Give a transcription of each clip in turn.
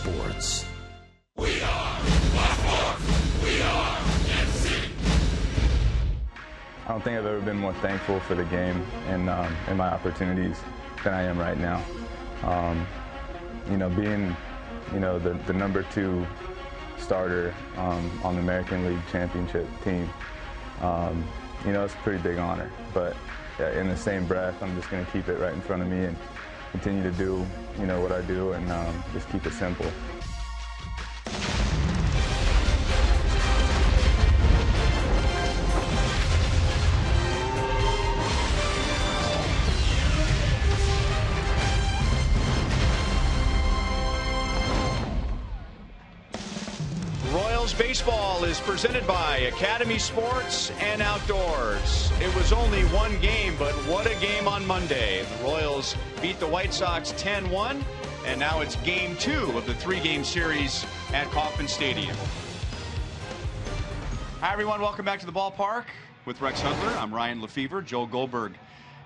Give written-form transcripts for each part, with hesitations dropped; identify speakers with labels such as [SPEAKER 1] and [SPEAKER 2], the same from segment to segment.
[SPEAKER 1] Sports.
[SPEAKER 2] We are Baltimore. We are MC.
[SPEAKER 3] I don't think I've ever been more thankful for the game and my opportunities than I am right now. Being the number 2 starter on the American League Championship team, it's a pretty big honor. But in the same breath, I'm just going to keep it right in front of me and continue to do, what I do and just keep it simple.
[SPEAKER 4] Baseball is presented by Academy Sports and Outdoors. It was only one game, but what a game on Monday. The Royals beat the White Sox 10-1, and now it's game 2 of the 3-game series at Kauffman Stadium. Hi, everyone. Welcome back to the ballpark with Rex Hudler. I'm Ryan Lefevre. Joe Goldberg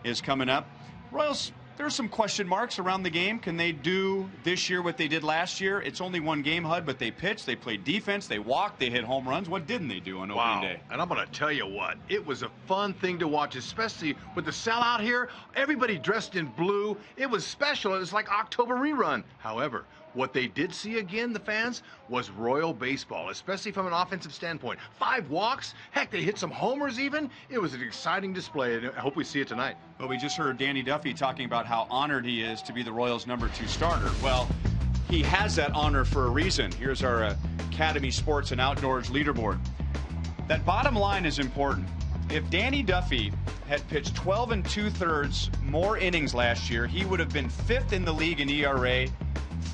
[SPEAKER 4] is coming up. Royals, there's some question marks around the game. Can they do this year what they did last year? It's only one game, Hud, but they pitched, they played defense, they walked, they hit home runs. What didn't they do on opening day?
[SPEAKER 5] And I'm going to tell you what, it was a fun thing to watch, especially with the sellout here. Everybody dressed in blue. It was special. It was like October rerun. However, what they did see again, the fans, was Royal baseball, especially from an offensive standpoint. 5 walks. Heck, they hit some homers even. It was an exciting display, and I hope we see it tonight.
[SPEAKER 4] Well, we just heard Danny Duffy talking about how honored he is to be the Royals' number 2 starter. Well, he has that honor for a reason. Here's our Academy Sports and Outdoors leaderboard. That bottom line is important. If Danny Duffy had pitched 12 2/3 more innings last year, he would have been 5th in the league in ERA,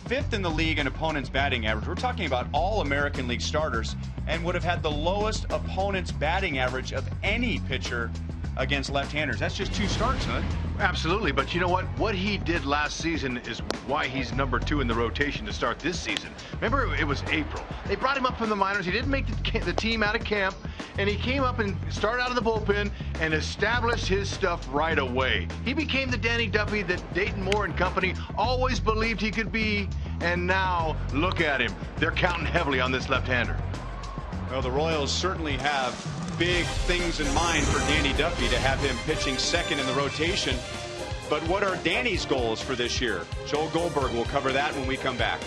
[SPEAKER 4] 5th in the league in opponent's batting average. We're talking about all American League starters, and would have had the lowest opponent's batting average of any pitcher against left-handers. That's just 2 starts, huh?
[SPEAKER 5] Absolutely, but you know what? What he did last season is why he's number 2 in the rotation to start this season. Remember, it was April. They brought him up from the minors. He didn't make the team out of camp, and he came up and started out of the bullpen and established his stuff right away. He became the Danny Duffy that Dayton Moore and company always believed he could be, and now look at him. They're counting heavily on this left-hander.
[SPEAKER 4] Well, the Royals certainly have big things in mind for Danny Duffy to have him pitching second in the rotation. But what are Danny's goals for this year? Joel Goldberg will cover that when we come back.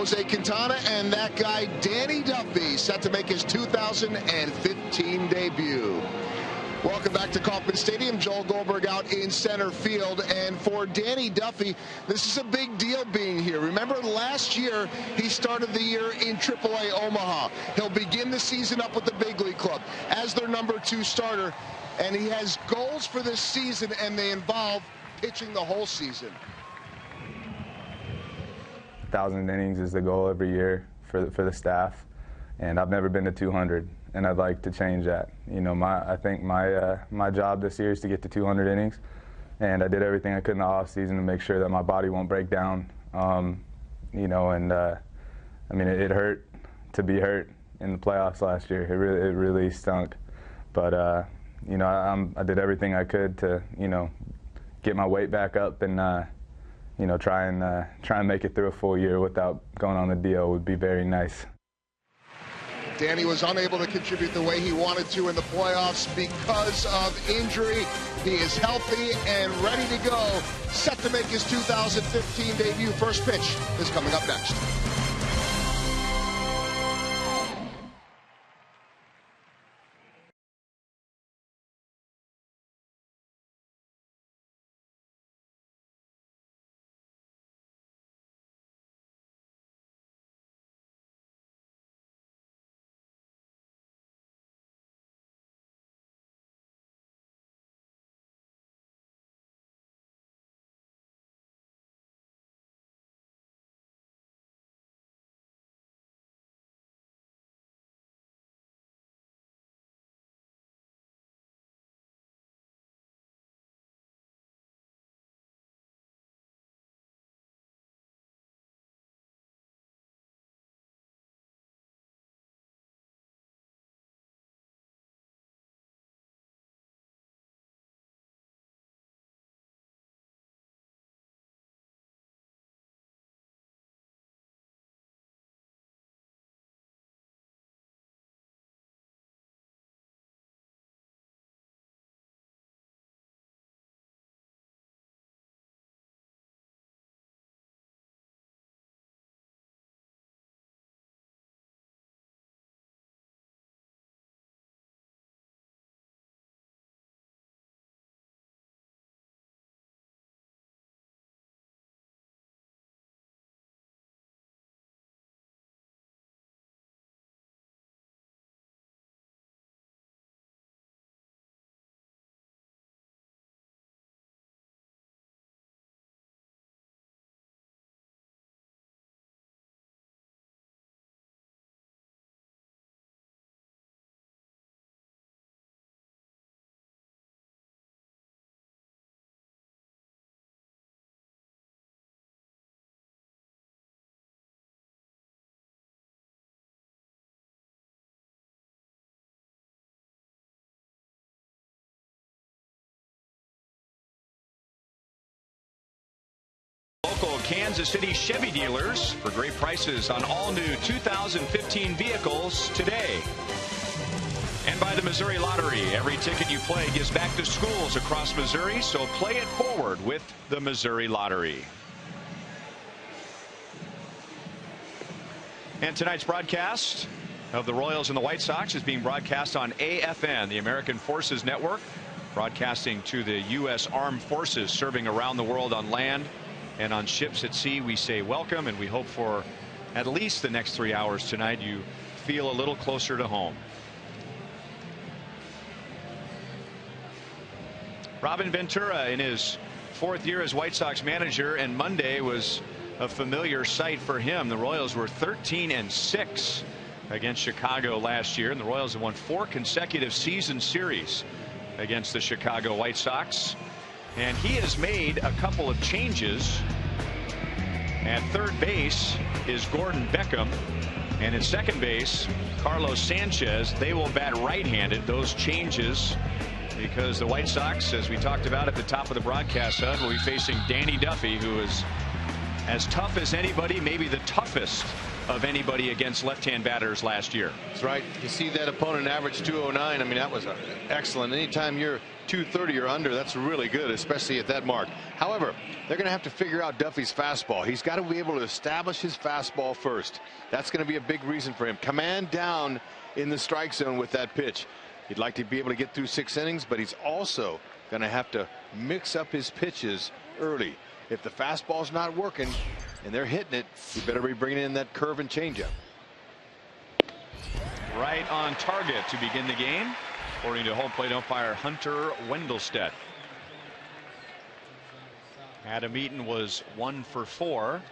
[SPEAKER 1] Jose Quintana and that guy Danny Duffy set to make his 2015 debut. Welcome back to Kauffman Stadium. Joel Goldberg out in center field. And for Danny Duffy, this is a big deal being here. Remember last year, he started the year in AAA Omaha. He'll begin the season up with the big league club as their #2 starter. And he has goals for this season, and they involve pitching the whole season.
[SPEAKER 3] 1,000 innings is the goal every year for the staff. And I've never been to 200. And I'd like to change that. You know, I think my job this year is to get to 200 innings, and I did everything I could in the off season to make sure that my body won't break down. You know, and I mean, it hurt to be hurt in the playoffs last year. It really stunk. But you know, I did everything I could to get my weight back up and you know, try and make it through a full year without going on the DL would be very nice.
[SPEAKER 1] Danny was unable to contribute the way he wanted to in the playoffs because of injury. He is healthy and ready to go, set to make his 2015 debut. First pitch is coming up next.
[SPEAKER 4] Local Kansas City Chevy dealers for great prices on all new 2015 vehicles today. And by the Missouri Lottery, every ticket you play gives back to schools across Missouri, so play it forward with the Missouri Lottery. And tonight's broadcast of the Royals and the White Sox is being broadcast on AFN, the American Forces Network, broadcasting to the U.S. Armed Forces serving around the world on land and on ships at sea. We say welcome, and we hope for at least the next 3 hours tonight you feel a little closer to home. Robin Ventura in his 4th year as White Sox manager, and Monday was a familiar sight for him. The Royals were 13-6 against Chicago last year, and the Royals have won 4 consecutive season series against the Chicago White Sox. And he has made a couple of changes. At third base is Gordon Beckham, and at second base Carlos Sanchez. They will bat right-handed. Those changes because the White Sox, as we talked about at the top of the broadcast, will be facing Danny Duffy, who is as tough as anybody, maybe the toughest of anybody against left-hand batters last year.
[SPEAKER 5] That's right. You see that opponent average 209. I mean, that was excellent. Anytime you're 230 or under. That's really good, especially at that mark. However, they're going to have to figure out Duffy's fastball. He's got to be able to establish his fastball first. That's going to be a big reason for him. Command down in the strike zone with that pitch. He'd like to be able to get through 6 innings, but he's also going to have to mix up his pitches early. If the fastball's not working and they're hitting it, you better be bringing in that curve and changeup.
[SPEAKER 4] Right on target to begin the game, according to home plate umpire Hunter Wendelstedt. Adam Eaton was 1 for 4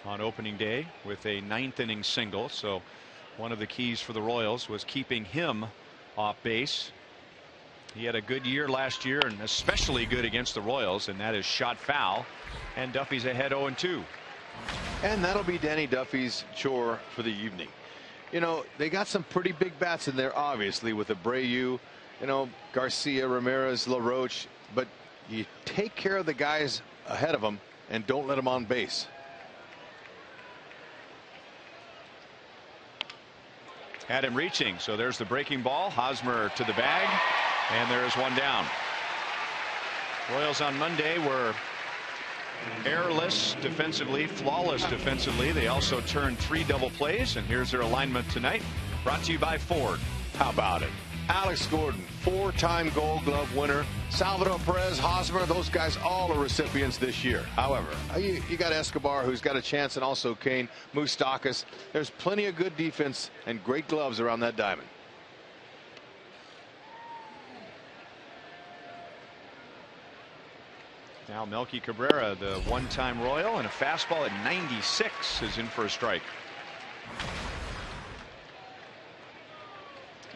[SPEAKER 4] on opening day with a 9th inning single. So one of the keys for the Royals was keeping him off base. He had a good year last year, and especially good against the Royals, and that is shot foul. And Duffy's ahead 0-2.
[SPEAKER 5] And that'll be Danny Duffy's chore for the evening. You know, they got some pretty big bats in there, obviously, with Abreu, you know, Garcia, Ramirez, LaRoche, but you take care of the guys ahead of them and don't let them on base.
[SPEAKER 4] Had him reaching, so there's the breaking ball. Hosmer to the bag, and there's one down. Royals on Monday were errorless defensively, flawless defensively. They also turned 3 double plays, and here's their alignment tonight, brought to you by Ford.
[SPEAKER 5] How about it? Alex Gordon, 4-time Gold Glove winner. Salvador Perez, Hosmer, those guys all are recipients this year. However, you got Escobar, who's got a chance, and also Kane, Moustakas. There's plenty of good defense and great gloves around that diamond.
[SPEAKER 4] Now Melky Cabrera, the one-time Royal, and a fastball at 96 is in for a strike.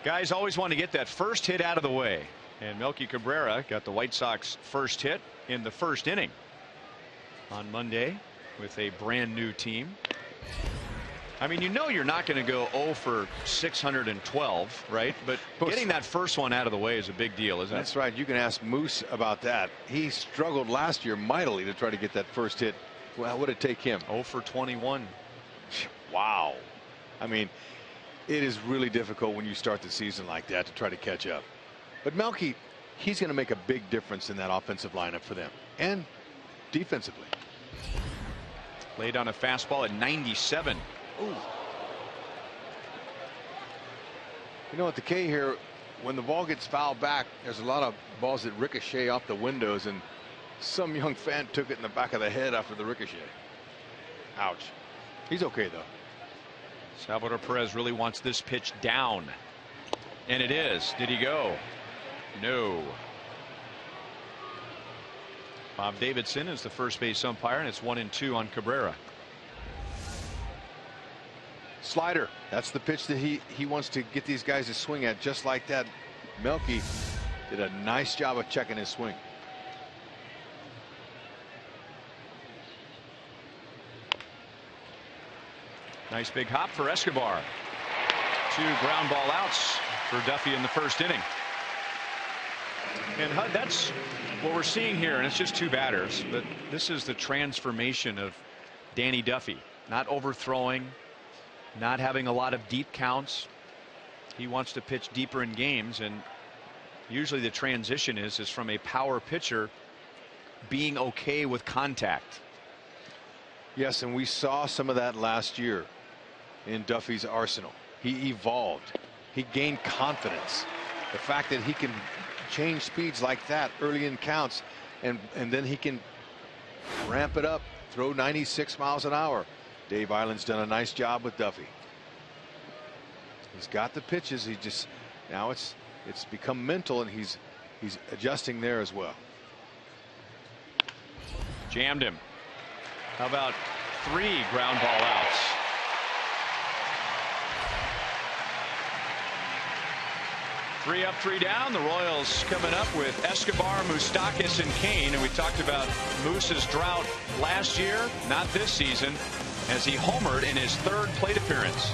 [SPEAKER 4] Guys always want to get that first hit out of the way, and Melky Cabrera got the White Sox first hit in the first inning on Monday with a brand new team. I mean, you know you're not going to go 0 for 612, right? But getting that first one out of the way is a big deal, isn't it?
[SPEAKER 5] That's right. You can ask Moose about that. He struggled last year mightily to try to get that first hit. Well, what did it take him?
[SPEAKER 4] 0 for 21.
[SPEAKER 5] Wow. I mean, it is really difficult when you start the season like that to try to catch up. But Melky, he's going to make a big difference in that offensive lineup for them and defensively.
[SPEAKER 4] Laid on a fastball at 97.
[SPEAKER 5] Ooh. You know, at the K here, when the ball gets fouled back, there's a lot of balls that ricochet off the windows, and some young fan took it in the back of the head after the ricochet. Ouch. He's okay, though.
[SPEAKER 4] Salvador Perez really wants this pitch down. And it is. Did he go? No. Bob Davidson is the first base umpire, and it's 1-2 on Cabrera.
[SPEAKER 5] Slider. That's the pitch that he wants to get these guys to swing at, just like that. Melky did a nice job of checking his swing.
[SPEAKER 4] Nice big hop for Escobar. 2 ground ball outs for Duffy in the first inning. And Hud, that's what we're seeing here, and it's just 2 batters, but this is the transformation of Danny Duffy. Not overthrowing, not having a lot of deep counts. He wants to pitch deeper in games, and usually the transition is from a power pitcher being okay with contact.
[SPEAKER 5] Yes, and we saw some of that last year in Duffy's arsenal. He evolved. He gained confidence. The fact that he can change speeds like that early in counts, and then he can ramp it up, throw 96 miles an hour. Dave Island's done a nice job with Duffy. He's got the pitches. He just now it's become mental, and he's adjusting there as well.
[SPEAKER 4] Jammed him. How about 3 ground ball outs? Three up, 3 down. The Royals coming up with Escobar, Moustakas, and Kane. And we talked about Moose's drought last year, not this season, as he homered in his 3rd plate appearance.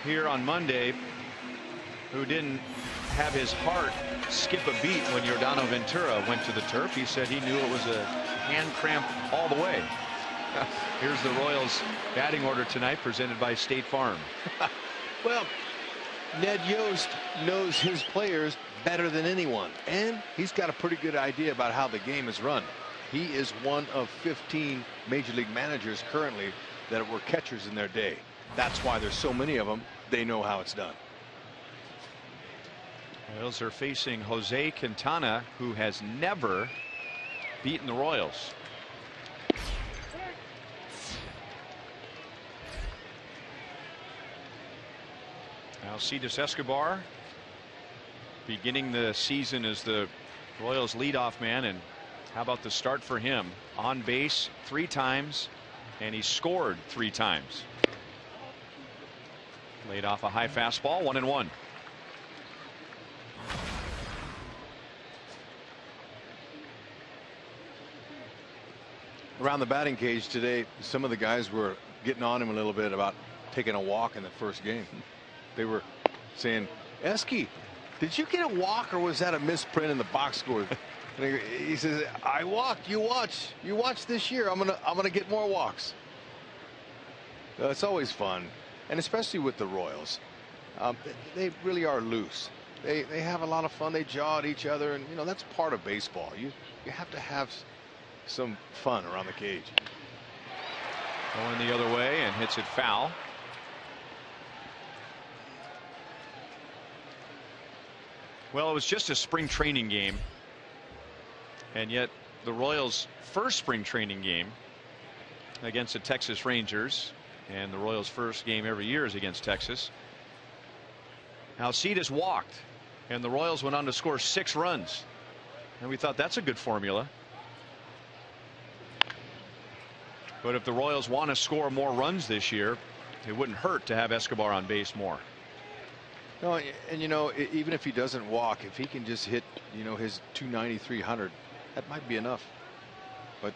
[SPEAKER 4] here on Monday who didn't have his heart skip a beat when Yordano Ventura went to the turf. He said he knew it was a hand cramp all the way. Here's the Royals batting order tonight, presented by State Farm.
[SPEAKER 5] Well, Ned Yost knows his players better than anyone, and he's got a pretty good idea about how the game is run. He is one of 15 major league managers currently that were catchers in their day. That's why there's so many of them. They know how it's done.
[SPEAKER 4] Royals are facing Jose Quintana, who has never beaten the Royals. Alcides Escobar beginning the season as the Royals leadoff man, and how about the start for him? On base 3 times, and he scored 3 times. Laid off a high fastball, 1-1.
[SPEAKER 5] Around the batting cage today, some of the guys were getting on him a little bit about taking a walk in the first game. They were saying, Esky, did you get a walk, or was that a misprint in the box score? And he says, I walked. You watch this year. I'm gonna get more walks. It's always fun, and especially with the Royals, they really are loose. They have a lot of fun. They jaw at each other, and that's part of baseball. You have to have some fun around the cage.
[SPEAKER 4] Going the other way and hits it foul. Well, it was just a spring training game, and yet the Royals' first spring training game against the Texas Rangers, and the Royals' first game every year is against Texas. Alcides walked, and the Royals went on to score 6 runs, and we thought that's a good formula. But if the Royals want to score more runs this year, it wouldn't hurt to have Escobar on base more.
[SPEAKER 5] No, and even if he doesn't walk, if he can just hit his 290, 300, that might be enough. But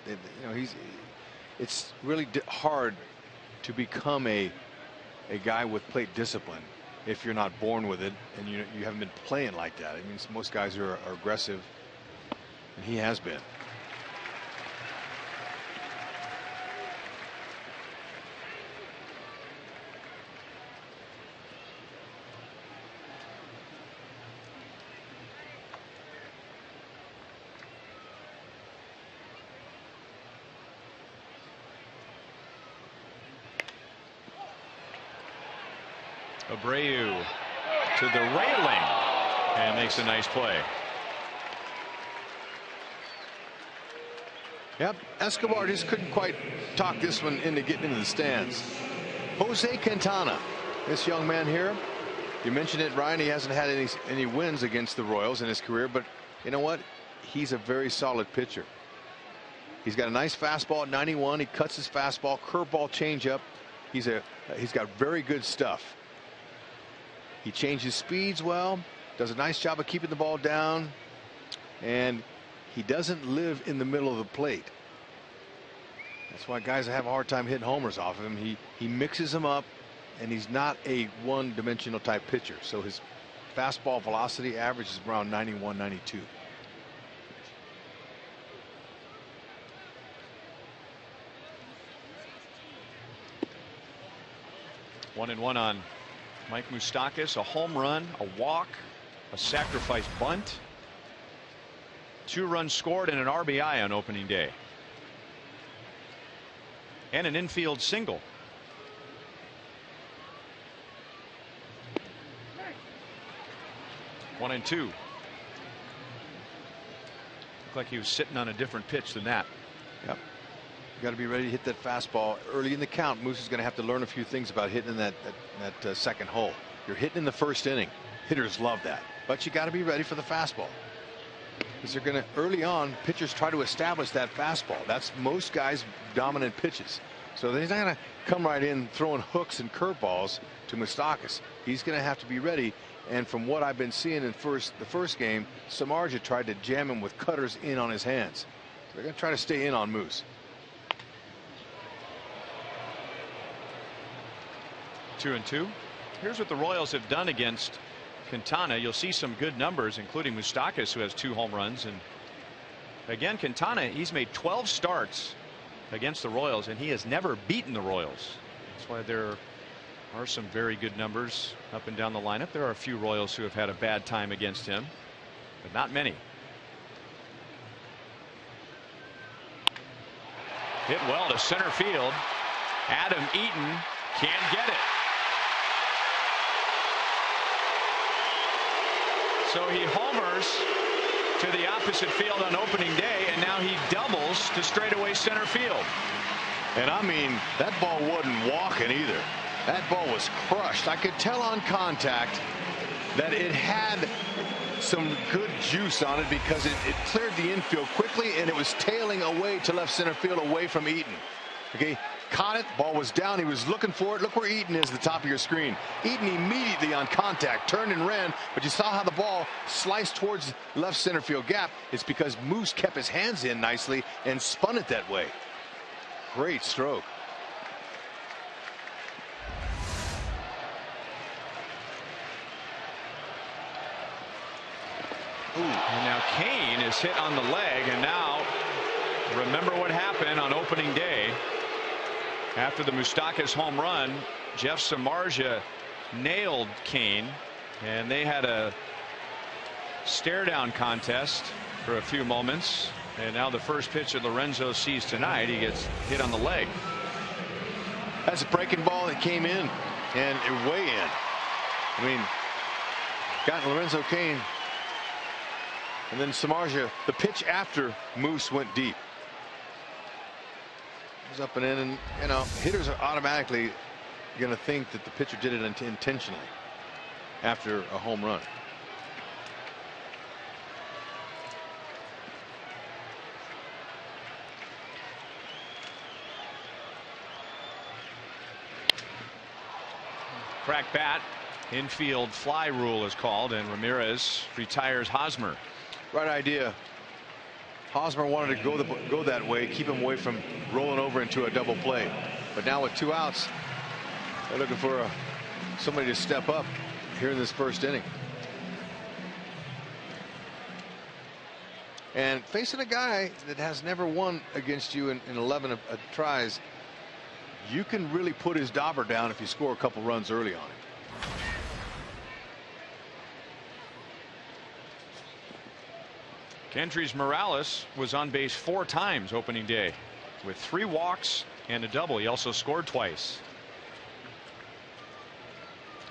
[SPEAKER 5] it's really hard to become a guy with plate discipline if you're not born with it, and you haven't been playing like that. I mean, most guys are aggressive, and he has been.
[SPEAKER 4] Abreu to the railing and makes a nice play.
[SPEAKER 5] Yep, Escobar just couldn't quite talk this one into getting into the stands. Jose Quintana, this young man here, you mentioned it, Ryan, he hasn't had any wins against the Royals in his career, but you know what, he's a very solid pitcher. He's got a nice fastball at 91. He cuts his fastball, curveball, changeup. He's got very good stuff. He changes speeds well, does a nice job of keeping the ball down, and he doesn't live in the middle of the plate. That's why guys have a hard time hitting homers off of him. He mixes them up, and he's not a one-dimensional type pitcher. So his fastball velocity average is around 91, 92.
[SPEAKER 4] One and one on Mike Moustakas. A home run, a walk, a sacrifice bunt, 2 runs scored, and an RBI on opening day, and an infield single. One and two. Looked like he was sitting on a different pitch than that.
[SPEAKER 5] Yep. You got to be ready to hit that fastball early in the count. Moose is going to have to learn a few things about hitting in that second hole. You're hitting in the first inning. Hitters love that, but you got to be ready for the fastball, because they're going to, early on, pitchers try to establish that fastball. That's most guys' dominant pitches. So they're not going to come right in throwing hooks and curveballs to Moustakas. He's going to have to be ready. And from what I've been seeing in the first game, Samardzija tried to jam him with cutters in on his hands. So they're going to try to stay in on Moose.
[SPEAKER 4] 2-2. Here's what the Royals have done against Quintana. You'll see some good numbers, including Moustakas, who has 2 home runs. And again, Quintana, he's made 12 starts against the Royals, and he has never beaten the Royals. That's why there are some very good numbers up and down the lineup. There are a few Royals who have had a bad time against him, but not many. Hit well to center field. Adam Eaton can't get it. So he homers to the opposite field on opening day, and now he doubles to straightaway center field.
[SPEAKER 5] And I mean, that ball wasn't walking either. That ball was crushed. I could tell on contact that it had some good juice on it because it cleared the infield quickly, and it was tailing away to left center field away from Eaton. Okay, caught it, ball was down, he was looking for it. Look where Eaton is, the top of your screen. Eaton immediately on contact turned and ran, but you saw how the ball sliced towards left center field gap. It's because Moose kept his hands in nicely and spun it that way. Great stroke.
[SPEAKER 4] Ooh. And now Kane is hit on the leg, and now remember what happened on opening day. After the Moustakas home run, Jeff Samardzija nailed Kane, and they had a stare-down contest for a few moments. And now the first pitch that Lorenzo sees tonight, he gets hit on the leg.
[SPEAKER 5] That's a breaking ball that came in, and it way in. I mean, got Lorenzo Kane, and then Samardzija, the pitch after Moose went deep. It was up and in, and you know, hitters are automatically going to think that the pitcher did it intentionally after a home run.
[SPEAKER 4] Crack bat, infield fly rule is called, and Ramirez retires Hosmer.
[SPEAKER 5] Right idea. Hosmer wanted to go that way, keep him away from rolling over into a double play. But now with 2 outs, they're looking for somebody to step up here in this first inning. And facing a guy that has never won against you in 11 tries, you can really put his dauber down if you score a couple runs early on him.
[SPEAKER 4] Kendrys Morales was on base 4 times opening day with 3 walks and a double. He also scored twice.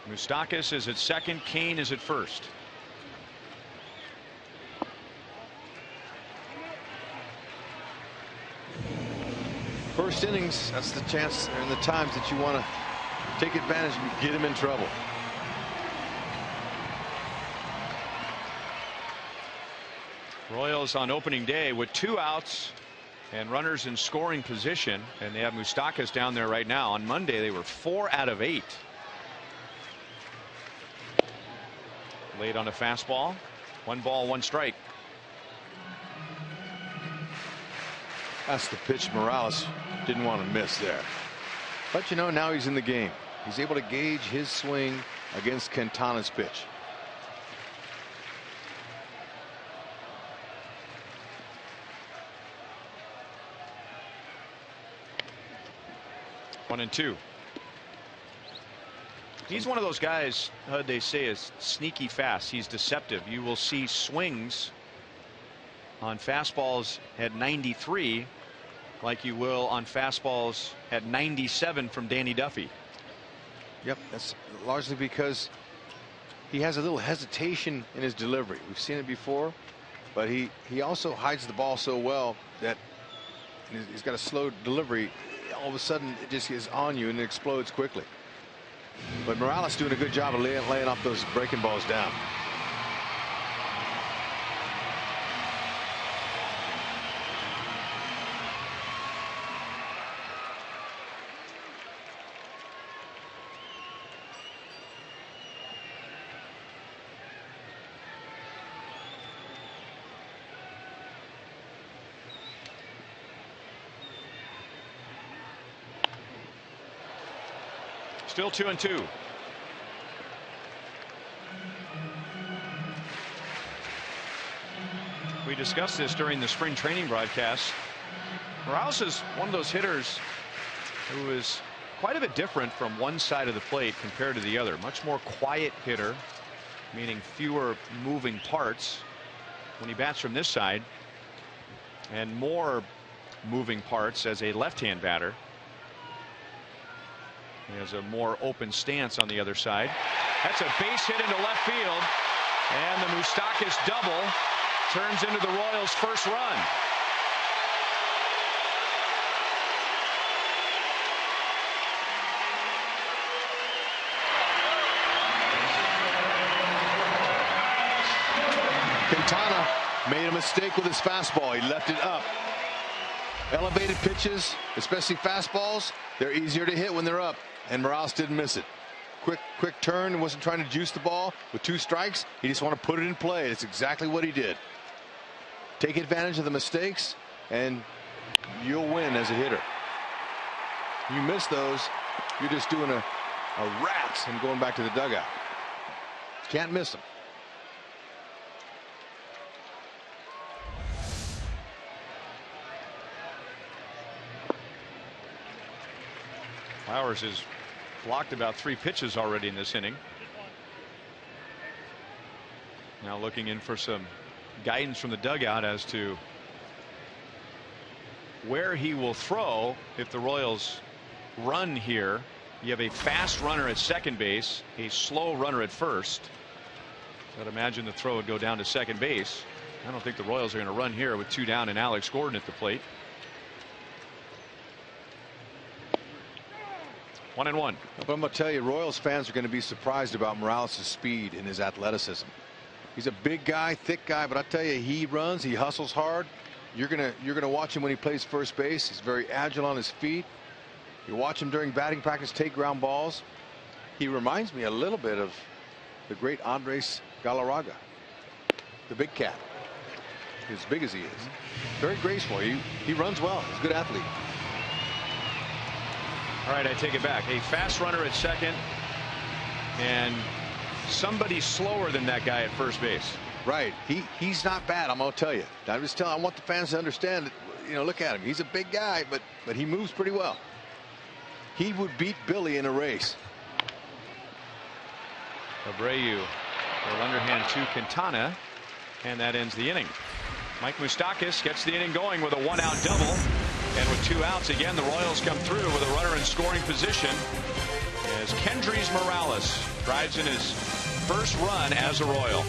[SPEAKER 4] Moustakas is at second. Kane is at first.
[SPEAKER 5] First innings, that's the chance and the times that you want to take advantage and get him in trouble.
[SPEAKER 4] Royals on opening day with 2 outs and runners in scoring position, and they have Moustakas down there right now. On Monday they were 4 out of 8. Late on a fastball. 1 ball, 1 strike.
[SPEAKER 5] That's the pitch Morales didn't want to miss there. But you know, now he's in the game. He's able to gauge his swing against Quintana's pitch.
[SPEAKER 4] One and 2. He's one of those guys, they say, is sneaky fast. He's deceptive. You will see swings on fastballs at 93 like you will on fastballs at 97 from Danny Duffy.
[SPEAKER 5] Yep, that's largely because he has a little hesitation in his delivery. We've seen it before, but he also hides the ball so well that he's got a slow delivery. All of a sudden it just is on you and it explodes quickly. But Morales doing a good job of laying off those breaking balls down.
[SPEAKER 4] Still 2 and 2. We discussed this during the spring training broadcast. Morales is one of those hitters who is quite a bit different from one side of the plate compared to the other. Much more quiet hitter, meaning fewer moving parts when he bats from this side, and more moving parts as a left-hand batter. He has a more open stance on the other side. That's a base hit into left field, and the Moustakas double turns into the Royals' first run.
[SPEAKER 5] Quintana made a mistake with his fastball. He left it up. Elevated pitches, especially fastballs, they're easier to hit when they're up, and Morales didn't miss it. Quick turn, wasn't trying to juice the ball. With 2 strikes, he just wanted to put it in play. That's exactly what he did. Take advantage of the mistakes, and you'll win as a hitter. You miss those, you're just doing a rats and going back to the dugout. Can't miss them.
[SPEAKER 4] Flowers has blocked about 3 pitches already in this inning. Now looking in for some guidance from the dugout as to where he will throw if the Royals run here. You have a fast runner at second base, a slow runner at first. I'd imagine the throw would go down to second base. I don't think the Royals are going to run here with 2 down and Alex Gordon at the plate. 1-1.
[SPEAKER 5] But I'm going to tell you, Royals fans are going to be surprised about Morales' speed and his athleticism. He's a big guy, thick guy, but I tell you, he runs, he hustles hard. You're gonna watch him when he plays first base. He's very agile on his feet. You watch him during batting practice take ground balls. He reminds me a little bit of the great Andres Galarraga, the big cat. As big as he is, very graceful. He runs well. He's a good athlete.
[SPEAKER 4] All right, I take it back. A fast runner at second, and somebody slower than that guy at first base.
[SPEAKER 5] Right. He's not bad. I'm going to tell you. I'm just telling. I want the fans to understand that. You know, look at him. He's a big guy, but he moves pretty well. He would beat Billy in a race.
[SPEAKER 4] Abreu, their underhand to Quintana, and that ends the inning. Mike Moustakas gets the inning going with a 1-out double. And with 2 outs, again, the Royals come through with a runner in scoring position as Kendrys Morales drives in his first run as a Royal.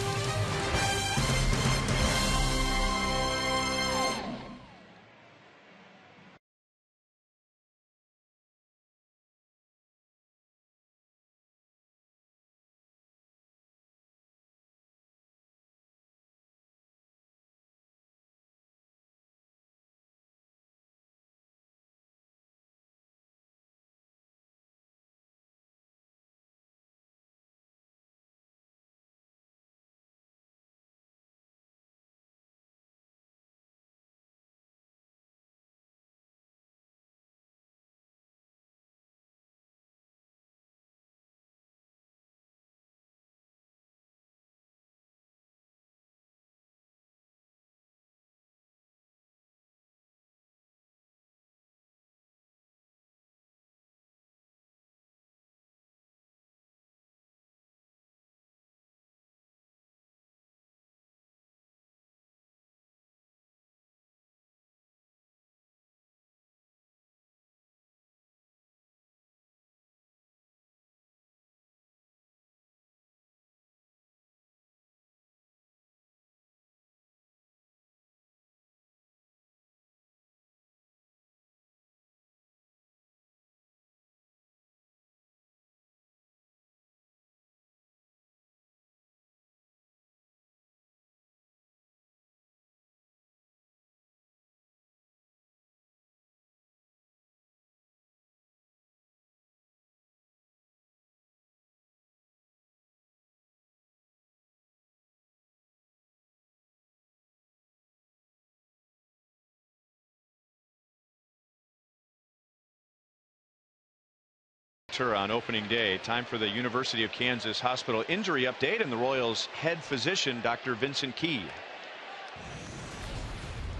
[SPEAKER 4] On opening day. Time for the University of Kansas Hospital injury update and the Royals head physician Dr. Vincent Key.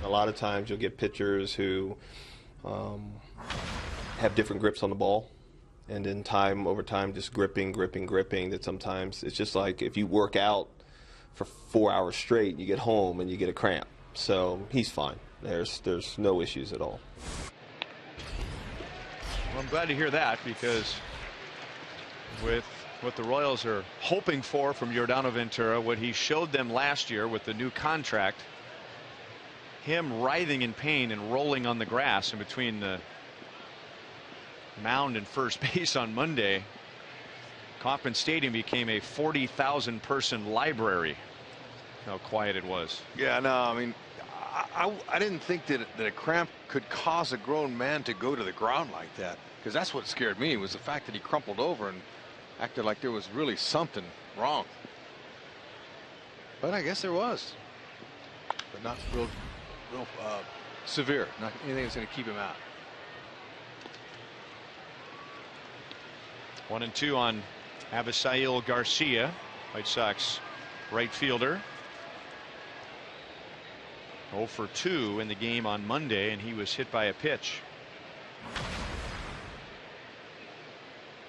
[SPEAKER 6] A lot of times you'll get pitchers who have different grips on the ball, and then over time, just gripping, that sometimes it's just like if you work out for 4 hours straight, you get home and you get a cramp. So he's fine. There's no issues at all.
[SPEAKER 4] Well, I'm glad to hear that, because with what the Royals are hoping for from Yordano Ventura, what he showed them last year with the new contract, him writhing in pain and rolling on the grass in between the mound and first base on Monday, Kauffman Stadium became a 40,000 person library. How quiet it was.
[SPEAKER 5] Yeah, no, I mean, I didn't think that a cramp could cause a grown man to go to the ground like that, because that's what scared me, was the fact that he crumpled over and acted like there was really something wrong. But I guess there was, but not real severe, not anything that's going to keep him out.
[SPEAKER 4] 1-2 on Avisail Garcia, White Sox right fielder. 0 for 2 in the game on Monday, and he was hit by a pitch.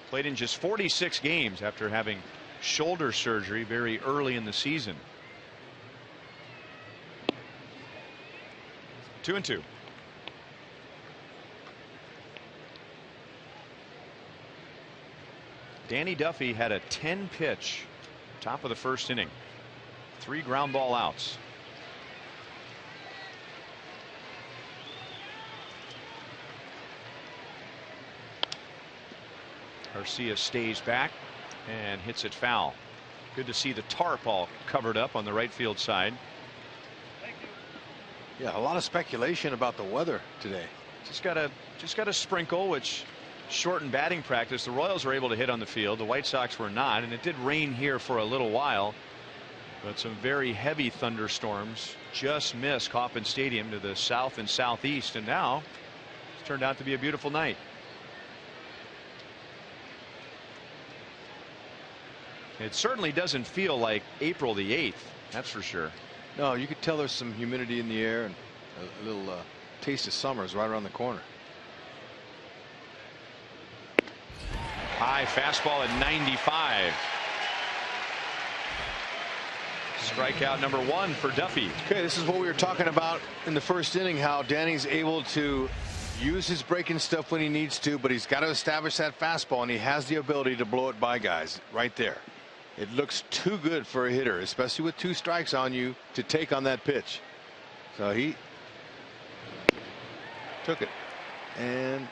[SPEAKER 4] Played in just 46 games after having shoulder surgery very early in the season. 2-2. Danny Duffy had a 10-pitch top of the first inning. 3 ground ball outs. Garcia stays back and hits it foul. Good to see the tarp all covered up on the right field side.
[SPEAKER 5] Yeah, a lot of speculation about the weather today.
[SPEAKER 4] Just got a sprinkle, which shortened batting practice. The Royals were able to hit on the field. The White Sox were not, and it did rain here for a little while, but some very heavy thunderstorms just missed Kauffman Stadium to the south and southeast, and now it's turned out to be a beautiful night. It certainly doesn't feel like April the 8th, that's for sure.
[SPEAKER 5] No, you could tell there's some humidity in the air, and a little taste of summer is right around the corner.
[SPEAKER 4] High fastball at 95. Strikeout number 1 for Duffy.
[SPEAKER 5] Okay, this is what we were talking about in the first inning, how Danny's able to use his breaking stuff when he needs to, but he's got to establish that fastball, and he has the ability to blow it by guys right there. It looks too good for a hitter, especially with 2 strikes on you, to take on that pitch. So he took it and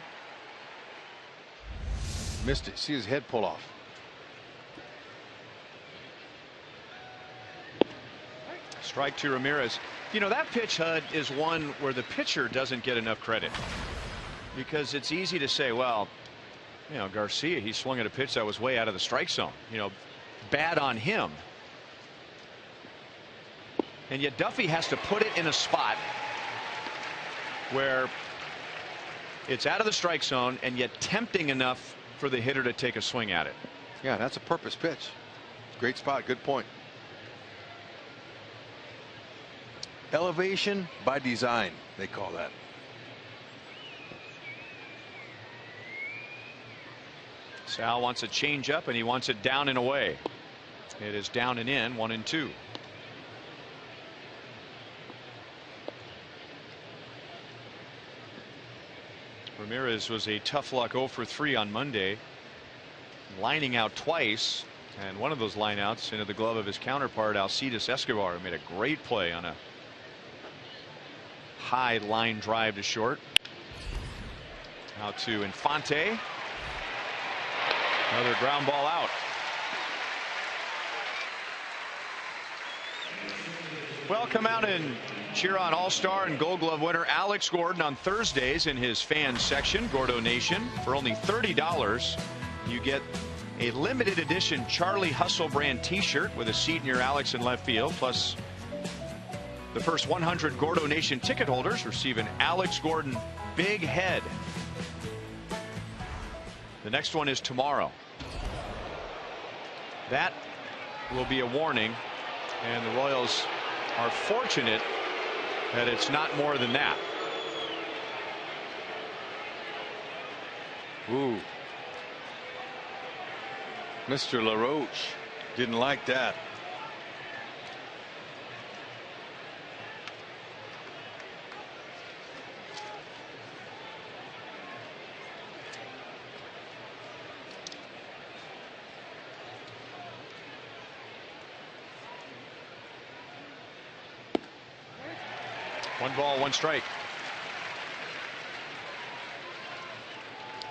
[SPEAKER 5] missed it. See his head pull off.
[SPEAKER 4] Strike to Ramirez. You know, that pitch, HUD, is one where the pitcher doesn't get enough credit, because it's easy to say, well, you know, Garcia, he swung at a pitch that was way out of the strike zone. You know, bad on him. And yet Duffy has to put it in a spot where it's out of the strike zone and yet tempting enough for the hitter to take a swing at it.
[SPEAKER 5] Yeah, that's a purpose pitch. Great spot. Good point. Elevation by design, they call that.
[SPEAKER 4] Sal wants a changeup, and he wants it down and away. It is down and in, 1-2. Ramirez was a tough luck 0 for 3 on Monday, lining out twice, and one of those lineouts into the glove of his counterpart Alcides Escobar, who made a great play on a high line drive to short. Out to Infante. Another ground ball out. Well, come out and cheer on All-Star and Gold Glove winner Alex Gordon on Thursdays in his fan section, Gordo Nation. For only $30, you get a limited edition Charlie Hustle brand t-shirt with a seat near Alex in left field. Plus, the first 100 Gordo Nation ticket holders receive an Alex Gordon big head. The next one is tomorrow. That will be a warning, and the Royals are fortunate that it's not more than that.
[SPEAKER 5] Ooh. Mr. LaRoche didn't like that.
[SPEAKER 4] One ball, one strike.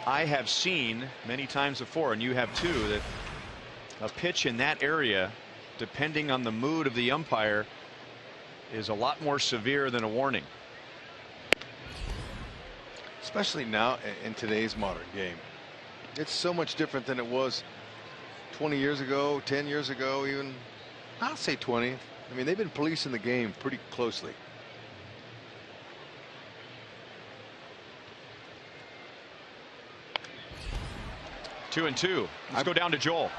[SPEAKER 4] I have seen many times before, and you have too, that a pitch in that area, depending on the mood of the umpire, is a lot more severe than a warning.
[SPEAKER 5] Especially now in today's modern game. It's so much different than it was 20 years ago, 10 years ago, even. I'll say 20. I mean, they've been policing the game pretty closely.
[SPEAKER 4] 2-2. Let's go down to Joel.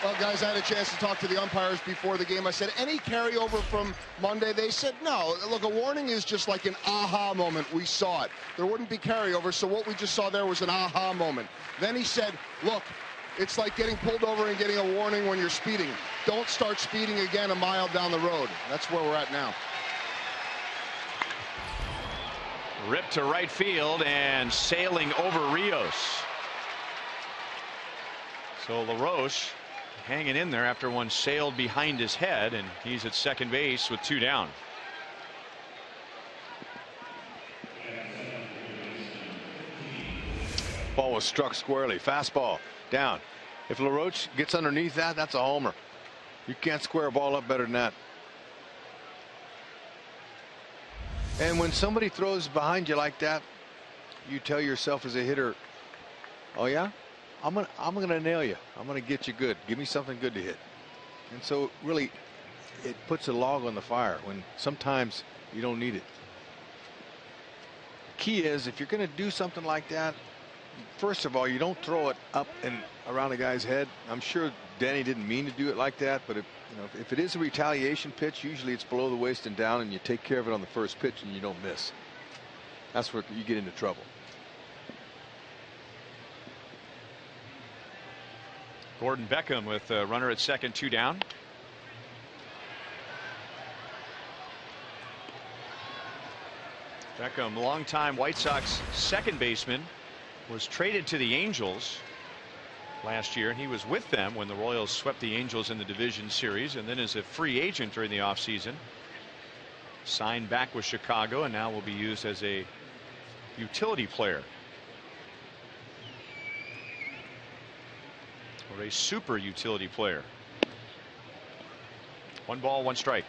[SPEAKER 1] Well, guys, I had a chance to talk to the umpires before the game. I said, any carryover from Monday? They said, no. Look, a warning is just like an aha moment. We saw it. There wouldn't be carryover, so what we just saw there was an aha moment. Then he said, look, it's like getting pulled over and getting a warning when you're speeding. Don't start speeding again a mile down the road. That's where we're at now.
[SPEAKER 4] Ripped to right field and sailing over Rios. So LaRoche hanging in there after one sailed behind his head, and he's at second base with two down.
[SPEAKER 5] Ball was struck squarely. Fastball down. If LaRoche gets underneath that, that's a homer. You can't square a ball up better than that. And when somebody throws behind you like that, you tell yourself as a hitter, oh yeah, I'm gonna nail you. I'm gonna get you good. Give me something good to hit. And so really it puts a log on the fire when sometimes you don't need it. Key is, if you're gonna do something like that, first of all, you don't throw it up and around a guy's head. I'm sure Danny didn't mean to do it like that, but if it is a retaliation pitch, usually it's below the waist and down, and you take care of it on the first pitch and you don't miss. That's where you get into trouble.
[SPEAKER 4] Gordon Beckham with a runner at second, two down. Beckham, longtime White Sox second baseman, was traded to the Angels last year, and he was with them when the Royals swept the Angels in the division series, and then as a free agent during the offseason, signed back with Chicago, and now will be used as a utility player, or a super utility player. One ball, one strike.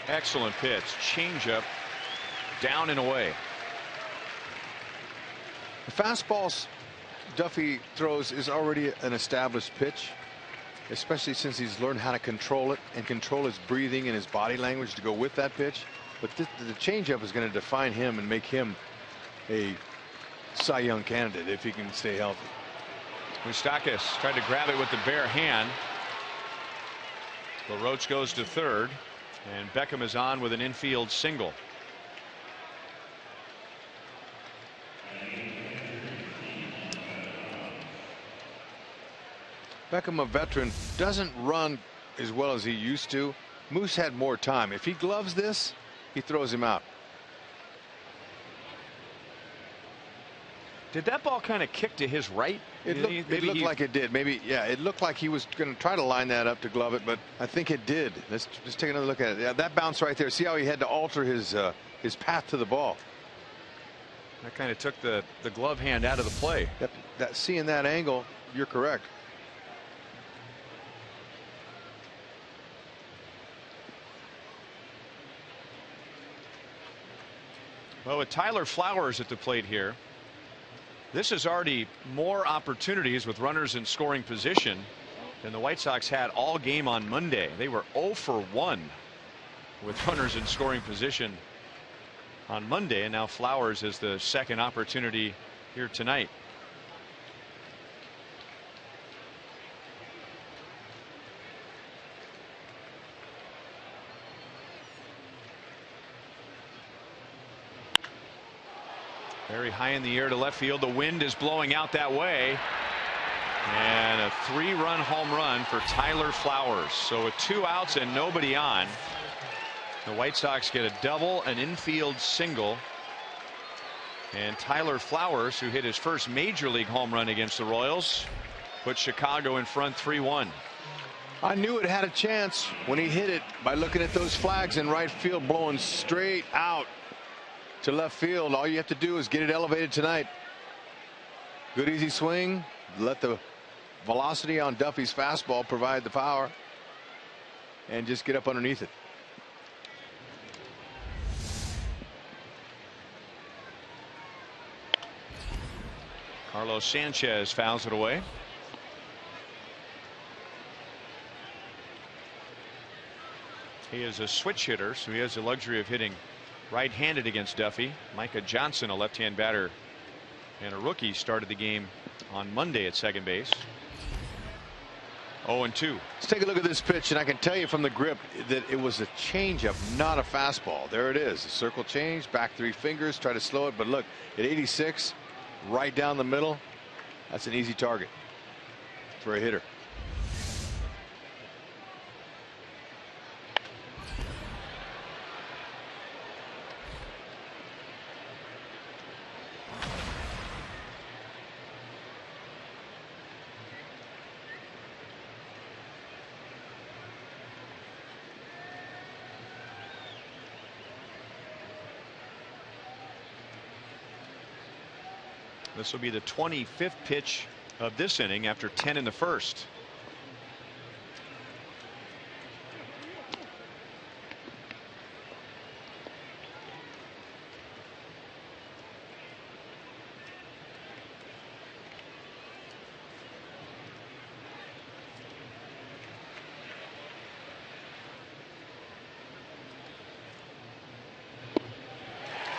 [SPEAKER 4] Excellent pitch. Changeup down and away.
[SPEAKER 5] The fastballs Duffy throws is already an established pitch, especially since he's learned how to control it and control his breathing and his body language to go with that pitch. But the changeup is going to define him and make him a Cy Young candidate if he can stay healthy.
[SPEAKER 4] Moustakas tried to grab it with the bare hand. LaRoche goes to third, and Beckham is on with an infield single.
[SPEAKER 5] Beckham, a veteran, doesn't run as well as he used to. Moose had more time. If he gloves this, he throws him out.
[SPEAKER 4] Did that ball kind of kick to his right?
[SPEAKER 5] It looked like it did. Maybe, yeah, it looked like he was going to try to line that up to glove it, but I think it did. Let's just take another look at it. Yeah, that bounce right there. See how he had to alter his path to the ball.
[SPEAKER 4] That kind of took the glove hand out of the play.
[SPEAKER 5] Seeing that angle, you're correct.
[SPEAKER 4] Well, with Tyler Flowers at the plate here, this is already more opportunities with runners in scoring position than the White Sox had all game on Monday. They were 0 for 1 with runners in scoring position on Monday, and now Flowers is the second opportunity here tonight. Very high in the air to left field. The wind is blowing out that way. And a 3-run home run for Tyler Flowers. So with 2 outs and nobody on, the White Sox get a double, an infield single. And Tyler Flowers, who hit his first major league home run against the Royals, put Chicago in front 3-1.
[SPEAKER 5] I knew it had a chance when he hit it by looking at those flags in right field blowing straight out to left field. All you have to do is get it elevated tonight. Good easy swing. Let the velocity on Duffy's fastball provide the power and just get up underneath it.
[SPEAKER 4] Carlos Sanchez fouls it away. He is a switch hitter, so he has the luxury of hitting right-handed against Duffy. Micah Johnson, a left-hand batter and a rookie, started the game on Monday at second base. 0-2.
[SPEAKER 5] Let's take a look at this pitch, and I can tell you from the grip that it was a changeup, not a fastball. There it is, a circle change, back 3 fingers, try to slow it, but look, at 86, right down the middle, that's an easy target for a hitter.
[SPEAKER 4] This will be the 25th pitch of this inning after 10 in the first.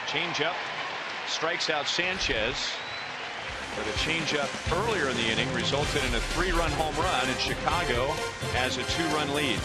[SPEAKER 4] Changeup strikes out Sanchez. But a changeup earlier in the inning resulted in a 3-run home run, and Chicago has a 2-run lead.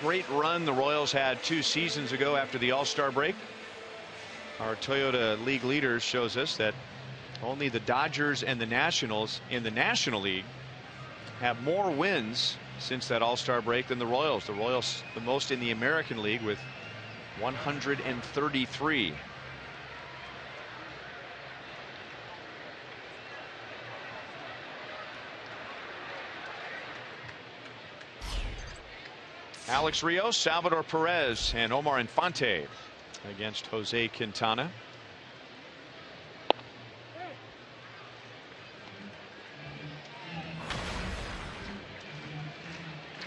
[SPEAKER 4] Great run the Royals had 2 seasons ago after the All-Star break. Our Toyota League leaders shows us that only the Dodgers and the Nationals in the National League have more wins since that All-Star break than the Royals. The Royals the most in the American League with 133. Alex Rios, Salvador Perez, and Omar Infante against Jose Quintana.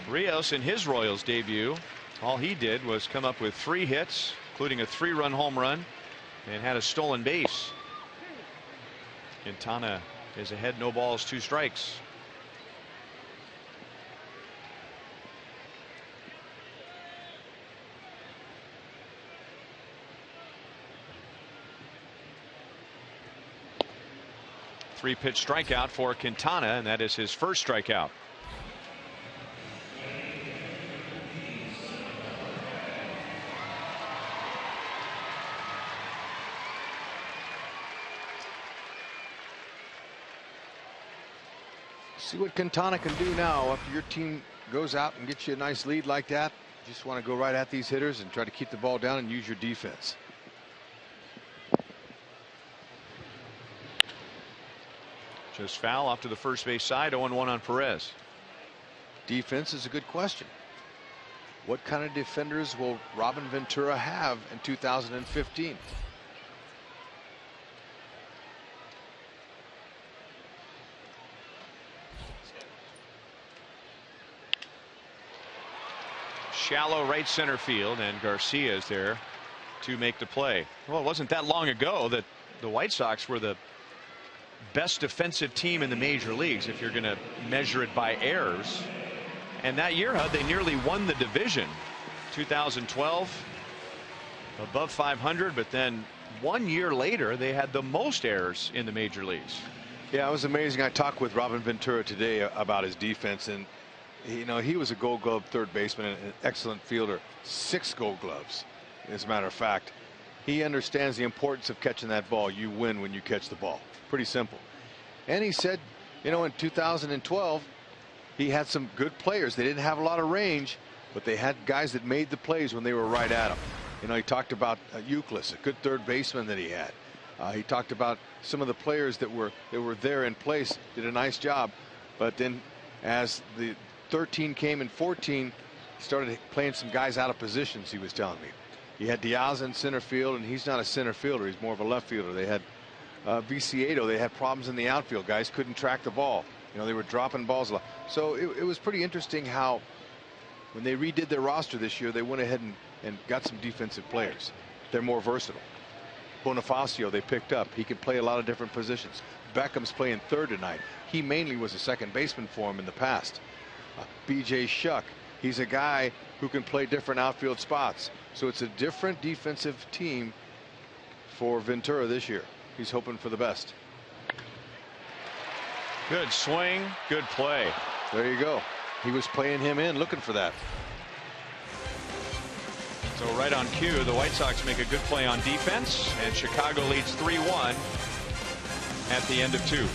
[SPEAKER 4] Rios in his Royals debut, all he did was come up with 3 hits, including a 3-run home run, and had a stolen base. Quintana is ahead, no balls, 2 strikes. Three-pitch strikeout for Quintana, and that is his first strikeout.
[SPEAKER 5] See what Quintana can do now after your team goes out and gets you a nice lead like that. You just want to go right at these hitters and try to keep the ball down and use your defense.
[SPEAKER 4] Just foul off to the first base side. 0-1 on Perez.
[SPEAKER 5] Defense is a good question. What kind of defenders will Robin Ventura have in 2015?
[SPEAKER 4] Shallow right center field, and Garcia is there to make the play. Well, it wasn't that long ago that the White Sox were the best defensive team in the major leagues, if you're going to measure it by errors. And that year, they nearly won the division. 2012, above 500, but then 1 year later, they had the most errors in the major leagues.
[SPEAKER 5] Yeah, it was amazing. I talked with Robin Ventura today about his defense, and he was a Gold Glove third baseman and an excellent fielder. 6 Gold Gloves, as a matter of fact. He understands the importance of catching that ball. You win when you catch the ball. Pretty simple. And he said, in 2012, he had some good players. They didn't have a lot of range, but they had guys that made the plays when they were right at him. He talked about Euclid, a good third baseman that he had. He talked about some of the players that were there in place, did a nice job. But then as the 13 came in 14, started playing some guys out of positions, he was telling me. He had Diaz in center field, and he's not a center fielder. He's more of a left fielder. They had Viciedo. They had problems in the outfield. Guys couldn't track the ball. They were dropping balls a lot. So it was pretty interesting how when they redid their roster this year, they went ahead and got some defensive players. They're more versatile. Bonifacio they picked up. He could play a lot of different positions. Beckham's playing third tonight. He mainly was a second baseman for him in the past. B.J. Shuck, he's a guy who can play different outfield spots. So it's a different defensive team for Ventura this year. He's hoping for the best.
[SPEAKER 4] Good swing, good play.
[SPEAKER 5] There you go. He was playing him in, looking for that.
[SPEAKER 4] So right on cue, the White Sox make a good play on defense, and Chicago leads 3-1 at the end of 2.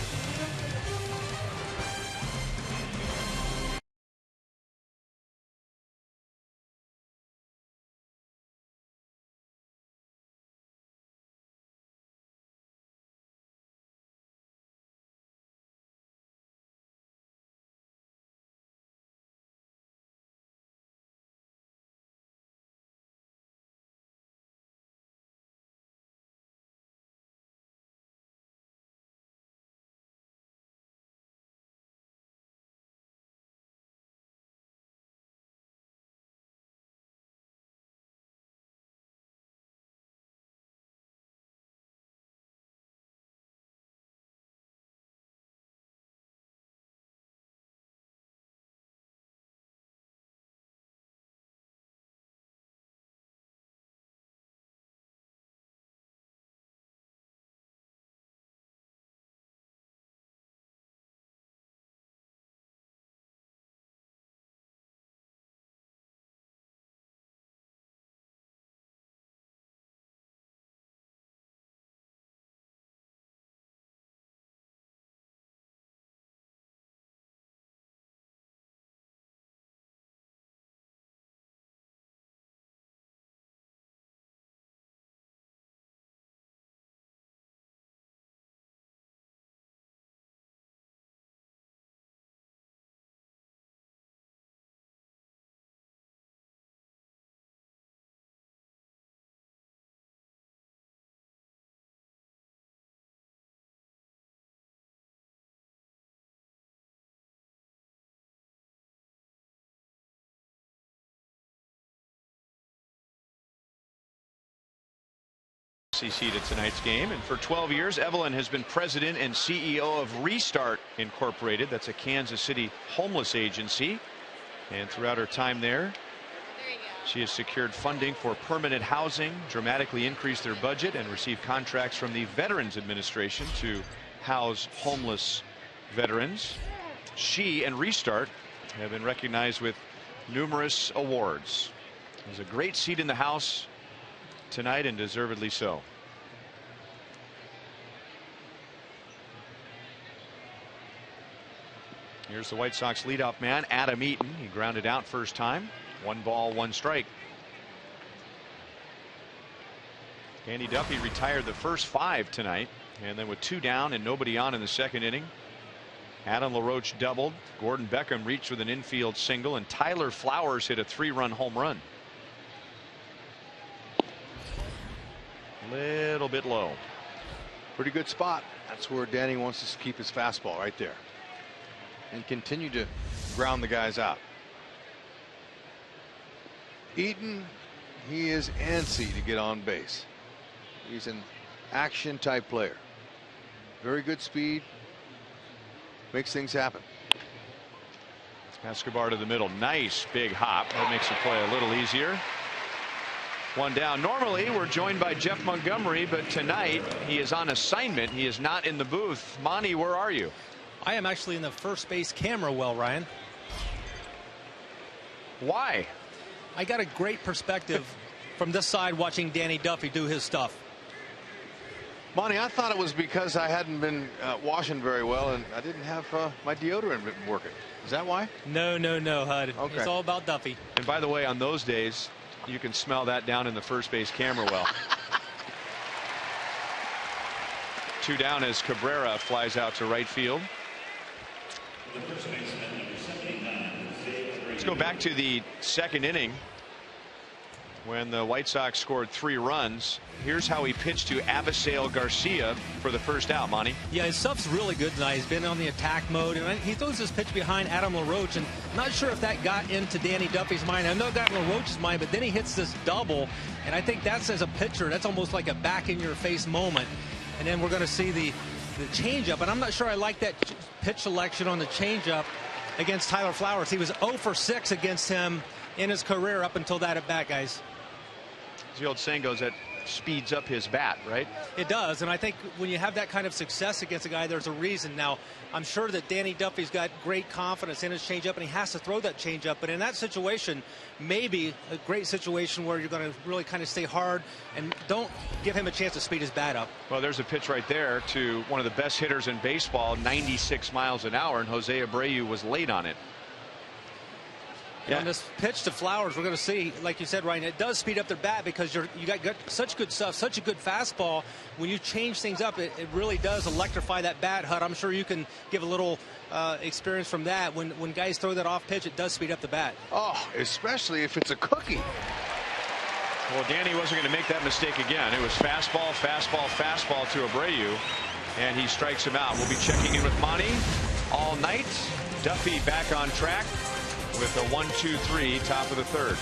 [SPEAKER 4] SEC to tonight's game. And for 12 years, Evelyn has been president and CEO of Restart Incorporated. That's a Kansas City homeless agency. And throughout her time there, she has secured funding for permanent housing, dramatically increased their budget, and received contracts from the Veterans Administration to house homeless veterans. She and Restart have been recognized with numerous awards. There's a great seat in the House tonight, and deservedly so. Here's the White Sox leadoff man, Adam Eaton. He grounded out first time. 1 ball, 1 strike. Danny Duffy retired the first 5 tonight, and then with 2 down and nobody on in the second inning, Adam LaRoche doubled. Gordon Beckham reached with an infield single, and Tyler Flowers hit a 3-run home run. Little bit low.
[SPEAKER 5] Pretty good spot. That's where Danny wants to keep his fastball, right there, and continue to ground the guys out. Eaton, he is antsy to get on base. He's an action type player. Very good speed. Makes things happen.
[SPEAKER 4] Escobar to the middle. Nice big hop. That makes the play a little easier. 1 down. Normally we're joined by Jeff Montgomery, but tonight he is on assignment. He is not in the booth. Monty, where are you?
[SPEAKER 7] I am actually in the first base camera well, Ryan.
[SPEAKER 4] Why?
[SPEAKER 7] I got a great perspective from this side watching Danny Duffy do his stuff.
[SPEAKER 5] Monty, I thought it was because I hadn't been washing very well, and I didn't have my deodorant working. Is that why?
[SPEAKER 7] No, Hud.
[SPEAKER 5] Okay.
[SPEAKER 7] It's all about Duffy.
[SPEAKER 4] And by the way, on those days, you can smell that down in the first base camera well. 2 down as Cabrera flies out to right field. Let's go back to the second inning when the White Sox scored 3 runs. Here's how he pitched to Abisail Garcia for the first out, Monty.
[SPEAKER 7] Yeah, his stuff's really good tonight. He's been on the attack mode, and he throws this pitch behind Adam LaRoche, and I'm not sure if that got into Danny Duffy's mind. I know it got in LaRoche's mind, but then he hits this double, and I think that's, as a pitcher, that's almost like a back-in-your-face moment. And then we're going to see the changeup, and I'm not sure I like that pitch selection on the changeup against Tyler Flowers. He was 0 for 6 against him in his career up until that at bat, guys.
[SPEAKER 4] As the old saying goes, that speeds up his bat, right?
[SPEAKER 7] It does, and I think when you have that kind of success against a guy, there's a reason. Now, I'm sure that Danny Duffy's got great confidence in his changeup, and he has to throw that changeup. But in that situation, maybe a great situation where you're going to really kind of stay hard and don't give him a chance to speed his bat up.
[SPEAKER 4] Well, there's a pitch right there to one of the best hitters in baseball, 96 miles an hour, and Jose Abreu was late on it.
[SPEAKER 7] Yeah. On this pitch to Flowers, we're going to see, like you said, Ryan, it does speed up their bat because you got such good stuff, such a good fastball. When you change things up, it really does electrify that bat, Hud. I'm sure you can give a little experience from that. When guys throw that off pitch, it does speed up the bat.
[SPEAKER 5] Oh, especially if it's a cookie.
[SPEAKER 4] Well, Danny wasn't going to make that mistake again. It was fastball, fastball, fastball to Abreu, and he strikes him out. We'll be checking in with Monty all night. Duffy back on track with a 1-2-3, top of the 3rd.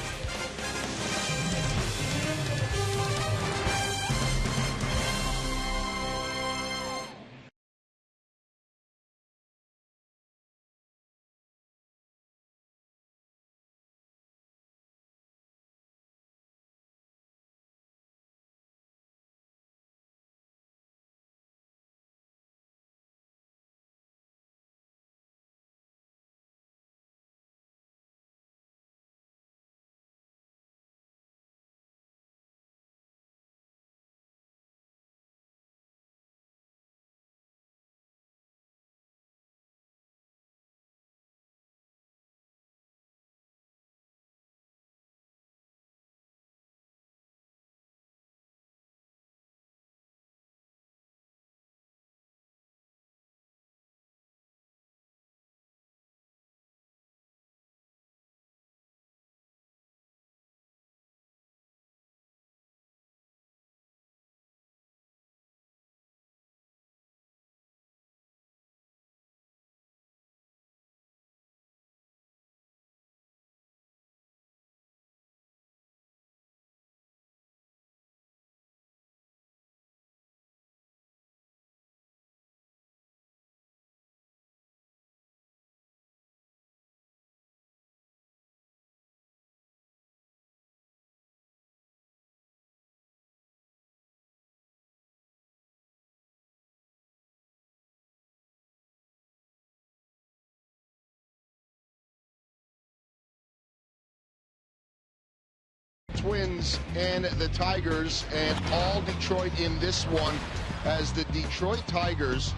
[SPEAKER 1] Twins and the Tigers, and all Detroit in this one, as the Detroit Tigers,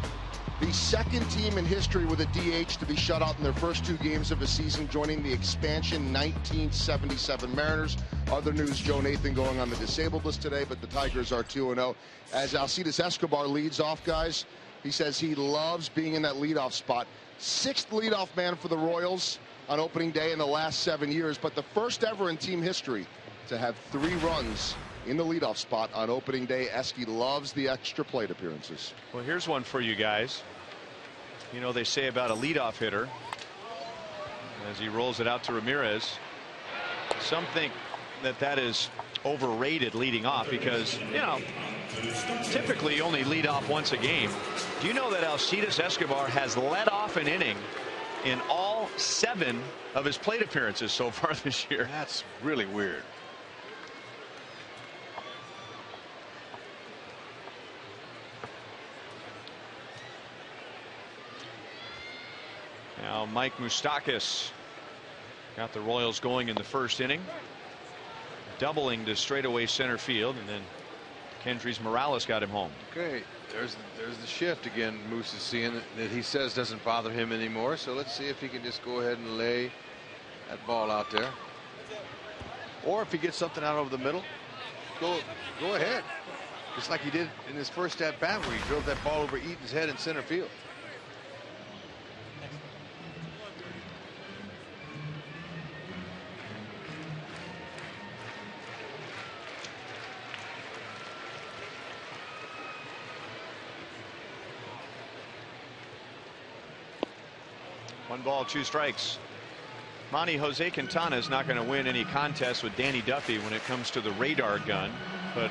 [SPEAKER 1] the second team in history with a DH to be shut out in their first 2 games of the season, joining the expansion 1977 Mariners. Other news, Joe Nathan going on the disabled list today, but the Tigers are 2-0. As Alcides Escobar leads off, guys, he says he loves being in that leadoff spot. 6th leadoff man for the Royals on opening day in the last 7 years, but the first ever in team history to have 3 runs in the leadoff spot on opening day. Esky loves the extra plate appearances.
[SPEAKER 4] Well, here's one for you guys. You know, they say about a leadoff hitter, as he rolls it out to Ramirez, some think that is overrated leading off because, you know, typically you only lead off once a game. Do you know that Alcides Escobar has led off an inning in all 7 of his plate appearances so far this year?
[SPEAKER 5] That's really weird.
[SPEAKER 4] Now Mike Moustakas got the Royals going in the first inning, doubling to straightaway center field, and then Kendrys Morales got him home.
[SPEAKER 5] Okay, there's the shift again. Moose is seeing that he says doesn't bother him anymore. So let's see if he can just go ahead and lay that ball out there, or if he gets something out over the middle, go ahead, just like he did in his first at bat where he drove that ball over Eaton's head in center field.
[SPEAKER 4] One ball, 2 strikes. Monty, Jose Quintana is not going to win any contest with Danny Duffy when it comes to the radar gun, but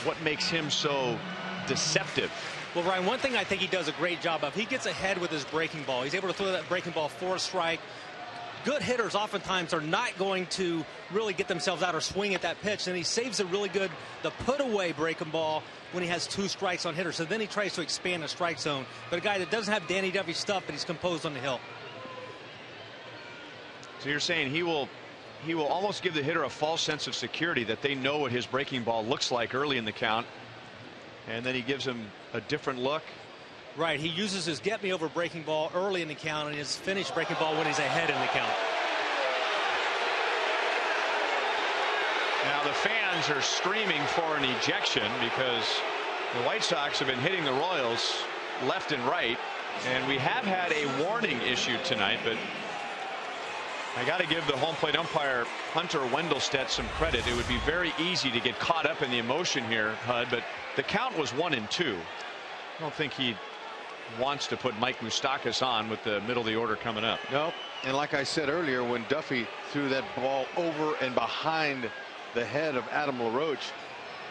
[SPEAKER 4] what makes him so deceptive?
[SPEAKER 7] Well, Ryan, one thing I think he does a great job of, he gets ahead with his breaking ball. He's able to throw that breaking ball for a strike. Good hitters oftentimes are not going to really get themselves out or swing at that pitch, and he saves a really good, the put away breaking ball when he has 2 strikes on hitters. So then he tries to expand the strike zone. But a guy that doesn't have Danny Duffy's stuff, but he's composed on the hill.
[SPEAKER 4] So you're saying he will almost give the hitter a false sense of security that they know what his breaking ball looks like early in the count, and then he gives him a different look.
[SPEAKER 7] Right, he uses his get me over breaking ball early in the count and his finish breaking ball when he's ahead in the count.
[SPEAKER 4] Now the fans are screaming for an ejection because the White Sox have been hitting the Royals left and right, and we have had a warning issued tonight, but I got to give the home plate umpire Hunter Wendelstedt some credit. It would be very easy to get caught up in the emotion here, Hud, but the count was 1-2. I don't think he wants to put Mike Moustakas on with the middle of the order coming up.
[SPEAKER 5] No, and like I said earlier, when Duffy threw that ball over and behind the head of Adam LaRoche,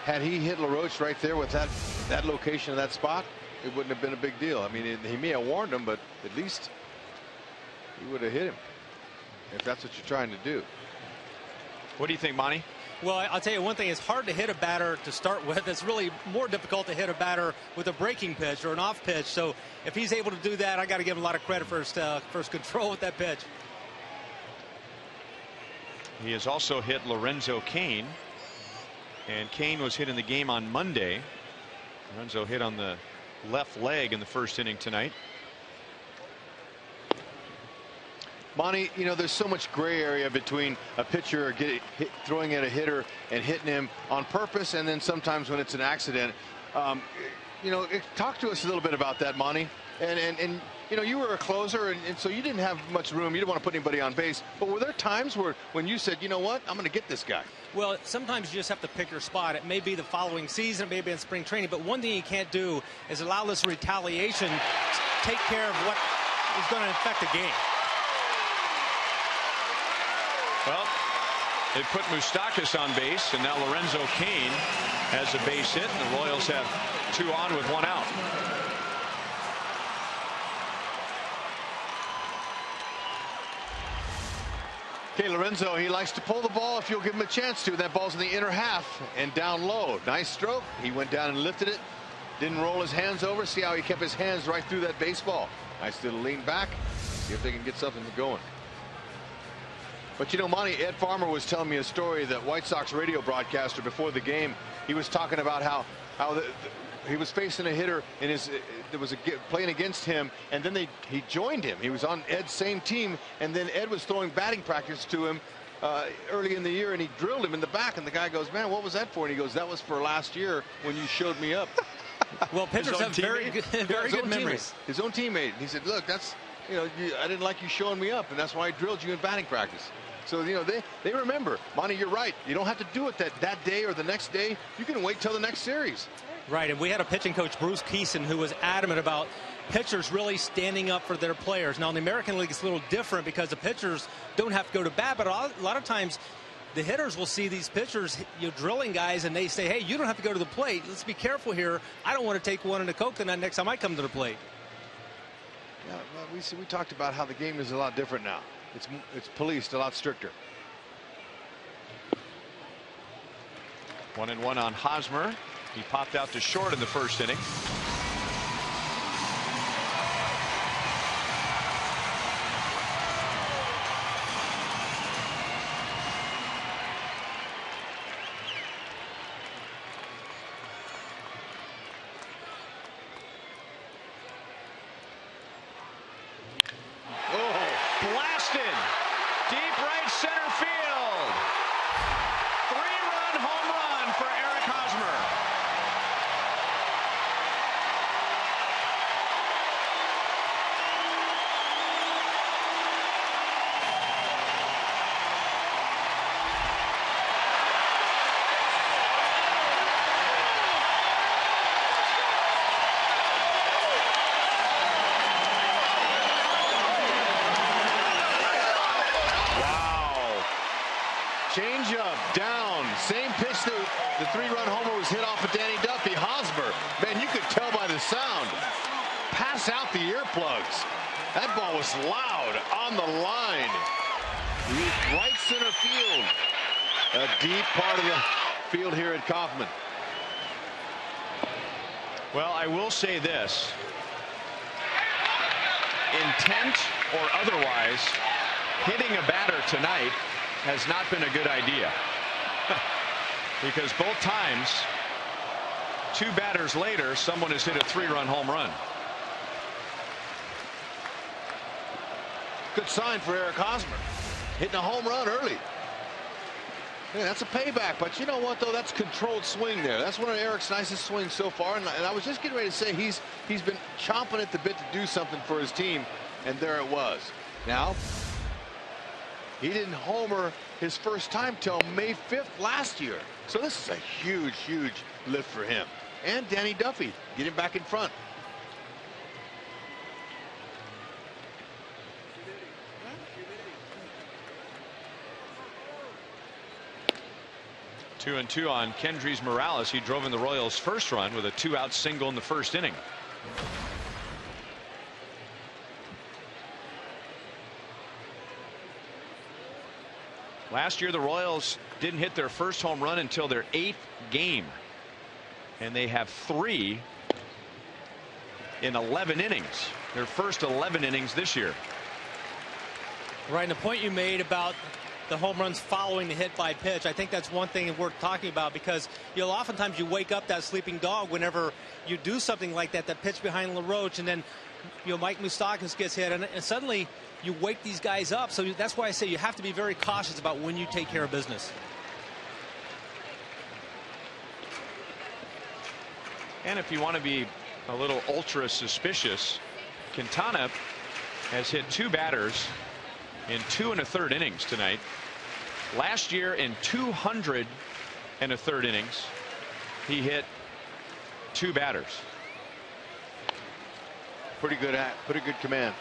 [SPEAKER 5] had he hit LaRoche right there with that location of that spot, it wouldn't have been a big deal. I mean, he may have warned him, but at least he would have hit him, if that's what you're trying to do.
[SPEAKER 4] What do you think, Monty?
[SPEAKER 7] Well, I'll tell you one thing, it's hard to hit a batter to start with. It's really more difficult to hit a batter with a breaking pitch or an off pitch. So if he's able to do that, I got to give him a lot of credit for his control with that pitch.
[SPEAKER 4] He has also hit Lorenzo Cain, and Cain was hit in the game on Monday. Lorenzo hit on the left leg in the first inning tonight.
[SPEAKER 5] Monty, you know, there's so much gray area between a pitcher throwing at a hitter and hitting him on purpose, and then sometimes when it's an accident. You know, talk to us a little bit about that, Monty. And you know, you were a closer, and so you didn't have much room. You didn't want to put anybody on base. But were there times when you said, you know what, I'm going to get this guy?
[SPEAKER 7] Well, sometimes you just have to pick your spot. It may be the following season, it may be in spring training, but one thing you can't do is allow this retaliation to take care of what is going to affect the game.
[SPEAKER 4] Well, they put Moustakas on base, and now Lorenzo Cain has a base hit, and the Royals have 2 on with 1 out.
[SPEAKER 5] Okay, Lorenzo, he likes to pull the ball if you'll give him a chance to. That ball's in the inner half and down low. Nice stroke. He went down and lifted it. Didn't roll his hands over. See how he kept his hands right through that baseball. Nice little lean back. See if they can get something going. But you know, Monty, Ed Farmer was telling me a story, that White Sox radio broadcaster before the game. He was talking about how he was facing a hitter and there was playing against him, and then he joined him. He was on Ed's same team, and then Ed was throwing batting practice to him early in the year, and he drilled him in the back, and the guy goes, "Man, what was that for?" And he goes, "That was for last year when you showed me up."
[SPEAKER 7] Well, pitchers have very good memories.
[SPEAKER 5] His own teammate. He said, "Look, that's, you know, I didn't like you showing me up, and that's why I drilled you in batting practice." So, you know, they remember. Monty, you're right. You don't have to do it that day or the next day. You can wait till the next series.
[SPEAKER 7] Right, and we had a pitching coach, Bruce Keeson, who was adamant about pitchers really standing up for their players. Now, in the American League, it's a little different because the pitchers don't have to go to bat, but a lot of times the hitters will see these pitchers, you know, drilling guys, and they say, "Hey, you don't have to go to the plate. Let's be careful here. I don't want to take one in a coconut next time I come to the plate."
[SPEAKER 5] Yeah, well, we talked about how the game is a lot different now. It's policed a lot stricter.
[SPEAKER 4] 1-1 on Hosmer. He popped out to short in the first inning. Blasted deep right center field. 3-run home run for Eric Hosmer.
[SPEAKER 5] Change up, down, same pitch that the 3-run homer was hit off of Danny Duffy. Hosmer, man, you could tell by the sound. Pass out the earplugs. That ball was loud on the line. Right center field. A deep part of the field here at Kauffman.
[SPEAKER 4] Well, I will say this. Intent or otherwise, hitting a batter tonight has not been a good idea. Because both times, 2 batters later, someone has hit a 3-run home run.
[SPEAKER 5] Good sign for Eric Hosmer. Hitting a home run early. Yeah, that's a payback, but you know what, though? That's controlled swing there. That's one of Eric's nicest swings so far, and I was just getting ready to say he's been chomping at the bit to do something for his team, and there it was. Now, he didn't homer his first time till May 5th last year. So this is a huge, huge lift for him. And Danny Duffy getting back in front.
[SPEAKER 4] Two and two on Kendrys Morales. He drove in the Royals' first run with a 2-out single in the first inning. Last year, the Royals didn't hit their first home run until their 8th game. And they have 3 in 11 innings. Their first 11 innings this year.
[SPEAKER 7] Right, and the point you made about the home runs following the hit by pitch, I think that's one thing worth talking about, because you'll oftentimes you wake up that sleeping dog whenever you do something like that, that pitch behind LaRoche, and then Mike Moustakas gets hit, and suddenly you wake these guys up. So that's why I say you have to be very cautious about when you take care of business.
[SPEAKER 4] And if you want to be a little ultra suspicious, Quintana has hit 2 batters in 2 1/3 innings tonight. Last year in 200 1/3 innings, he hit 2 batters.
[SPEAKER 5] Pretty good command.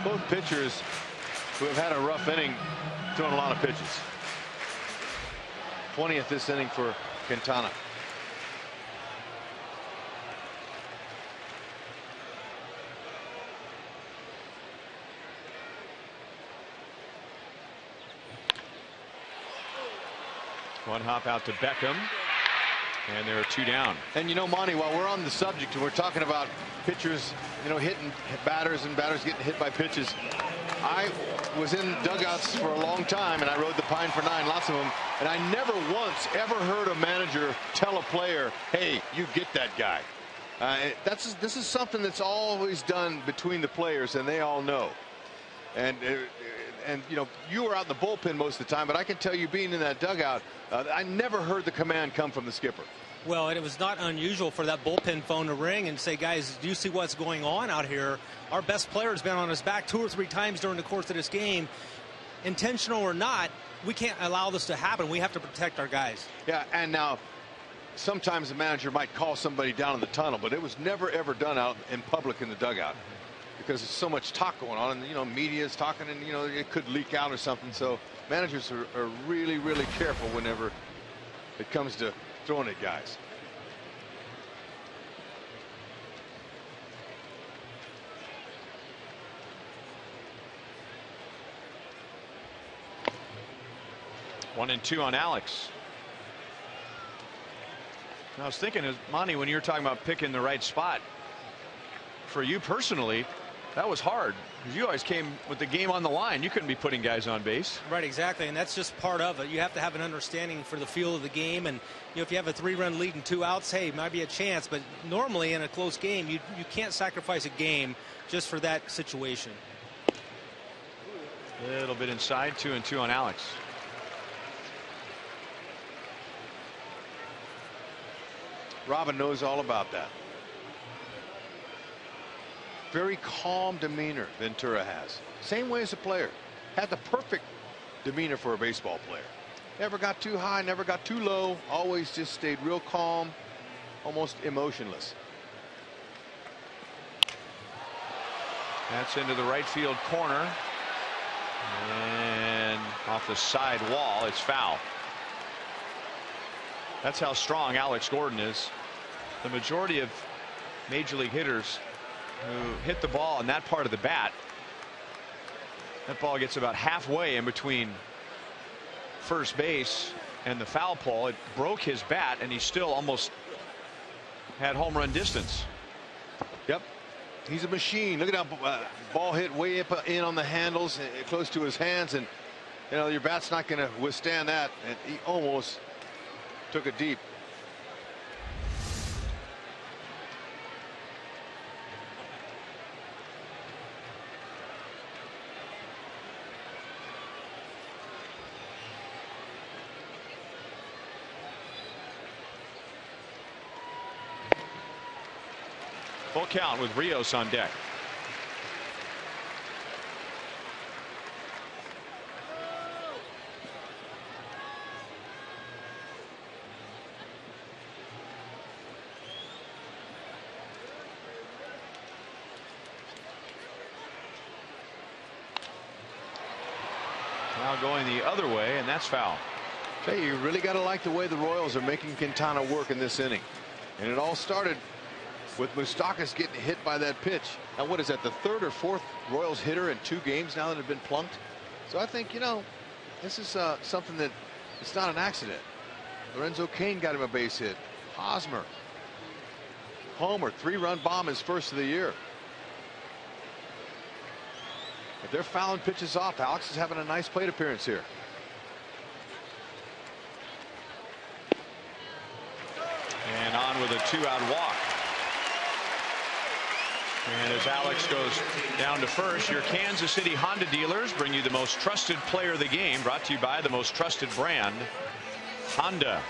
[SPEAKER 5] Both pitchers who have had a rough inning throwing a lot of pitches. 20th this inning for Quintana.
[SPEAKER 4] One hop out to Beckham. And there are 2 down.
[SPEAKER 5] And you know, Monty, while we're on the subject and we're talking about pitchers, you know, hitting batters and batters getting hit by pitches, I was in dugouts for a long time, and I rode the Pine for 9, lots of them, and I never once ever heard a manager tell a player, hey, you get that guy. This is something that's always done between the players, and they all know. And you know, you were out in the bullpen most of the time, but I can tell you, being in that dugout, I never heard the command come from the skipper.
[SPEAKER 7] Well, it was not unusual for that bullpen phone to ring and say, guys, do you see what's going on out here? Our best player has been on his back 2 or 3 times during the course of this game. Intentional or not, we can't allow this to happen. We have to protect our guys.
[SPEAKER 5] Yeah, and now sometimes the manager might call somebody down in the tunnel, but it was never, ever done out in public in the dugout, because there's so much talk going on, and, you know, media is talking, and, you know, it could leak out or something. So managers are really, really careful whenever it comes to throwing at guys.
[SPEAKER 4] One and 2 on Alex. And I was thinking, Monty, when you were talking about picking the right spot, for you personally, that was hard, because you always came with the game on the line. You couldn't be putting guys on base.
[SPEAKER 7] Right, exactly, and that's just part of it. You have to have an understanding for the feel of the game, and, you know, if you have a 3-run lead and 2 outs, hey, might be a chance, but normally in a close game, you can't sacrifice a game just for that situation.
[SPEAKER 4] A little bit inside, 2 and 2 on Alex.
[SPEAKER 5] Robin knows all about that. Very calm demeanor Ventura has. Same way as a player. Had the perfect demeanor for a baseball player. Never got too high, never got too low. Always just stayed real calm, almost emotionless.
[SPEAKER 4] That's into the right field corner. And off the side wall, it's foul. That's how strong Alex Gordon is. The majority of major league hitters who hit the ball in that part of the bat, that ball gets about halfway in between first base and the foul pole. It broke his bat, and he still almost had home run distance.
[SPEAKER 5] Yep. He's a machine. Look at how ball hit way up in on the handles, close to his hands, and, you know, your bat's not going to withstand that. And he almost took it deep.
[SPEAKER 4] Full count with Rios on deck. Now going the other way, and that's foul.
[SPEAKER 5] Hey, you really got to like the way the Royals are making Quintana work in this inning. And it all started with Moustakas getting hit by that pitch. Now, what is that, the 3rd or 4th Royals hitter in 2 games now that have been plunked? So I think, you know, this is something that it's not an accident. Lorenzo Cain got him a base hit. Hosmer, homer, 3-run bomb, his first of the year. But they're fouling pitches off. Alex is having a nice plate appearance here.
[SPEAKER 4] And on with a 2-out walk. And as Alex goes down to first, your Kansas City Honda dealers bring you the most trusted player of the game, brought to you by the most trusted brand, Honda.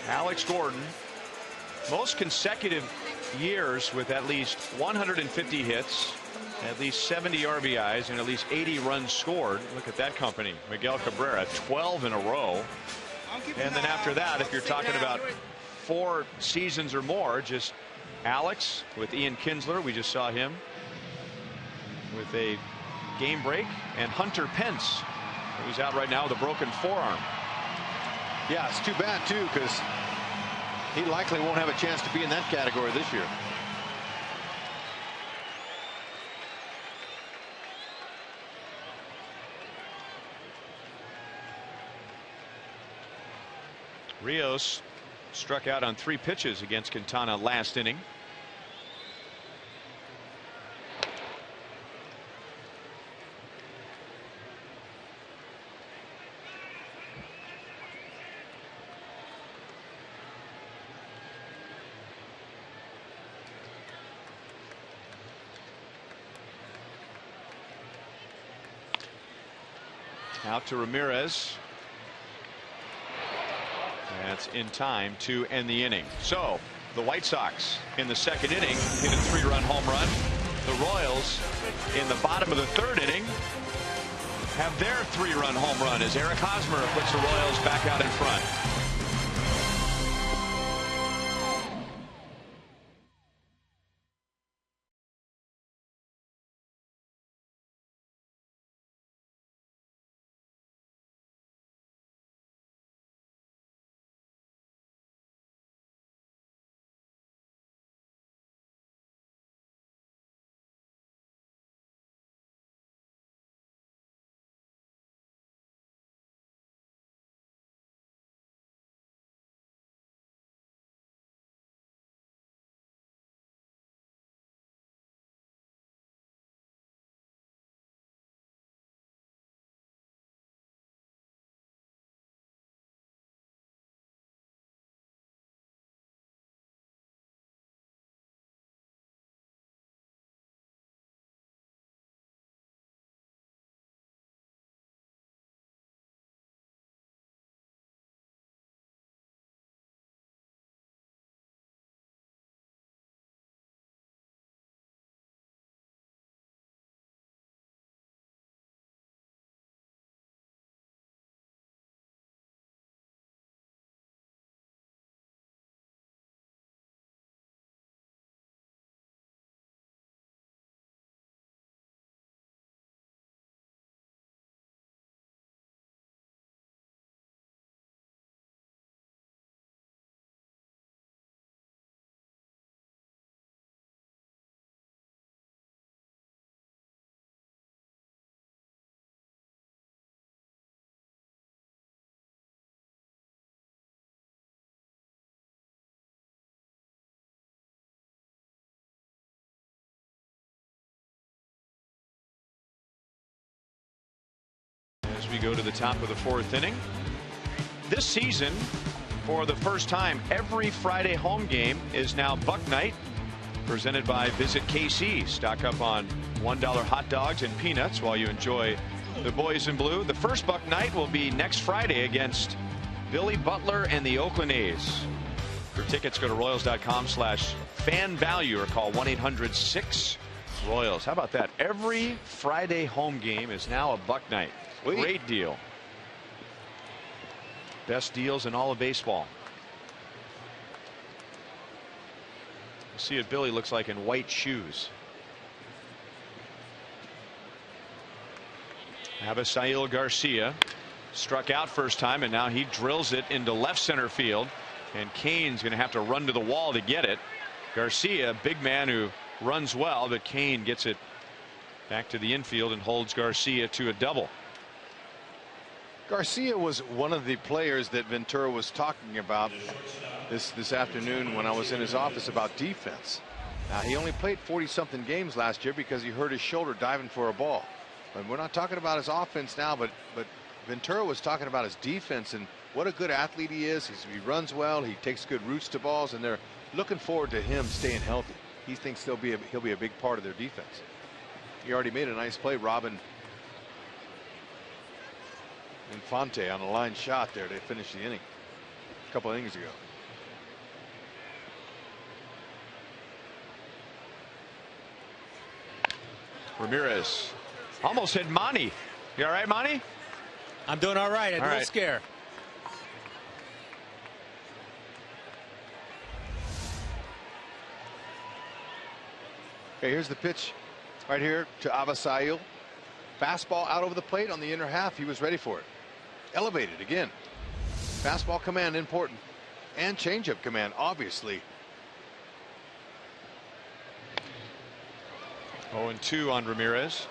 [SPEAKER 4] Alex Gordon, most consecutive years with at least 150 hits, at least 70 RBIs, and at least 80 runs scored. Look at that company. Miguel Cabrera, 12 in a row. And then after that, if you're talking about 4 seasons or more, just Alex with Ian Kinsler. We just saw him with a game break, and Hunter Pence, who's out right now with a broken forearm.
[SPEAKER 5] Yeah, it's too bad too, because he likely won't have a chance to be in that category this year.
[SPEAKER 4] Rios Struck out on 3 pitches against Quintana last inning. Out to Ramirez. That's in time to end the inning. So the White Sox in the 2nd inning hit a 3-run home run. The Royals in the bottom of the 3rd inning have their 3-run home run as Eric Hosmer puts the Royals back out in front. As we go to the top of the 4th inning. This season, for the first time, every Friday home game is now Buck Night, presented by Visit KC. Stock up on $1 hot dogs and peanuts while you enjoy the boys in blue. The first Buck Night will be next Friday against Billy Butler and the Oakland A's. For tickets, go to Royals.com/fan-value or call 1-800-6-ROYALS. How about that? Every Friday home game is now a Buck Night. Great deal. Best deals in all of baseball. You see what Billy looks like in white shoes. Abisail Garcia struck out first time, and now he drills it into left center field, and Cain's going to have to run to the wall to get it. Garcia, big man who runs well, but Cain gets it back to the infield and holds Garcia to a double.
[SPEAKER 5] Garcia was one of the players that Ventura was talking about this afternoon when I was in his office about defense. Now, he only played 40-something games last year because he hurt his shoulder diving for a ball. But we're not talking about his offense now, but Ventura was talking about his defense and what a good athlete he is. He runs well, he takes good roots to balls, and they're looking forward to him staying healthy. He thinks he'll be a big part of their defense. He already made a nice play, Robin Infante on a line shot there to finish the inning a couple innings ago.
[SPEAKER 4] Ramirez almost hit Monty. You all right, Monty?
[SPEAKER 7] I'm doing all right. I had a little scare.
[SPEAKER 5] Okay, here's the pitch right here to Abisail. Fastball out over the plate on the inner half. He was ready for it. Elevated again. Fastball command important, and changeup command obviously.
[SPEAKER 4] 0-2 on Ramirez.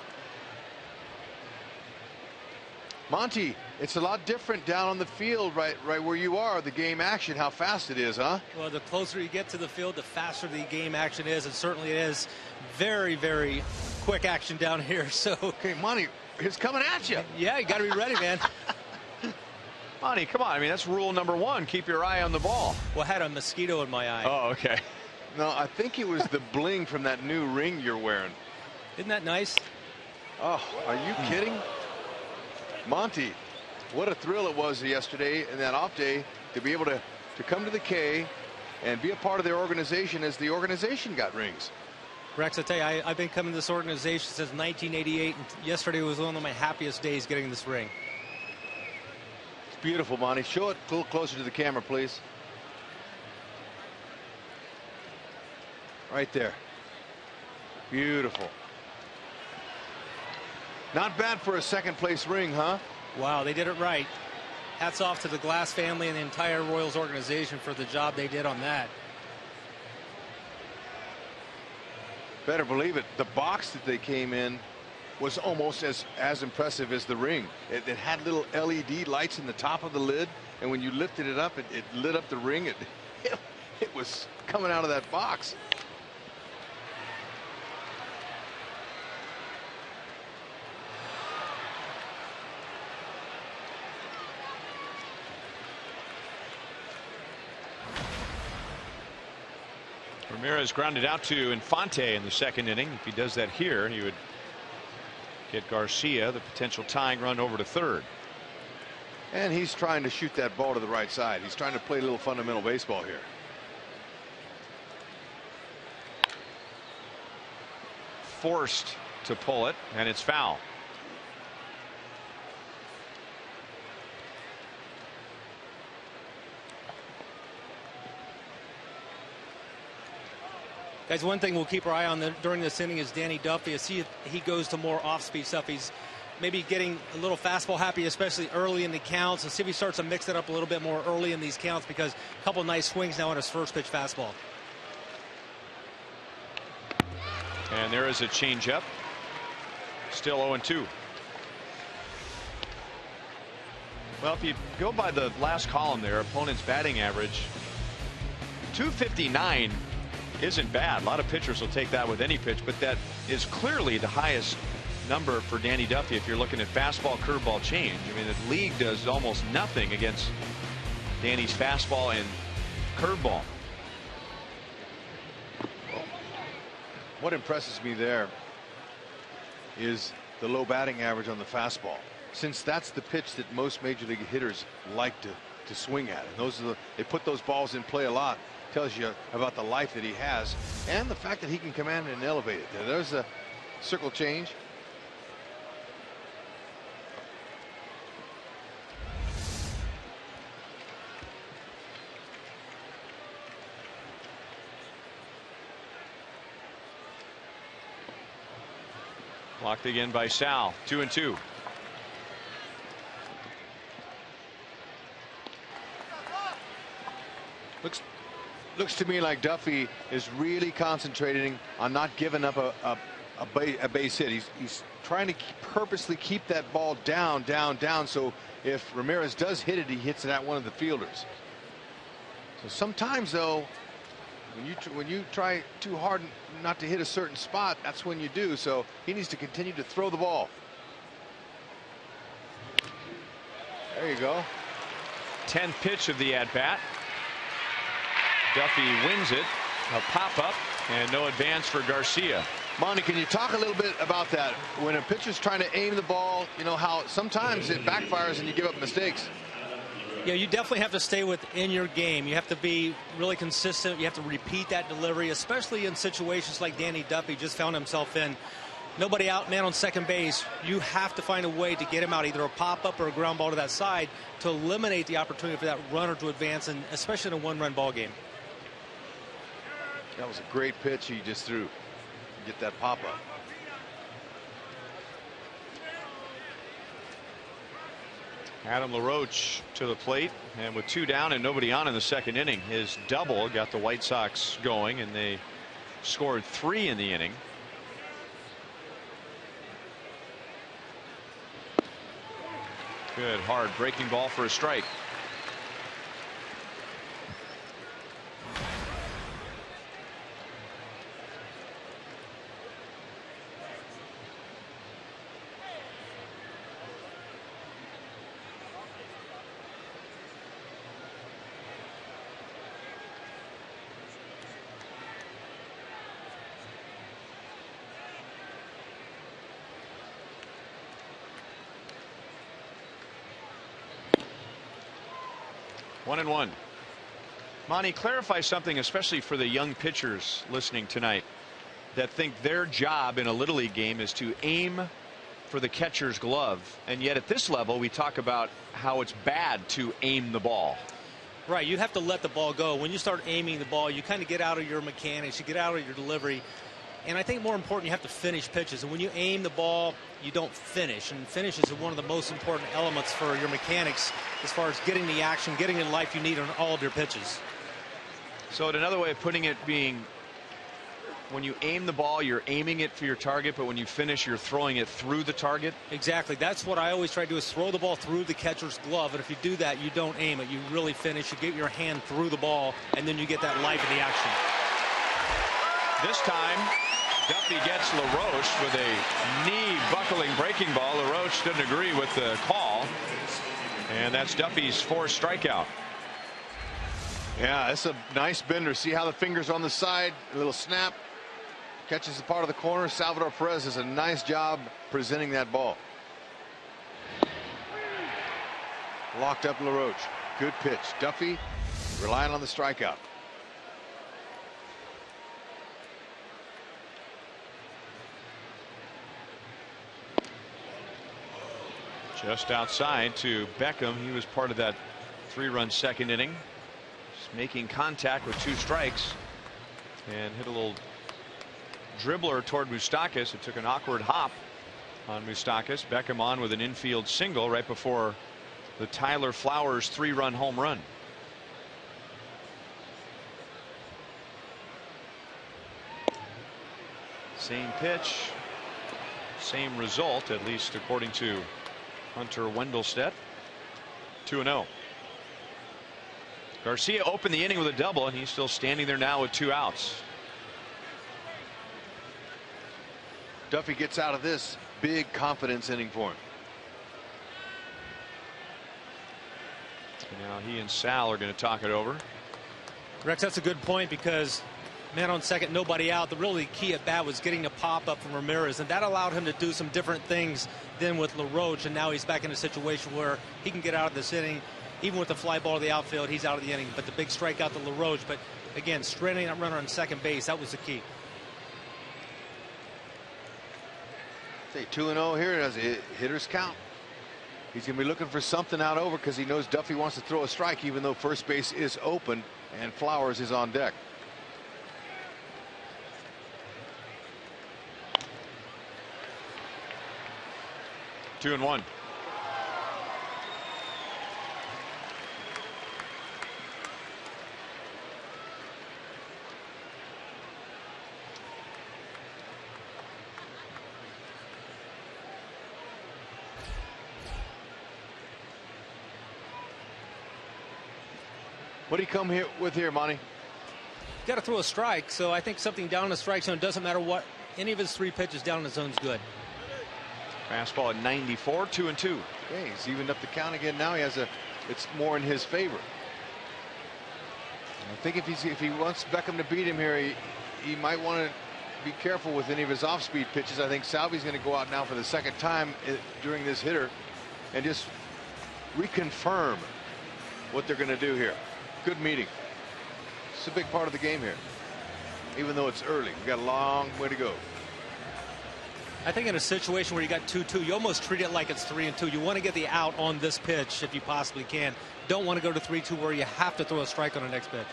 [SPEAKER 5] Monty It's a lot different down on the field, right where you are, the game action, how fast it is, huh?
[SPEAKER 7] Well, the closer you get to the field, the faster the game action is, and certainly it is very, very quick action down here. So,
[SPEAKER 5] okay, Monty, it's coming at you.
[SPEAKER 7] Yeah, you got to be ready, man.
[SPEAKER 4] Monty, come on. I mean, that's rule number 1. Keep your eye on the ball.
[SPEAKER 7] Well, I had a mosquito in my eye.
[SPEAKER 4] Oh, okay.
[SPEAKER 5] No, I think it was the bling from that new ring you're wearing.
[SPEAKER 7] Isn't that nice?
[SPEAKER 5] Oh, are you kidding? Monty, what a thrill it was yesterday in that off day to be able to come to the K and be a part of their organization as the organization got rings.
[SPEAKER 7] Rex, I tell you, I've been coming to this organization since 1988, and yesterday was one of my happiest days getting this ring.
[SPEAKER 5] It's beautiful, Monty. Show it a little closer to the camera, please. Right there. Beautiful. Not bad for a second place ring, huh?
[SPEAKER 7] Wow, they did it right. Hats off to the Glass family and the entire Royals organization for the job they did on that.
[SPEAKER 5] Better believe it. The box that they came in was almost as impressive as the ring. It had little LED lights in the top of the lid, and when you lifted it up, it lit up the ring. It was coming out of that box.
[SPEAKER 4] Ramirez grounded out to Infante in the second inning. If he does that here, he would get Garcia the potential tying run over to third.
[SPEAKER 5] And he's trying to shoot that ball to the right side. He's trying to play a little fundamental baseball here.
[SPEAKER 4] Forced to pull it, and it's foul.
[SPEAKER 7] Guys, one thing we'll keep our eye on during this inning is Danny Duffy. To see if he goes to more off-speed stuff. He's maybe getting a little fastball happy, especially early in the counts. And see if he starts to mix it up a little bit more early in these counts, because a couple nice swings now on his first pitch fastball.
[SPEAKER 4] And there is a changeup. Still 0-2. Well, if you go by the last column there, opponent's batting average, 259 isn't bad. A lot of pitchers will take that with any pitch, but that is clearly the highest number for Danny Duffy if you're looking at fastball, curveball, change. I mean, the league does almost nothing against Danny's fastball and curveball.
[SPEAKER 5] What impresses me there is the low batting average on the fastball, since that's the pitch that most major league hitters like to swing at, and those are they put those balls in play a lot. Tells you about the life that he has and the fact that he can command and elevate it. There's a circle change.
[SPEAKER 4] Blocked again by Sal. 2-2.
[SPEAKER 5] Looks to me like Duffy is really concentrating on not giving up a base hit. He's trying to purposely keep that ball down. So if Ramirez does hit it, he hits it at one of the fielders. So sometimes, though, when you try too hard not to hit a certain spot, that's when you do. So he needs to continue to throw the ball. There you go.
[SPEAKER 4] 10th pitch of the at-bat. Duffy wins it. A pop-up and no advance for Garcia.
[SPEAKER 5] Monty, can you talk a little bit about that? When a pitcher's trying to aim the ball, you know how sometimes it backfires and you give up mistakes.
[SPEAKER 7] Yeah, you definitely have to stay within your game. You have to be really consistent. You have to repeat that delivery, especially in situations like Danny Duffy just found himself in. Nobody out, man on second base. You have to find a way to get him out, either a pop-up or a ground ball to that side, to eliminate the opportunity for that runner to advance, and especially in a one-run ball game.
[SPEAKER 5] That was a great pitch he just threw. Get that pop-up.
[SPEAKER 4] Adam LaRoche to the plate, and with 2 down and nobody on in the second inning, his double got the White Sox going, and they scored 3 in the inning. Good hard breaking ball for a strike. One and one. Monty, clarify something, especially for the young pitchers listening tonight that think their job in a Little League game is to aim for the catcher's glove. And yet at this level, we talk about how it's bad to aim the ball.
[SPEAKER 7] Right. You have to let the ball go. When you start aiming the ball, you kind of get out of your mechanics. You get out of your delivery. And I think more important, you have to finish pitches. And when you aim the ball, you don't finish. And finishes are one of the most important elements for your mechanics as far as getting the action, getting the life you need on all of your pitches.
[SPEAKER 4] So another way of putting it being, when you aim the ball, you're aiming it for your target, but when you finish, you're throwing it through the target?
[SPEAKER 7] Exactly. That's what I always try to do, is throw the ball through the catcher's glove. And if you do that, you don't aim it. You really finish. You get your hand through the ball, and then you get that life in the action.
[SPEAKER 4] This time, Duffy gets LaRoche with a knee buckling breaking ball. LaRoche didn't agree with the call, and that's Duffy's fourth strikeout.
[SPEAKER 5] Yeah, it's a nice bender. See how the finger's on the side, a little snap, catches the part of the corner. Salvador Perez does a nice job presenting that ball. Locked up LaRoche. Good pitch. Duffy relying on the strikeout.
[SPEAKER 4] Just outside to Beckham. He was part of that 3-run second inning. Just making contact with 2 strikes and hit a little dribbler toward Moustakas. It took an awkward hop on Moustakas. Beckham on with an infield single right before the Tyler Flowers 3-run home run. Same pitch, same result, at least according to Hunter Wendelstedt. 2-0. Garcia opened the inning with a double, and he's still standing there now with 2 outs.
[SPEAKER 5] Duffy gets out of this big confidence inning for him.
[SPEAKER 4] And now he and Sal are going to talk it over.
[SPEAKER 7] Rex, that's a good point, because man on second, nobody out. The really key at bat was getting a pop up from Ramirez, and that allowed him to do some different things than with LaRoche. And now he's back in a situation where he can get out of this inning. Even with the fly ball to the outfield, he's out of the inning. But the big strikeout to LaRoche. But again, stranding that runner on second base, that was the key.
[SPEAKER 5] Say 2-0 here as hitters count. He's going to be looking for something out over, because he knows Duffy wants to throw a strike, even though first base is open and Flowers is on deck.
[SPEAKER 4] Two and one.
[SPEAKER 5] What do you come here with here, Monty?
[SPEAKER 7] Got to throw a strike, so I think something down in the strike zone, doesn't matter what, any of his 3 pitches down in the zone is good.
[SPEAKER 4] Fastball at 94, 2-2.
[SPEAKER 5] Okay, he's evened up the count again. Now he has it's more in his favor. I think if he wants Beckham to beat him here, he might want to be careful with any of his off-speed pitches. I think Salvi's going to go out now for the second time during this hitter and just reconfirm what they're going to do here. Good meeting. It's a big part of the game here, even though it's early. We've got a long way to go.
[SPEAKER 7] I think in a situation where you got 2-2, you almost treat it like it's 3-2. You want to get the out on this pitch if you possibly can. Don't want to go to 3-2 where you have to throw a strike on the next pitch.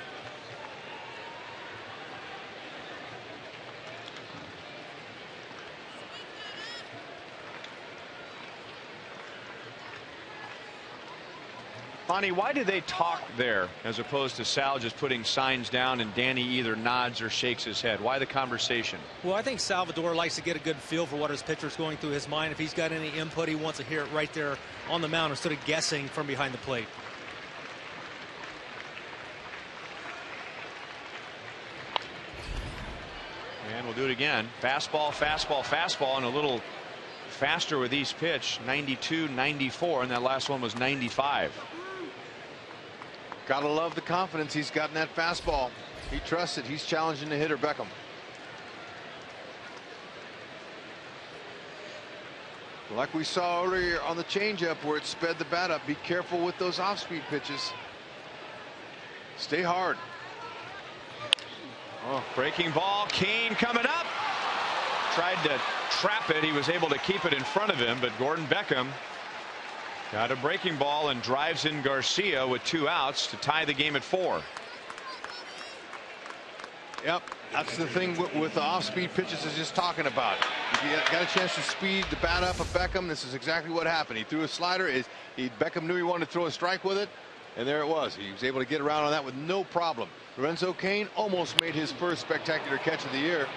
[SPEAKER 4] Connie, why do they talk there as opposed to Sal just putting signs down and Danny either nods or shakes his head? Why the conversation?
[SPEAKER 7] Well, I think Salvador likes to get a good feel for what his pitcher's going through his mind. If he's got any input, he wants to hear it right there on the mound instead of guessing from behind the plate.
[SPEAKER 4] And we'll do it again. Fastball, fastball, fastball, and a little faster with each pitch. 92, 94, and that last one was 95.
[SPEAKER 5] Gotta love the confidence he's got in that fastball. He trusts it. He's challenging the hitter, Beckham. Like we saw earlier on the changeup where it sped the bat up. Be careful with those off-speed pitches. Stay hard.
[SPEAKER 4] Oh, breaking ball. Kane coming up. Tried to trap it. He was able to keep it in front of him, but Gordon Beckham got a breaking ball and drives in Garcia with 2 outs to tie the game at 4.
[SPEAKER 5] Yep, that's the thing with the off-speed pitches is just talking about. If you got a chance to speed the bat up of Beckham, this is exactly what happened. He threw a slider. Beckham knew he wanted to throw a strike with it, and there it was. He was able to get around on that with no problem. Lorenzo Cain almost made his first spectacular catch of the year.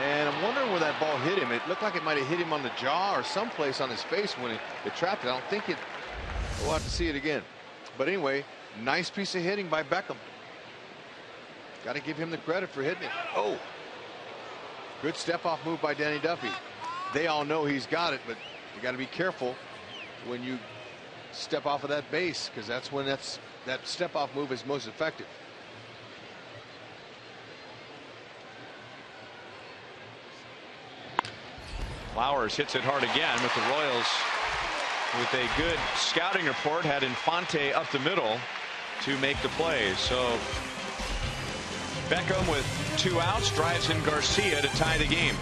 [SPEAKER 5] And I'm wondering where that ball hit him. It looked like it might have hit him on the jaw or someplace on his face when it trapped it. I don't think it. We'll have to see it again. But anyway, nice piece of hitting by Beckham. Got to give him the credit for hitting it. Oh, good step off move by Danny Duffy. They all know he's got it, but you got to be careful when you step off of that base, because that's when that step off move is most effective.
[SPEAKER 4] Flowers hits it hard again, but the Royals, with a good scouting report, had Infante up the middle to make the play. So Beckham with 2 outs drives in Garcia to tie the game.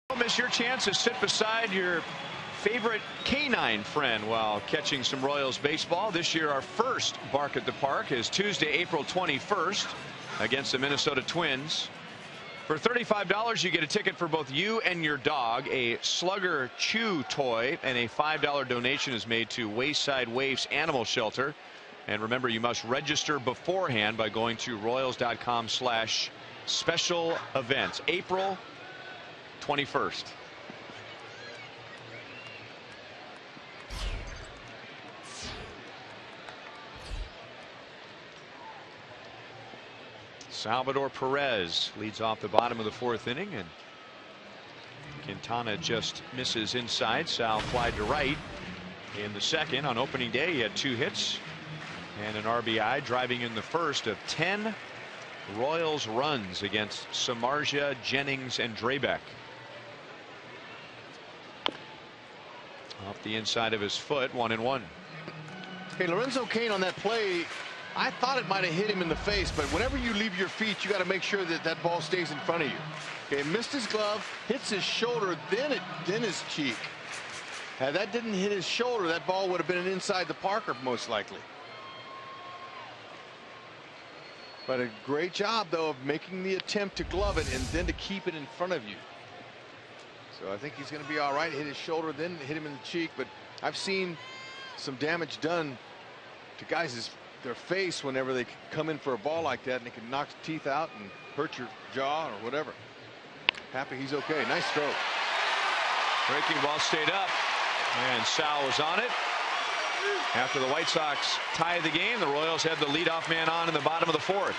[SPEAKER 4] Don't miss your chance to sit beside your favorite canine friend while catching some Royals baseball. This year our first Bark at the Park is Tuesday, April 21st against the Minnesota Twins. For $35 you get a ticket for both you and your dog, a Slugger Chew toy, and a $5 donation is made to Wayside Waifs Animal Shelter. And remember, you must register beforehand by going to royals.com/special events. April 21st. Salvador Perez leads off the bottom of the 4th inning, and Quintana just misses inside. Sal flied to right in the 2nd. On opening day he had 2 hits and an RBI, driving in the first of 10 Royals runs against Samardzija, Jennings, and Drabek. Off the inside of his foot, 1-1.
[SPEAKER 5] Hey, Lorenzo Cain on that play, I thought it might have hit him in the face, but whenever you leave your feet, you got to make sure that that ball stays in front of you. Okay, missed his glove, hits his shoulder, then his cheek. Had that didn't hit his shoulder, that ball would have been inside the Parker most likely. But a great job, though, of making the attempt to glove it and then to keep it in front of you. So I think he's going to be all right. Hit his shoulder, then hit him in the cheek. But I've seen some damage done to guys' their face whenever they come in for a ball like that, and it can knock the teeth out and hurt your jaw or whatever. Happy he's okay. Nice stroke.
[SPEAKER 4] Breaking ball stayed up, and Sal was on it. After the White Sox tied the game, the Royals had the leadoff man on in the bottom of the fourth.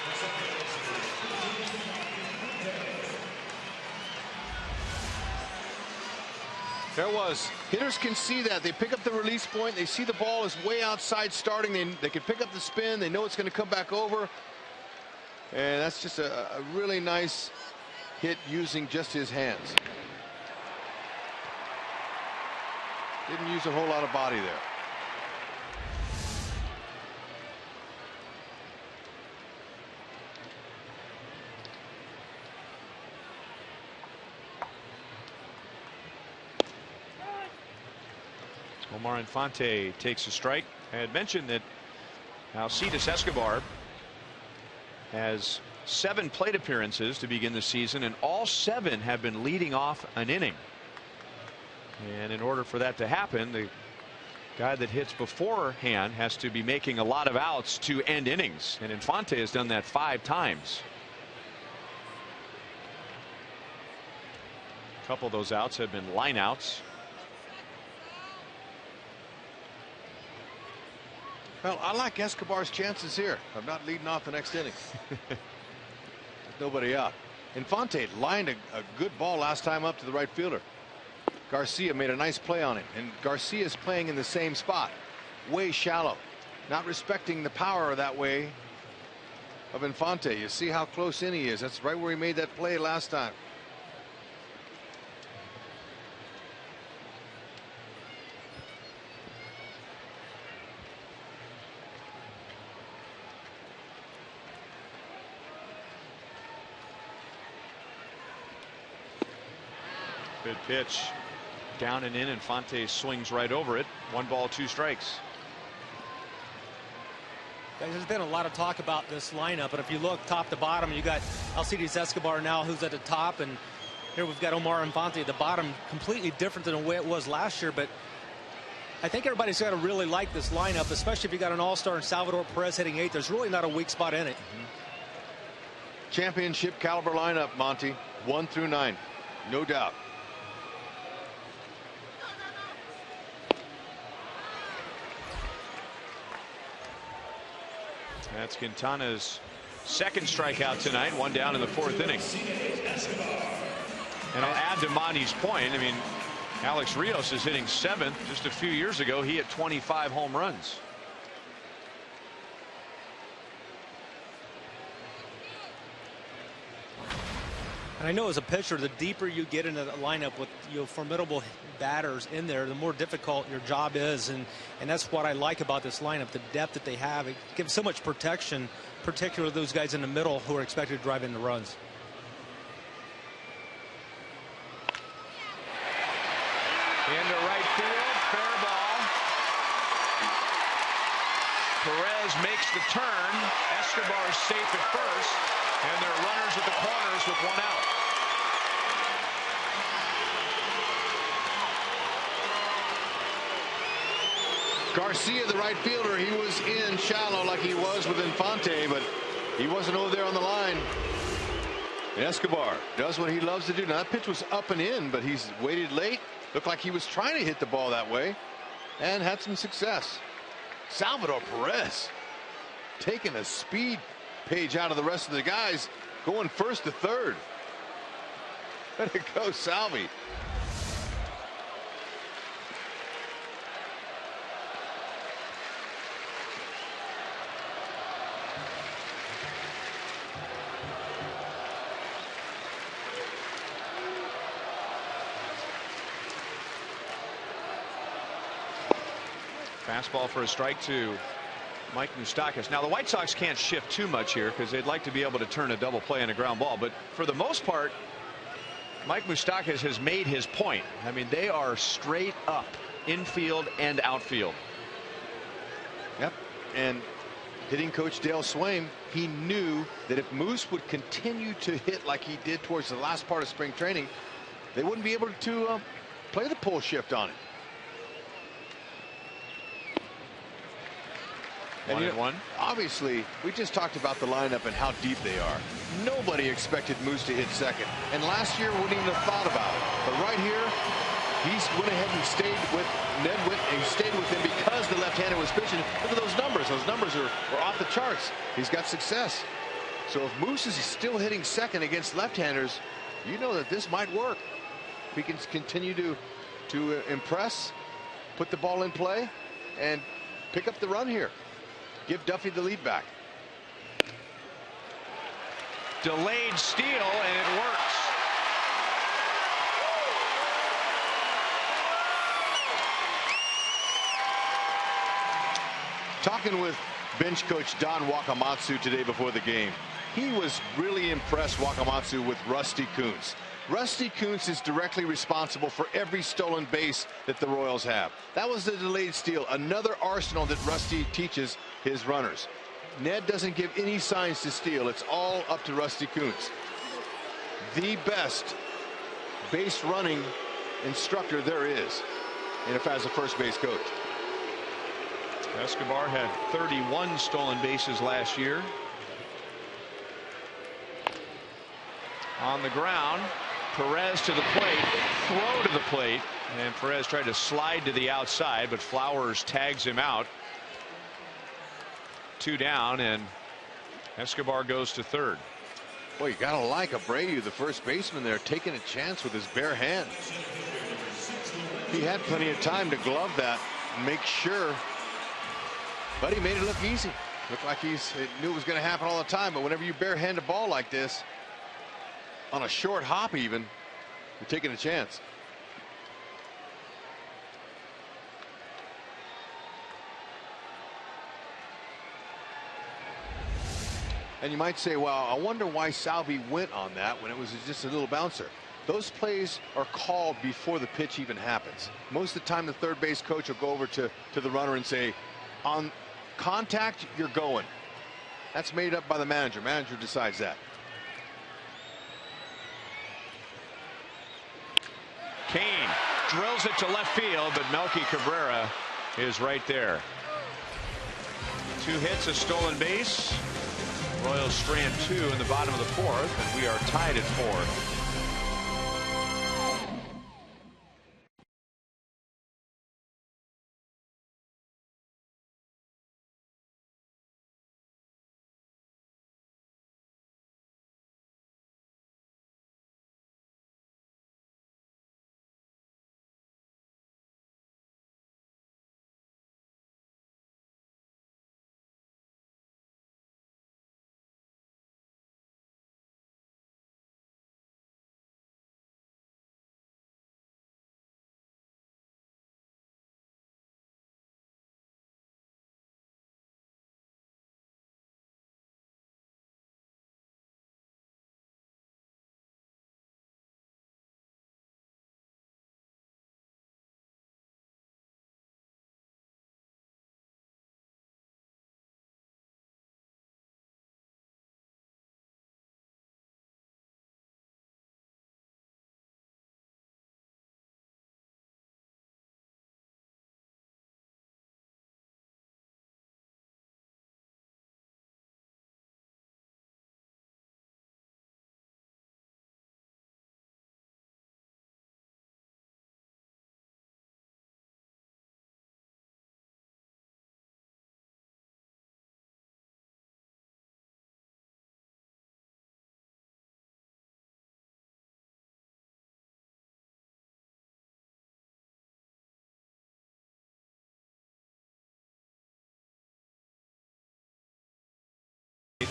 [SPEAKER 5] There was. Hitters can see that. They pick up the release point. They see the ball is way outside starting. They can pick up the spin. They know it's going to come back over. And that's just a really nice hit using just his hands. Didn't use a whole lot of body there.
[SPEAKER 4] Omar Infante takes a strike. I had mentioned that Alcides Escobar has 7 plate appearances to begin the season, and all 7 have been leading off an inning. And in order for that to happen, the guy that hits beforehand has to be making a lot of outs to end innings, and Infante has done that 5 times. A couple of those outs have been line outs.
[SPEAKER 5] Well, I like Escobar's chances here of not leading off the next inning. Nobody out. Infante lined a good ball last time up to the right fielder. Garcia made a nice play on him, and Garcia's playing in the same spot, way shallow, not respecting the power that way of Infante. You see how close in he is. That's right where he made that play last time.
[SPEAKER 4] Good pitch. Down and in. Infante swings right over it. 1 ball, 2 strikes.
[SPEAKER 7] There's been a lot of talk about this lineup, but if you look top to bottom, you got Alcides Escobar now, who's at the top, and here we've got Omar Infante at the bottom. Completely different than the way it was last year, but I think everybody's got to really like this lineup, especially if you got an all-star in Salvador Perez hitting 8th. There's really not a weak spot in it.
[SPEAKER 5] Championship caliber lineup, Monty. 1 through 9, no doubt.
[SPEAKER 4] That's Quintana's 2nd strikeout tonight. 1 down in the 4th inning. And I'll add to Monty's point. I mean, Alex Rios is hitting 7th. Just a few years ago, he had 25 home runs.
[SPEAKER 7] And I know as a pitcher, the deeper you get into the lineup with formidable batters in there, the more difficult your job is. And that's what I like about this lineup, the depth that they have. It gives so much protection, particularly those guys in the middle who are expected to drive in the runs.
[SPEAKER 4] Into right field, fair ball. Perez makes the turn. Escobar is safe at first, and they're runners at the corners with 1 out.
[SPEAKER 5] Garcia, the right fielder, he was in shallow like he was with Infante, but he wasn't over there on the line. And Escobar does what he loves to do. Now that pitch was up and in, but he's waited late. Looked like he was trying to hit the ball that way and had some success. Salvador Perez taking a speed page out of the rest of the guys, going 1st to 3rd. Let it go, Salvi.
[SPEAKER 4] Fastball for a strike 2. Mike Moustakas. Now the White Sox can't shift too much here because they'd like to be able to turn a double play and a ground ball, but for the most part Mike Moustakas has made his point. I mean, they are straight up infield and outfield.
[SPEAKER 5] Yep. And hitting coach Dale Swaim, he knew that if Moose would continue to hit like he did towards the last part of spring training, they wouldn't be able to play the pull shift on it. And obviously, we just talked about the lineup and how deep they are. Nobody expected Moose to hit second, and last year wouldn't even have thought about it. But right here, he went ahead and stayed with Ned Witt, and he stayed with him because the left-hander was pitching. Look at those numbers. Those numbers are off the charts. He's got success. So if Moose is still hitting second against left-handers, you know that this might work. If he can continue to impress, put the ball in play, and pick up the run here. Give Duffy the lead back.
[SPEAKER 4] Delayed steal, and it works.
[SPEAKER 5] Talking with bench coach Don Wakamatsu today before the game, he was really impressed, Wakamatsu, with Rusty Kuntz. Rusty Kuntz is directly responsible for every stolen base that the Royals have. That was the delayed steal, another arsenal that Rusty teaches his runners. Ned doesn't give any signs to steal. It's all up to Rusty Kuntz, the best base running instructor there is, and if as a first base coach.
[SPEAKER 4] Escobar had 31 stolen bases last year. On the ground, Perez to the plate, throw to the plate, and Perez tried to slide to the outside, but Flowers tags him out. 2 down, and Escobar goes to third.
[SPEAKER 5] Boy, you gotta like Abreu, the first baseman there, taking a chance with his bare hand. He had plenty of time to glove that and make sure, but he made it look easy. Looked like he knew it was going to happen all the time, but whenever you barehand a ball like this, on a short hop even, you're taking a chance. And you might say, well, I wonder why Salvi went on that when it was just a little bouncer. Those plays are called before the pitch even happens. Most of the time, the third base coach will go over to the runner and say, on contact, you're going. That's made up by the manager. Manager decides that.
[SPEAKER 4] Kane drills it to left field, but Melky Cabrera is right there. 2 hits, a stolen base. Royals strand 2 in the bottom of the 4th, and we are tied at 4.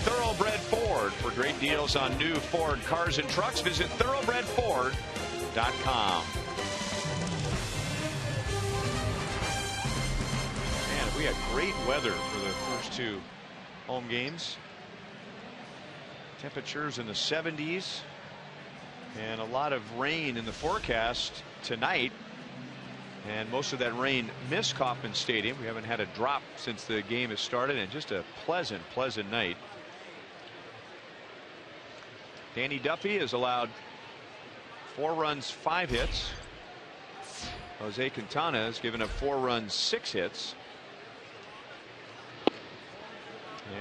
[SPEAKER 4] Thoroughbred Ford. For great deals on new Ford cars and trucks, visit thoroughbredford.com. Man, We had great weather for the first 2 home games. Temperatures in the 70s and a lot of rain in the forecast tonight. And most of that rain missed Kauffman Stadium. We haven't had a drop since the game has started, and just a pleasant night. Danny Duffy has allowed 4 runs, 5 hits. Jose Quintana has given up 4 runs, 6 hits.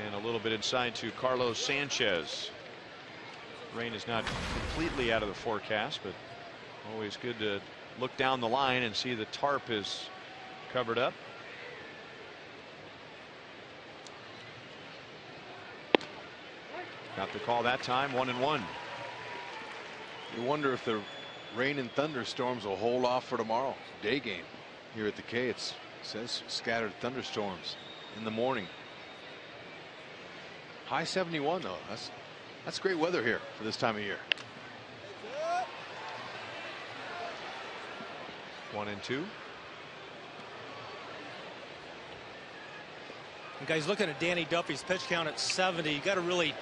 [SPEAKER 4] And a little bit inside to Carlos Sanchez. Rain is not completely out of the forecast, but always good to look down the line and see the tarp is covered up. Got the call that time, 1-1.
[SPEAKER 5] You wonder if the rain and thunderstorms will hold off for tomorrow. Day game here at the K. It says scattered thunderstorms in the morning. High 71 though. That's great weather here for this time of year.
[SPEAKER 4] 1-2.
[SPEAKER 7] You guys looking at Danny Duffy's pitch count at 70. You got to really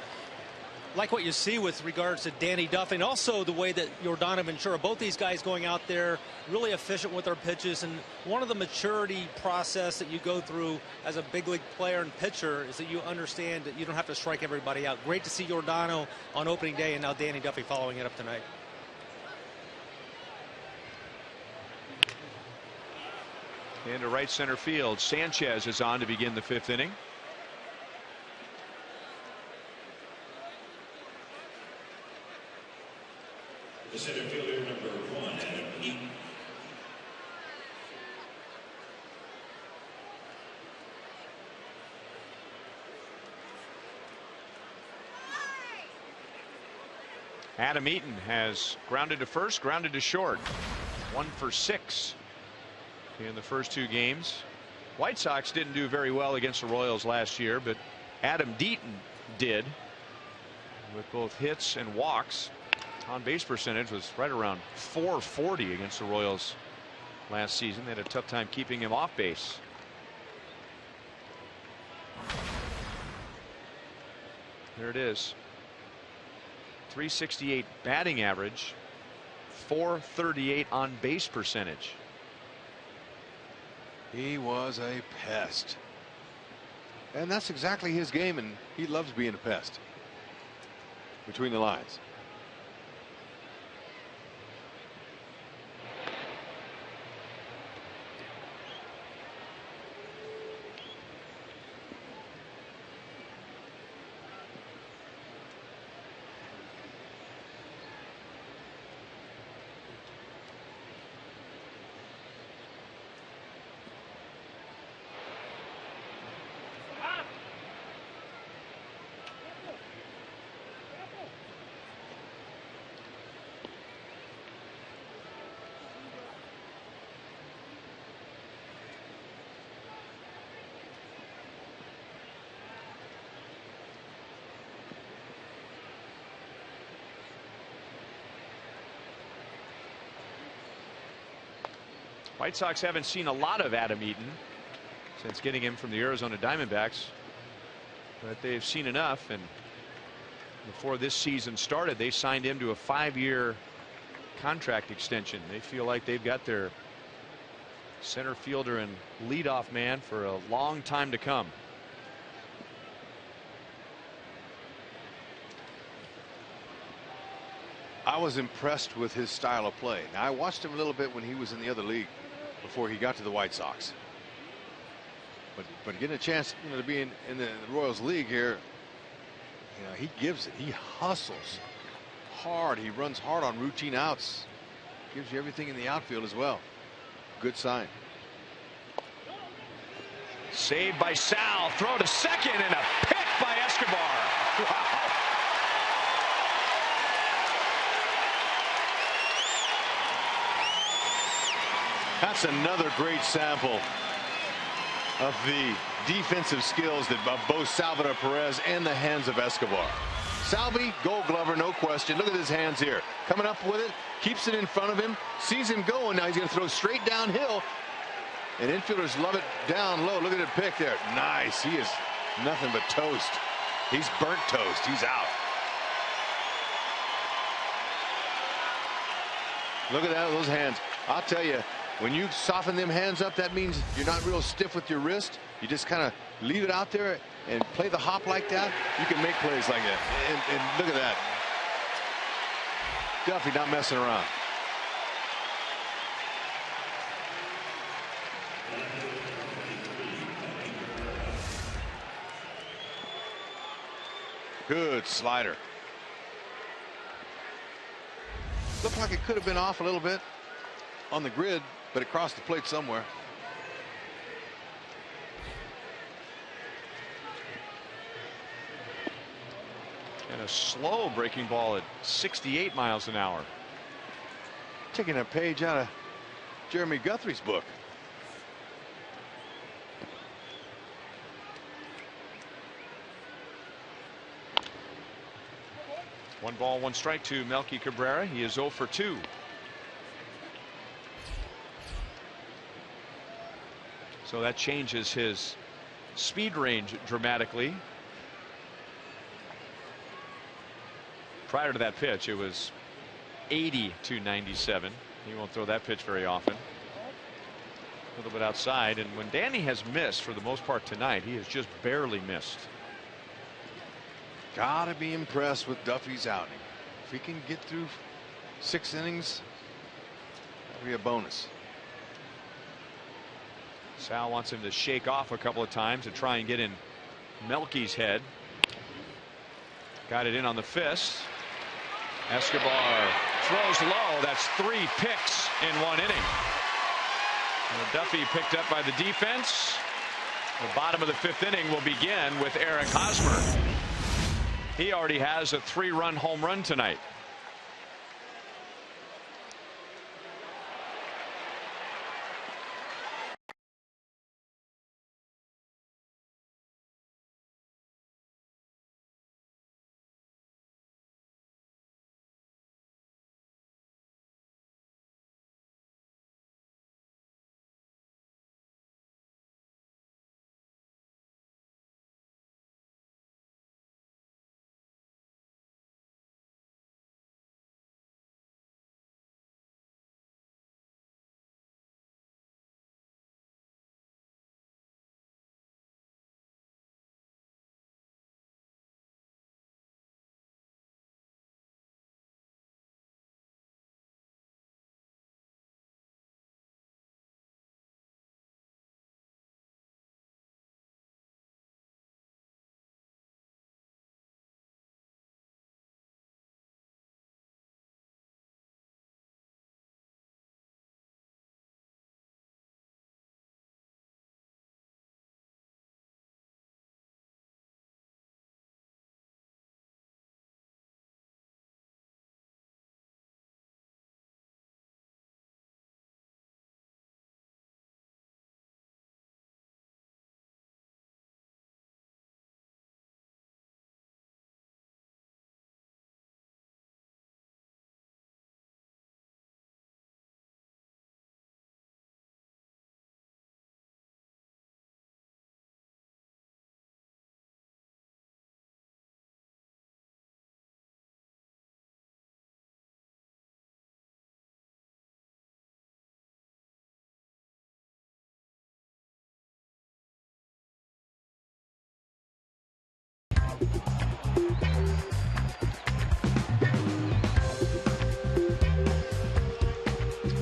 [SPEAKER 7] like what you see with regards to Danny Duffy, and also the way that Yordan and Ventura, both these guys going out there really efficient with their pitches. And one of the maturity process that you go through as a big league player and pitcher is that you understand that you don't have to strike everybody out. Great to see Yordan on opening day, and now Danny Duffy following it up tonight.
[SPEAKER 4] Into right center field, Sanchez is on to begin the 5th inning.
[SPEAKER 2] The center fielder, number 1, Adam Eaton.
[SPEAKER 4] Adam Eaton has grounded to first, grounded to short. 1 for 6 in the first 2 games. White Sox didn't do very well against the Royals last year, but Adam Eaton did with both hits and walks. On base percentage was right around .440 against the Royals last season. They had a tough time keeping him off base. There it is. .368 batting average, .438 on base percentage.
[SPEAKER 5] He was a pest. And that's exactly his game, and he loves being a pest. Between the lines.
[SPEAKER 4] White Sox haven't seen a lot of Adam Eaton since getting him from the Arizona Diamondbacks, but they've seen enough, and before this season started they signed him to a 5-year contract extension. They feel like they've got their center fielder and leadoff man for a long time to come.
[SPEAKER 5] I was impressed with his style of play. Now, I watched him a little bit when he was in the other league before he got to the White Sox. But getting a chance, to be in the Royals league here, he gives it. He hustles hard. He runs hard on routine outs. Gives you everything in the outfield as well. Good sign.
[SPEAKER 4] Saved by Sal. Throw to second and a pick by Escobar. Wow.
[SPEAKER 5] That's another great sample of the defensive skills that both Salvador Perez and the hands of Escobar. Salvi, Gold Glover, no question. Look at his hands here. Coming up with it, keeps it in front of him, sees him going. Now he's going to throw straight downhill. And infielders love it down low. Look at the pick there. Nice. He is nothing but toast. He's burnt toast. He's out. Look at that, those hands. I'll tell you, when you soften them hands up, that means you're not real stiff with your wrist. You just kind of leave it out there and play the hop like that. You can make plays like that. And look at that. Duffy not messing around. Good slider. Looked like it could have been off a little bit on the grid, but it crossed the plate somewhere.
[SPEAKER 4] And a slow breaking ball at 68 miles an hour.
[SPEAKER 5] Taking a page out of Jeremy Guthrie's book.
[SPEAKER 4] One ball, one strike to Melky Cabrera. He is 0 for 2. So that changes his speed range dramatically. Prior to that pitch, it was 80 to 97. He won't throw that pitch very often. A little bit outside, and when Danny has missed for the most part tonight, he has just barely missed.
[SPEAKER 5] Gotta be impressed with Duffy's outing. If he can get through 6 innings, that'll be a bonus.
[SPEAKER 4] Sal wants him to shake off a couple of times to try and get in Melky's head. Got it in on the fist. Escobar throws low. That's 3 picks in 1 inning. And Duffy picked up by the defense. The bottom of the 5th inning will begin with Eric Hosmer. He already has a 3-run home run tonight.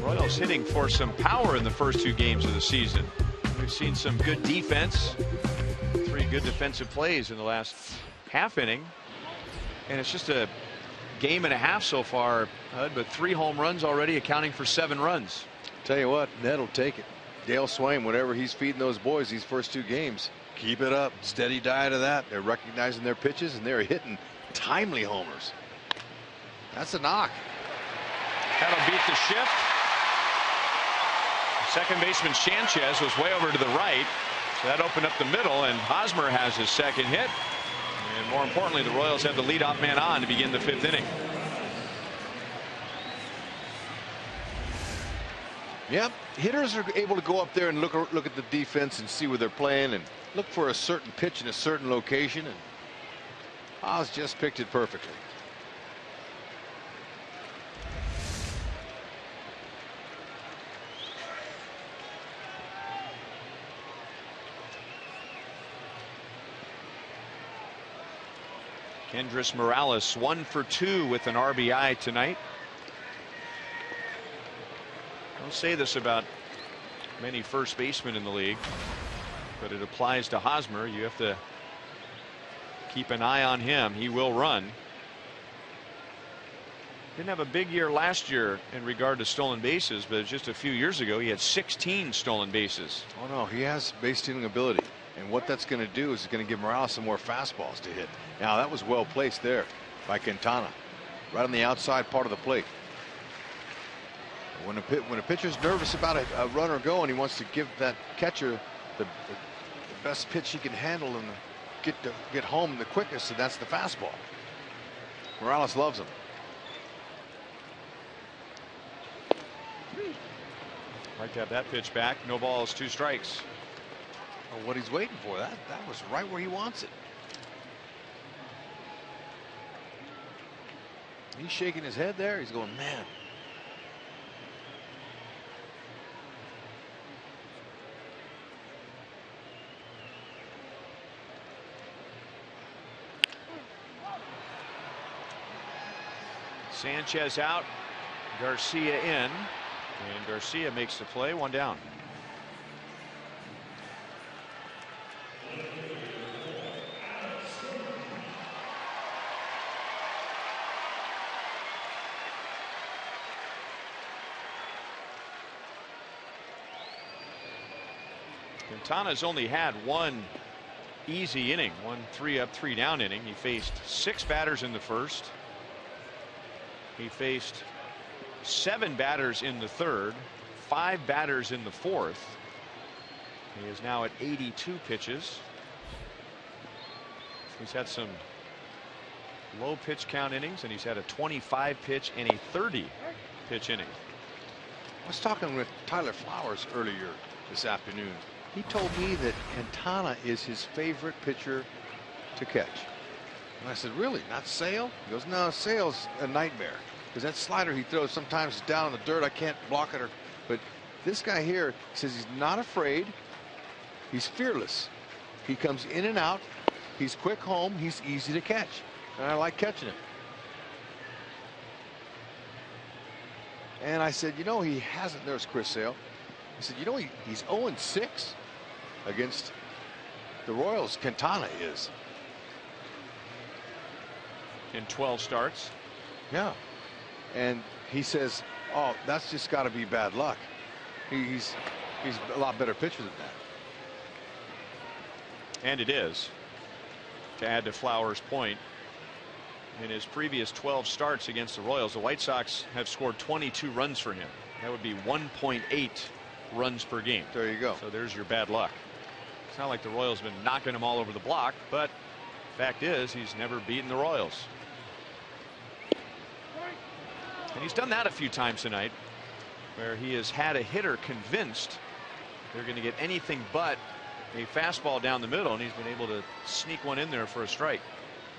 [SPEAKER 4] Royals hitting for some power in the first 2 games of the season. We've seen some good defense, 3 good defensive plays in the last half inning, and it's just a game and a half so far, but 3 home runs already, accounting for 7 runs.
[SPEAKER 5] Tell you what, Ned will take it. Dale Swaim, whatever he's feeding those boys these first 2 games, keep it up. Steady diet of that. They're recognizing their pitches and they're hitting timely homers. That's a knock.
[SPEAKER 4] That'll beat the shift. Second baseman Sanchez was way over to the right, so that opened up the middle, and Hosmer has his 2nd hit. And more importantly, the Royals have the leadoff man on to begin the 5th inning.
[SPEAKER 5] Yep, hitters are able to go up there and look at the defense and see where they're playing and look for a certain pitch in a certain location, and Oz just picked it perfectly.
[SPEAKER 4] Kendrys Morales 1 for 2 with an RBI tonight. I'll say this about many first basemen in the league, but it applies to Hosmer. You have to keep an eye on him. He will run. Didn't have a big year last year in regard to stolen bases, but just a few years ago he had 16 stolen bases.
[SPEAKER 5] Oh no, he has base stealing ability, and what that's going to do is it's going to give Morales some more fastballs to hit. Now that was well placed there by Quintana, right on the outside part of the plate. When a pitcher's nervous about a run or go and he wants to give that catcher the best pitch he can handle and get home the quickest, and that's the fastball. Morales loves him.
[SPEAKER 4] Like to have that pitch back. No balls, 2 strikes.
[SPEAKER 5] Oh, what he's waiting for, that was right where he wants it. He's shaking his head there. He's going, man.
[SPEAKER 4] Sanchez out, Garcia in, and Garcia makes the play. 1 down. Quintana's only had 1 easy inning, 1 3 up 3 down inning. He faced 6 batters in the first. He faced 7 batters in the third, 5 batters in the fourth. He is now at 82 pitches. He's had some low pitch count innings, and he's had a 25 pitch and a 30 pitch inning.
[SPEAKER 5] I was talking with Tyler Flowers earlier this afternoon. He told me that Quintana is his favorite pitcher to catch. And I said, really? Not Sale? He goes, no, Sale's a nightmare. Because that slider he throws sometimes is down in the dirt. I can't block it. But this guy here says he's not afraid. He's fearless. He comes in and out. He's quick home. He's easy to catch. And I like catching him. And I said, you know, he hasn't. There's Chris Sale. He said, you know, he's 0-6 against the Royals. Quintana is.
[SPEAKER 4] In 12 starts.
[SPEAKER 5] Yeah. And he says, oh, that's just got to be bad luck. He's a lot better pitcher than that.
[SPEAKER 4] And it is. To add to Flowers' point, in his previous 12 starts against the Royals, the White Sox have scored 22 runs for him. That would be 1.8 runs per game.
[SPEAKER 5] There you go.
[SPEAKER 4] So there's your bad luck. It's not like the Royals have been knocking him all over the block, but fact is he's never beaten the Royals. And he's done that a few times tonight, where he has had a hitter convinced they're going to get anything but a fastball down the middle, and he's been able to sneak one in there for a strike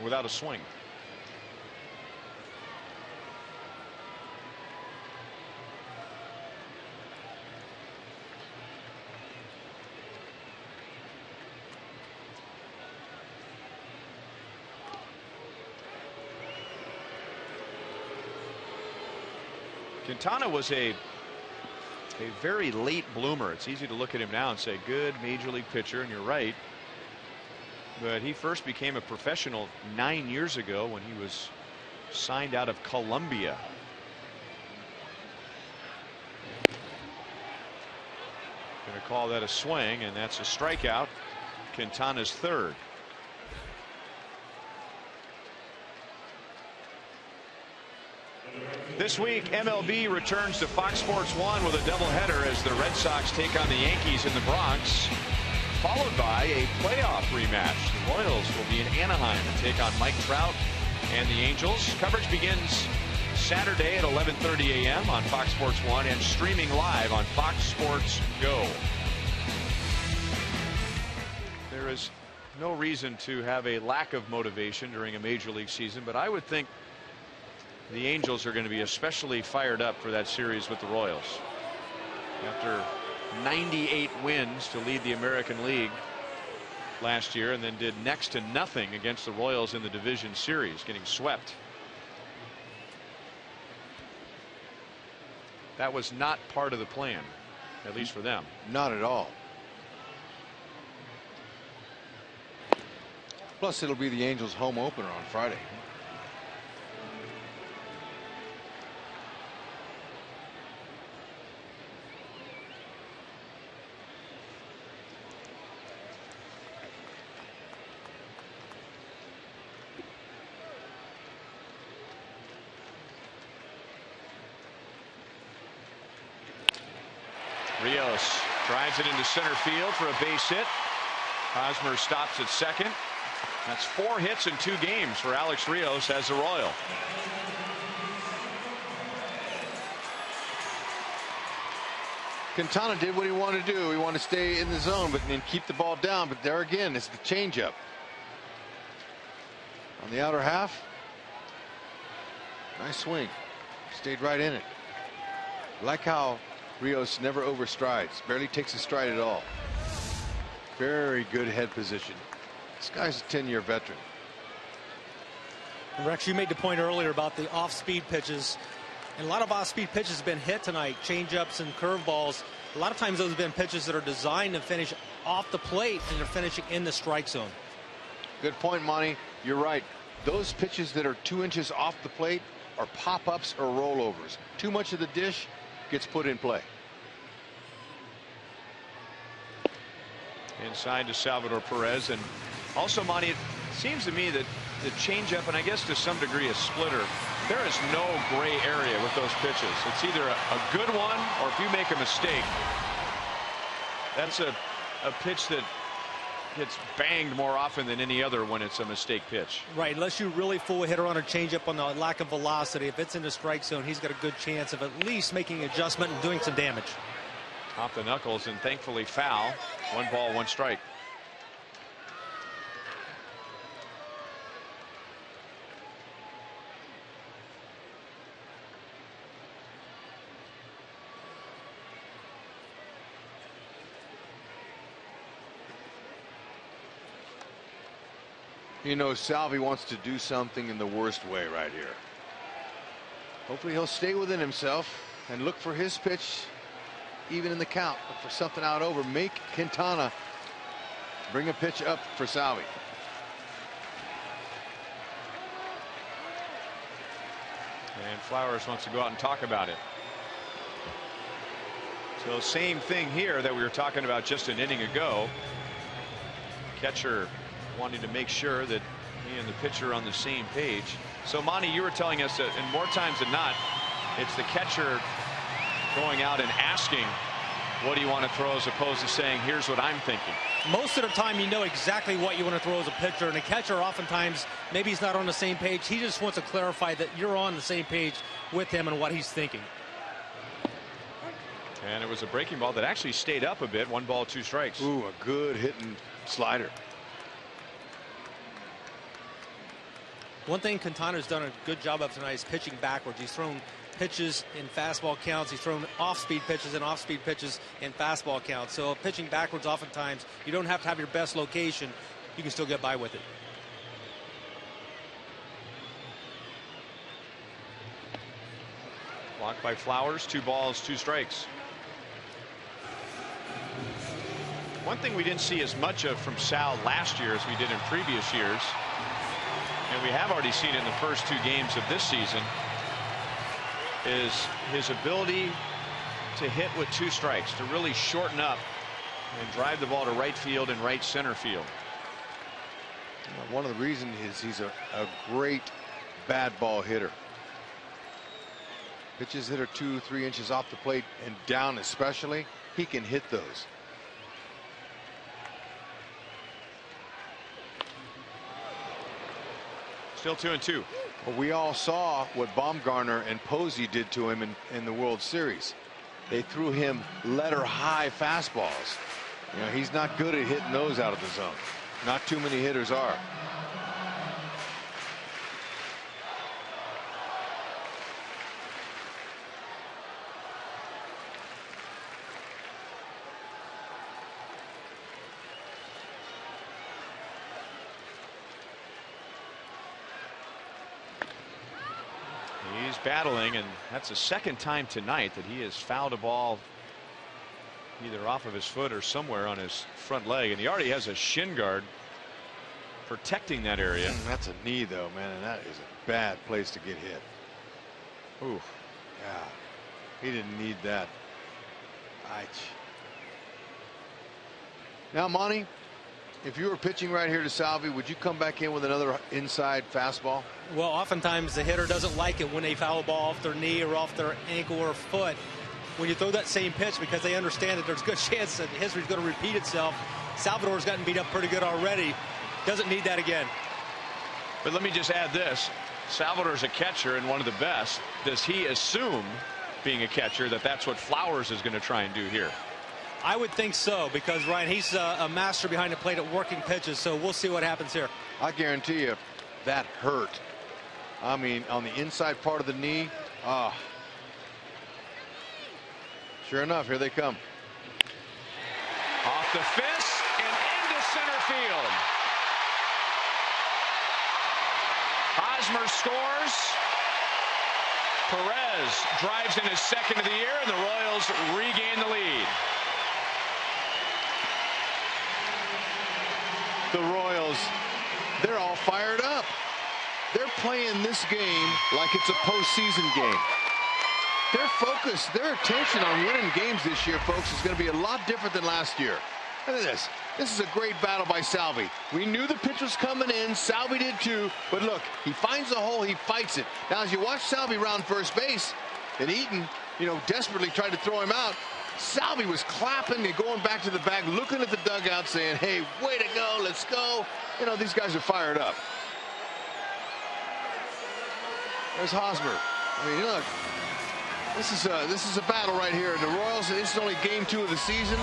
[SPEAKER 4] without a swing. Quintana was a very late bloomer. It's easy to look at him now and say good major league pitcher, and you're right, but he first became a professional 9 years ago when he was signed out of Colombia. Going to call that a swing, and that's a strikeout. Quintana's third. This week, MLB returns to Fox Sports 1 with a doubleheader as the Red Sox take on the Yankees in the Bronx, followed by a playoff rematch. The Royals will be in Anaheim to take on Mike Trout and the Angels. Coverage begins Saturday at 11:30 a.m. on Fox Sports 1 and streaming live on Fox Sports Go. There is no reason to have a lack of motivation during a major league season, but I would think the Angels are going to be especially fired up for that series with the Royals. After 98 wins to lead the American League last year, and then did next to nothing against the Royals in the division series, getting swept. That was not part of the plan, at least for them.
[SPEAKER 5] Not at all. Plus, it'll be the Angels' home opener on Friday.
[SPEAKER 4] Rios drives it into center field for a base hit. Hosmer stops at second. That's 4 hits in 2 games for Alex Rios as a Royal.
[SPEAKER 5] Quintana did what he wanted to do. He wanted to stay in the zone and keep the ball down. But there again, it's the changeup. On the outer half. Nice swing. Stayed right in it. Like how Rios never overstrides. Barely takes a stride at all. Very good head position. This guy's a 10-year veteran.
[SPEAKER 7] Rex, you made the point earlier about the off-speed pitches. And a lot of off-speed pitches have been hit tonight. Change-ups and curveballs. A lot of times those have been pitches that are designed to finish off the plate, and they're finishing in the strike zone.
[SPEAKER 5] Good point, Monty. You're right. Those pitches that are 2 inches off the plate are pop-ups or rollovers. Too much of the dish gets put in play.
[SPEAKER 4] Inside to Salvador Perez. And also, Monty, it seems to me that the changeup, and I guess to some degree a splitter, there is no gray area with those pitches. It's either a good one, or if you make a mistake, that's a pitch that gets banged more often than any other when it's a mistake pitch.
[SPEAKER 7] Right, unless you really fool a hitter on a changeup on the lack of velocity. If it's in the strike zone, he's got a good chance of at least making an adjustment and doing some damage.
[SPEAKER 4] Off the knuckles, and thankfully foul. 1 ball, 1 strike.
[SPEAKER 5] You know, Salvi wants to do something in the worst way right here. Hopefully he'll stay within himself and look for his pitch even in the count. Look for something out over. Make Quintana bring a pitch up for Salvi.
[SPEAKER 4] And Flowers wants to go out and talk about it. So same thing here that we were talking about just an inning ago. Catcher wanting to make sure that he and the pitcher are on the same page. So Monty, you were telling us that, and more times than not, it's the catcher going out and asking, what do you want to throw, as opposed to saying, here's what I'm thinking.
[SPEAKER 7] Most of the time you know exactly what you want to throw as a pitcher, and a catcher oftentimes maybe he's not on the same page. He just wants to clarify that you're on the same page with him and what he's thinking.
[SPEAKER 4] And it was a breaking ball that actually stayed up a bit. 1 ball, 2 strikes.
[SPEAKER 5] Ooh, a good hitting slider.
[SPEAKER 7] One thing Quintana's done a good job of tonight is pitching backwards. He's thrown pitches in fastball counts. He's thrown off-speed pitches and off-speed pitches in fastball counts. So pitching backwards, oftentimes you don't have to have your best location. You can still get by with it.
[SPEAKER 4] Blocked by Flowers. 2 balls, 2 strikes. One thing we didn't see as much of from Sal last year as we did in previous years, and we have already seen it in the first 2 games of this season, is his ability to hit with 2 strikes, to really shorten up and drive the ball to right field and right center field.
[SPEAKER 5] One of the reasons is he's a great bad ball hitter. Pitches that are 2-3 inches off the plate and down especially, he can hit those.
[SPEAKER 4] Still 2-2.
[SPEAKER 5] Well, we all saw what Baumgartner and Posey did to him in the World Series. They threw him letter-high fastballs. You know, he's not good at hitting those out of the zone. Not too many hitters are.
[SPEAKER 4] He's battling, and that's the second time tonight that he has fouled a ball either off of his foot or somewhere on his front leg, and he already has a shin guard protecting that area.
[SPEAKER 5] That's a knee, though, man, and that is a bad place to get hit.
[SPEAKER 4] Ooh.
[SPEAKER 5] Yeah, he didn't need that. Now, Monty, if you were pitching right here to Salvi, would you come back in with another inside fastball?
[SPEAKER 7] Well, oftentimes the hitter doesn't like it when they foul a ball off their knee or off their ankle or foot. When you throw that same pitch, because they understand that there's a good chance that history is going to repeat itself. Salvador's gotten beat up pretty good already. Doesn't need that again.
[SPEAKER 4] But let me just add this. Salvador's a catcher and one of the best. Does he assume, being a catcher, that that's what Flowers is going to try and do here?
[SPEAKER 7] I would think so, because, Ryan, he's a master behind the plate at working pitches, so we'll see what happens here.
[SPEAKER 5] I guarantee you that hurt. I mean, on the inside part of the knee. Sure enough, here they come.
[SPEAKER 4] Off the fist and into center field. Hosmer scores. Perez drives in his second of the year, and the Royals regain the lead.
[SPEAKER 5] The Royals, they're all fired up. They're playing this game like it's a postseason game. Their focus, their attention on winning games this year, folks, is going to be a lot different than last year. Look at this. This is a great battle by Salvi. We knew the pitch was coming in. Salvi did too. But look, he finds the hole. He fights it. Now, as you watch Salvi round first base, and Eaton, you know, desperately tried to throw him out, Salvi was clapping and going back to the bag, looking at the dugout, saying, hey, way to go, let's go. You know, these guys are fired up. There's Hosmer. I mean, look, this is a battle right here. The Royals, this is only game 2 of the season.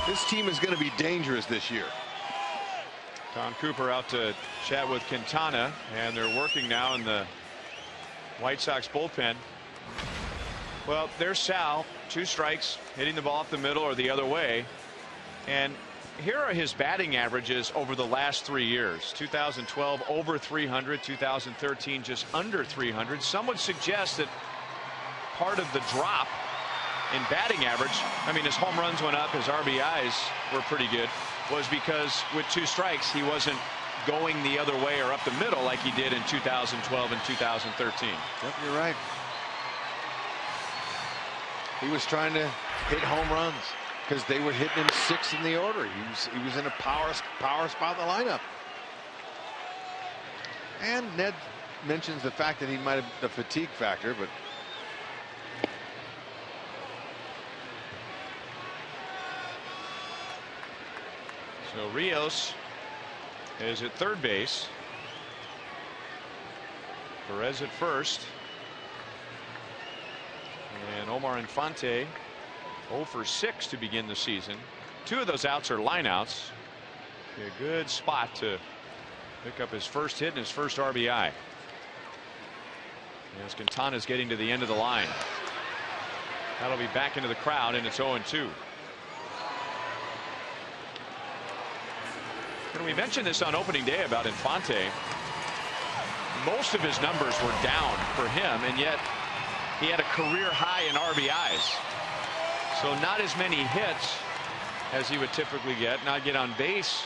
[SPEAKER 5] This team is going to be dangerous this year.
[SPEAKER 4] Tom Cooper out to chat with Quintana, and they're working now in the White Sox bullpen. Well, there's Sal, 2 strikes, hitting the ball up the middle or the other way. And here are his batting averages over the last 3 years. 2012 over 300, 2013 just under 300. Some would suggest that part of the drop in batting average, I mean, his home runs went up, his RBIs were pretty good, was because with 2 strikes he wasn't going the other way or up the middle like he did in 2012 and 2013.
[SPEAKER 5] Yep, you're right. He was trying to hit home runs because they were hitting him 6 in the order. He was in a power spot in the lineup. And Ned mentions the fact that he might have the fatigue factor, but
[SPEAKER 4] so Rios is at third base. Perez at first. And Omar Infante 0 for 6 to begin the season. 2 of those outs are lineouts. A good spot to pick up his first hit and his first RBI. As Quintana's getting to the end of the line. That'll be back into the crowd, and it's 0-2. And we mentioned this on opening day about Infante. Most of his numbers were down for him, and yet he had a career high in RBIs. So not as many hits as he would typically get, not get on base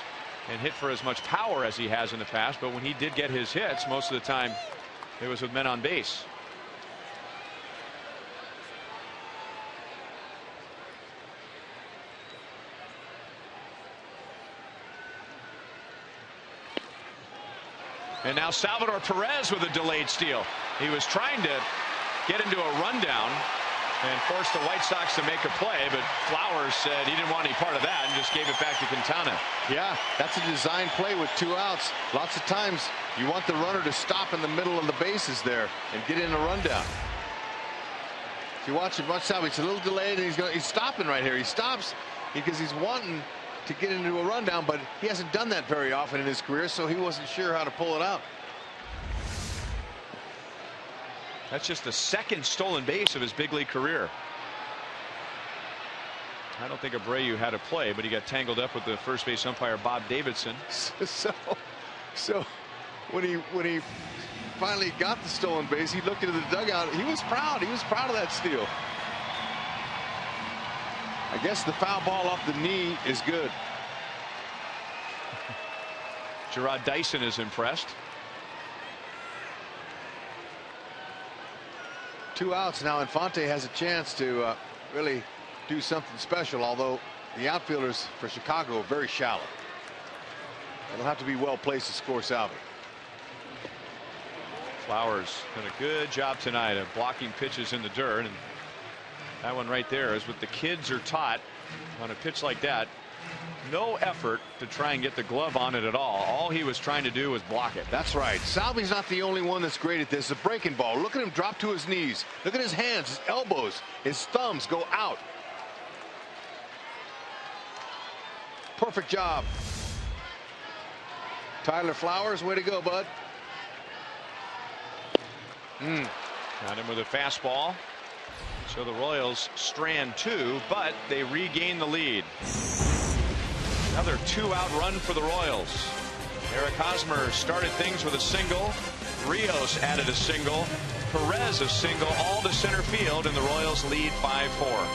[SPEAKER 4] and hit for as much power as he has in the past. But when he did get his hits, most of the time it was with men on base. And now Salvador Perez with a delayed steal. He was trying to get into a rundown, and forced the White Sox to make a play, but Flowers said he didn't want any part of that and just gave it back to Quintana.
[SPEAKER 5] Yeah, that's a design play with 2 outs. Lots of times you want the runner to stop in the middle of the bases there and get in a rundown. If you watch how he's a little delayed, and he's stopping right here. He stops because he's wanting to get into a rundown, but he hasn't done that very often in his career, so he wasn't sure how to pull it out.
[SPEAKER 4] That's just the 2nd stolen base of his big league career. I don't think Abreu had a play, but he got tangled up with the first base umpire Bob Davidson.
[SPEAKER 5] So when he finally got the stolen base, he looked into the dugout. He was proud. He was proud of that steal. I guess the foul ball off the knee is good.
[SPEAKER 4] Gerard Dyson is impressed.
[SPEAKER 5] 2 outs now. Infante has a chance to really do something special, although the outfielders for Chicago are very shallow. It'll have to be well placed to score salvage.
[SPEAKER 4] Flowers done a good job tonight of blocking pitches in the dirt, and that one right there is what the kids are taught on a pitch like that. No effort to try and get the glove on it at all. All he was trying to do was block it.
[SPEAKER 5] That's right. Salvi's not the only one that's great at this. The breaking ball. Look at him drop to his knees. Look at his hands, his elbows, his thumbs go out. Perfect job. Tyler Flowers, way to go, bud.
[SPEAKER 4] Got him with a fastball. So the Royals strand 2, but they regain the lead. Another 2-out run for the Royals. Eric Hosmer started things with a single. Rios added a single. Perez a single, all to center field, and the Royals lead 5-4.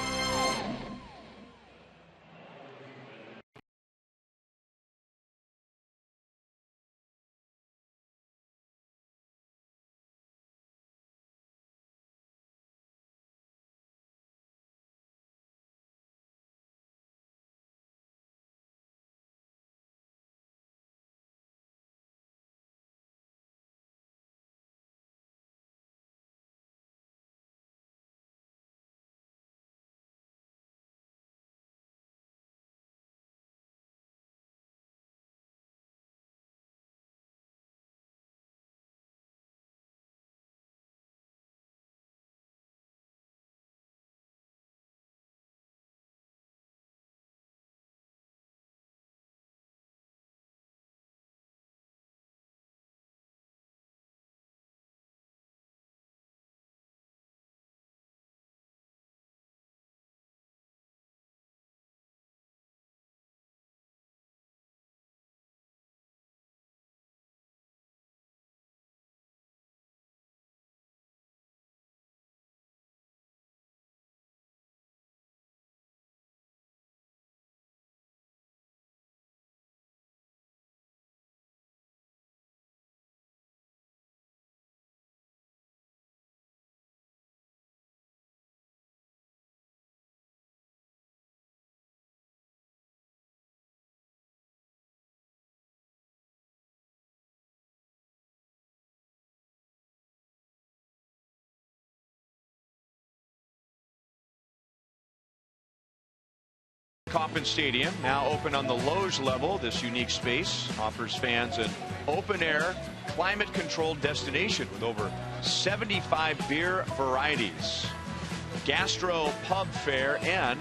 [SPEAKER 4] Kauffman Stadium, now open on the loge level. This unique space offers fans an open-air, climate-controlled destination with over 75 beer varieties, gastro pub fare, and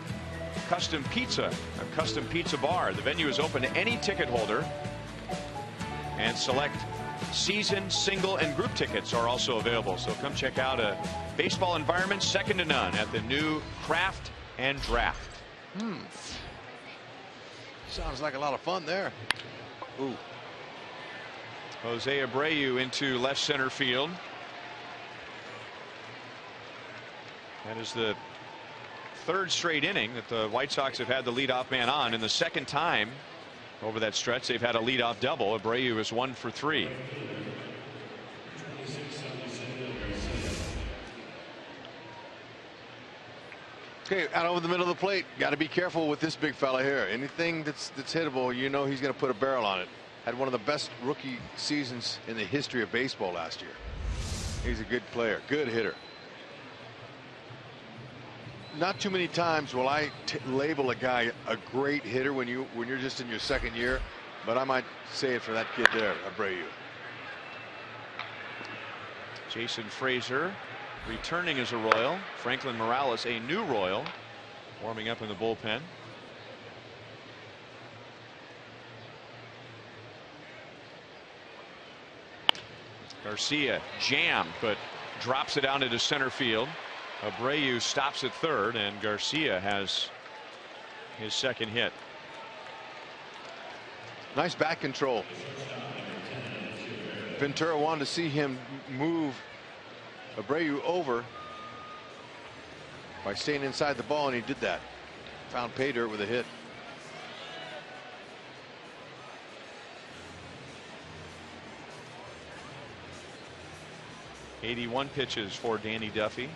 [SPEAKER 4] custom pizza, a custom pizza bar. The venue is open to any ticket holder, and select season, single, and group tickets are also available. So come check out a baseball environment second to none at the new Craft and Draft.
[SPEAKER 5] Sounds like a lot of fun there. Ooh.
[SPEAKER 4] Jose Abreu into left center field. That is the 3rd straight inning that the White Sox have had the leadoff man on, and the 2nd time over that stretch they've had a leadoff double. Abreu is 1 for 3.
[SPEAKER 5] Okay, out over the middle of the plate. Got to be careful with this big fella here. Anything that's hittable, you know he's going to put a barrel on it. Had one of the best rookie seasons in the history of baseball last year. He's a good player, good hitter. not too many times will I label a guy a great hitter when you're just in your second year, but I might say it for that kid there, Abreu.
[SPEAKER 4] Jason Frazier returning as a Royal. Franklin Morales, a new Royal, warming up in the bullpen. Garcia jammed, but drops it down into center field. Abreu stops at third, and Garcia has his second hit.
[SPEAKER 5] Nice back control. Ventura wanted to see him move Abreu over by staying inside the ball, and he did that. Found pay dirt with a hit.
[SPEAKER 4] '81 pitches for Danny Duffy.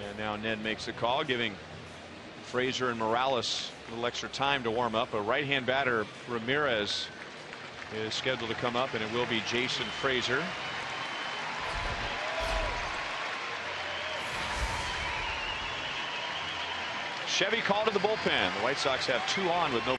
[SPEAKER 4] And now Ned makes a call, giving Frazier and Morales a little extra time to warm up. A right-hand batter, Ramirez, is scheduled to come up, and it will be Jason Frazier. Chevy called to the bullpen. The White Sox have 2 on with no.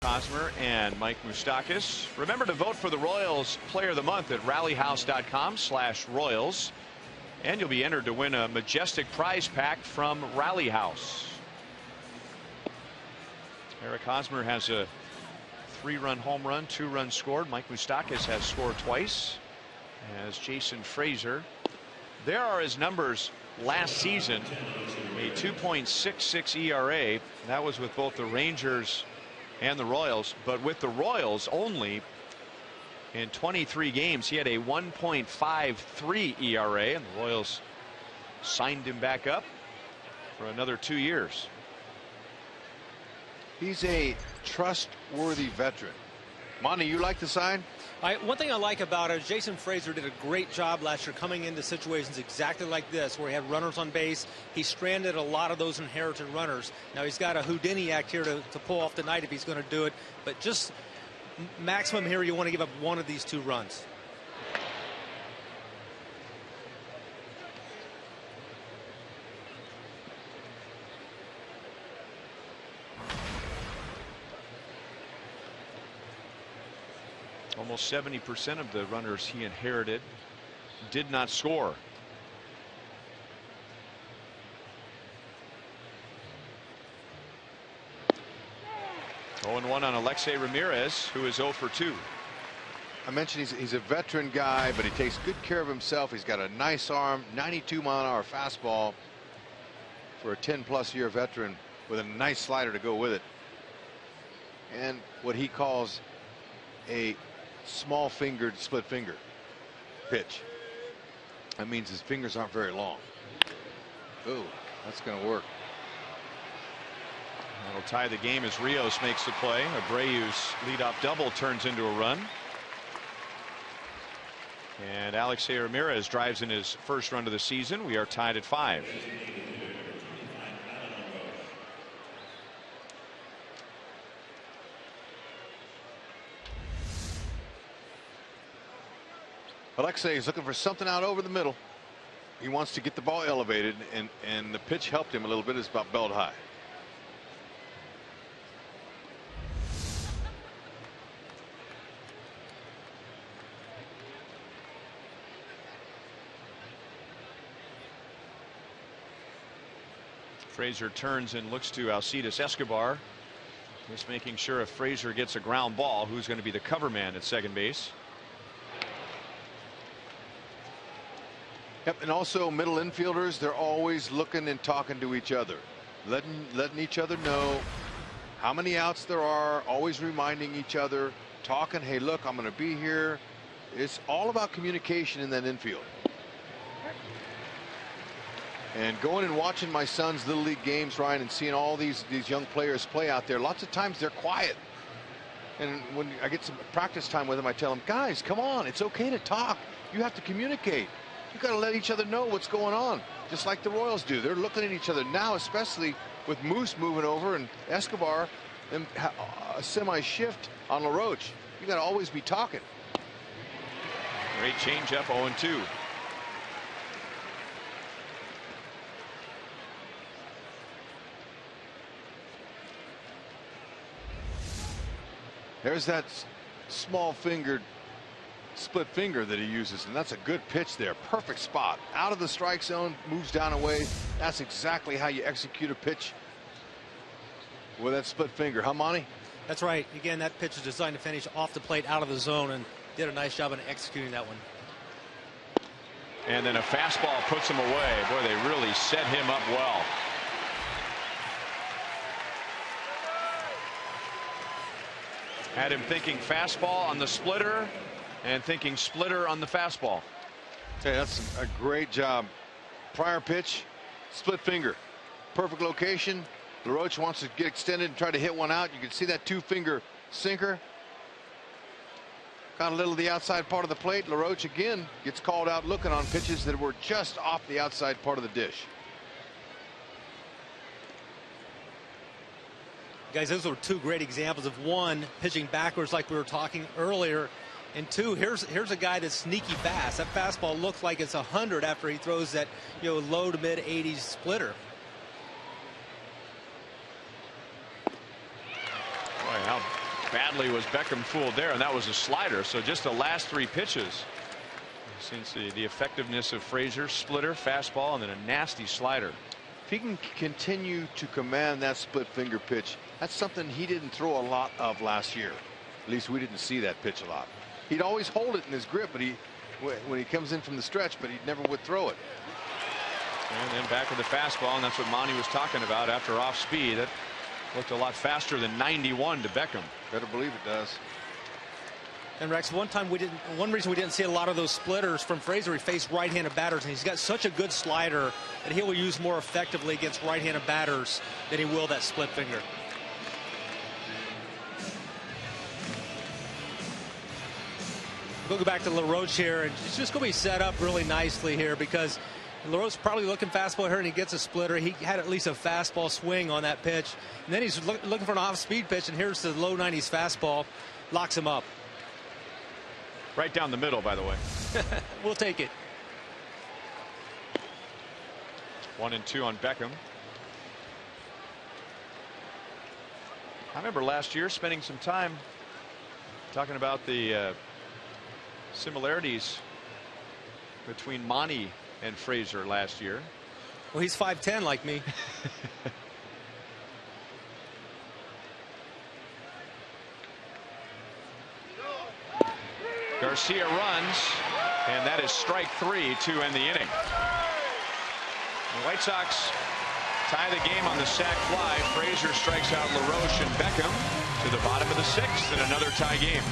[SPEAKER 4] Hosmer and Mike Moustakas. Remember to vote for the Royals Player of the Month at rallyhouse.com/Royals, and you'll be entered to win a majestic prize pack from Rally House. Eric Hosmer has a 3-run home run, 2 runs scored. Mike Moustakas has scored twice, as Jason Frazier. There are his numbers last season. A 2.66 ERA. That was with both the Rangers and the Royals, but with the Royals only in 23 games he had a 1.53 ERA, and the Royals signed him back up for another 2 years.
[SPEAKER 5] He's a trustworthy veteran. Monty, you like the sign?
[SPEAKER 7] One thing I like about it is Jason Frazier did a great job last year coming into situations exactly like this, where he had runners on base. He stranded a lot of those inherited runners. Now he's got a Houdini act here to pull off tonight if he's going to do it, but just maximum here you want to give up one of these 2 runs.
[SPEAKER 4] Almost 70% of the runners he inherited did not score. Oh, and 1 on Alexei Ramirez, who is 0 for 2.
[SPEAKER 5] I mentioned he's a veteran guy, but he takes good care of himself. He's got a nice arm, 92-mile-an-hour fastball for a 10+ year veteran, with a nice slider to go with it, and what he calls a small fingered split finger pitch. That means his fingers aren't very long. Oh, that's going to work.
[SPEAKER 4] That'll tie the game as Rios makes the play. Abreu's leadoff double turns into a run. And Alexei Ramirez drives in his first run of the season. We are tied at 5.
[SPEAKER 5] Alexei is looking for something out over the middle. He wants to get the ball elevated, and the pitch helped him a little bit. It's about belt high.
[SPEAKER 4] Frazier turns and looks to Alcides Escobar, just making sure if Frazier gets a ground ball, who's going to be the cover man at second base.
[SPEAKER 5] Yep, and also middle infielders, they're always looking and talking to each other, letting each other know how many outs there are, always reminding each other, talking, hey, look, I'm going to be here. It's all about communication in that infield. And going and watching my son's little league games, Ryan, and seeing all these young players play out there, lots of times they're quiet. And when I get some practice time with them, I tell them, guys, come on, it's okay to talk. You have to communicate. You got to let each other know what's going on, just like the Royals do. They're looking at each other now, especially with Moose moving over and Escobar and a semi-shift on LaRoche. You got to always be talking.
[SPEAKER 4] Great changeup, 0-2.
[SPEAKER 5] There's that small fingered split finger that he uses, and that's a good pitch there. Perfect spot out of the strike zone, moves down away. That's exactly how you execute a pitch with that split finger, huh, Monty?
[SPEAKER 7] That's right. Again, that pitch is designed to finish off the plate, out of the zone, and did a nice job in executing that one.
[SPEAKER 4] And then a fastball puts him away. Boy, they really set him up well. Had him thinking fastball on the splitter and thinking splitter on the fastball.
[SPEAKER 5] Hey, that's a great job. Prior pitch, split finger, perfect location. LaRoche wants to get extended and try to hit one out. You can see that 2-finger sinker. Got a little of the outside part of the plate. LaRoche again gets called out looking on pitches that were just off the outside part of the dish.
[SPEAKER 7] Guys, those were two great examples of one, pitching backwards like we were talking earlier, and two, here's a guy that's sneaky fast. That fastball looks like it's 100 after he throws that, you know, low to mid 80s splitter.
[SPEAKER 4] Boy, how badly was Beckham fooled there, and that was a slider. So just the last 3 pitches, since the effectiveness of Frazier, splitter, fastball, and then a nasty slider.
[SPEAKER 5] If he can continue to command that split finger pitch, that's something he didn't throw a lot of last year. At least we didn't see that pitch a lot. He'd always hold it in his grip, but when he comes in from the stretch, but he never would throw it.
[SPEAKER 4] And then back with the fastball, and that's what Monty was talking about after off speed. That looked a lot faster than 91 to Beckham.
[SPEAKER 5] Better believe it does.
[SPEAKER 7] And Rex, one reason we didn't see a lot of those splitters from Frazier, he faced right-handed batters, and he's got such a good slider that he will use more effectively against right-handed batters than he will that split finger. We'll go back to LaRoche here, and it's just going to be set up really nicely here because LaRoche's probably looking fastball here, and he gets a splitter. He had at least a fastball swing on that pitch, and then he's looking for an off-speed pitch, and here's the low 90s fastball, locks him up.
[SPEAKER 4] Right down the middle, by the way.
[SPEAKER 7] We'll take it.
[SPEAKER 4] 1-2 on Beckham. I remember last year spending some time talking about the similarities between Monty and Frazier last year.
[SPEAKER 7] Well, he's 5'10" like me.
[SPEAKER 4] Garcia runs, and that is strike 3 to end the inning. The White Sox tie the game on the sac fly. Frazier strikes out LaRoche and Beckham to the bottom of the 6th in another tie game.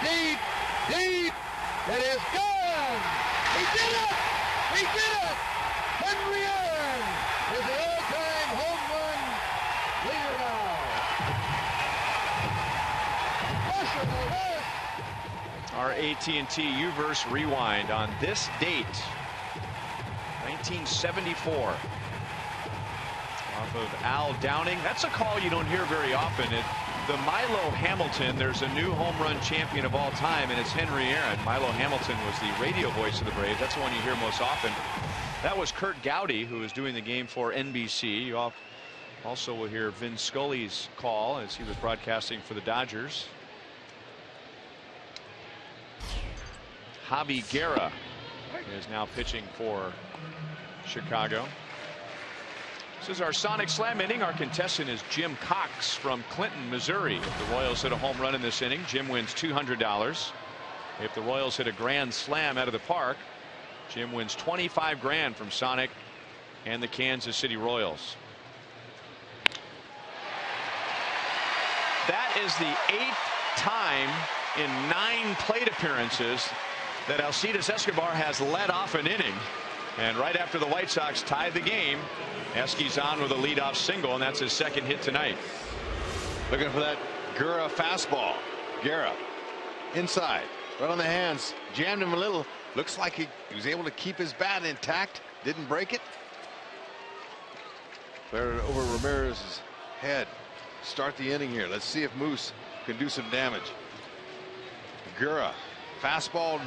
[SPEAKER 8] Deep, deep, it is gone! He did it! He did it! Henry Aaron is the all-time home run leader now.
[SPEAKER 4] Our AT&T U-verse rewind on this date, 1974. Off of Al Downing. That's a call you don't hear very often. The Milo Hamilton, there's a new home run champion of all time, and it's Henry Aaron. Milo Hamilton was the radio voice of the Braves. That's the one you hear most often. That was Kurt Gowdy, who was doing the game for NBC. You also will hear Vin Scully's call as he was broadcasting for the Dodgers. Javi Guerra is now pitching for Chicago. This is our Sonic Slam inning. Our contestant is Jim Cox from Clinton, Missouri. If the Royals hit a home run in this inning, Jim wins $200. If the Royals hit a grand slam out of the park, Jim wins $25 grand from Sonic and the Kansas City Royals. That is the 8th time in 9 plate appearances that Alcides Escobar has led off an inning. And right after the White Sox tied the game, Esky's on with a leadoff single, and that's his 2nd hit tonight.
[SPEAKER 5] Looking for that Guerra fastball. Guerra inside, right on the hands, jammed him a little. Looks like he was able to keep his bat intact, didn't break it. Cleared it over Ramirez's head. Start the inning here. Let's see if Moose can do some damage. Guerra, fastball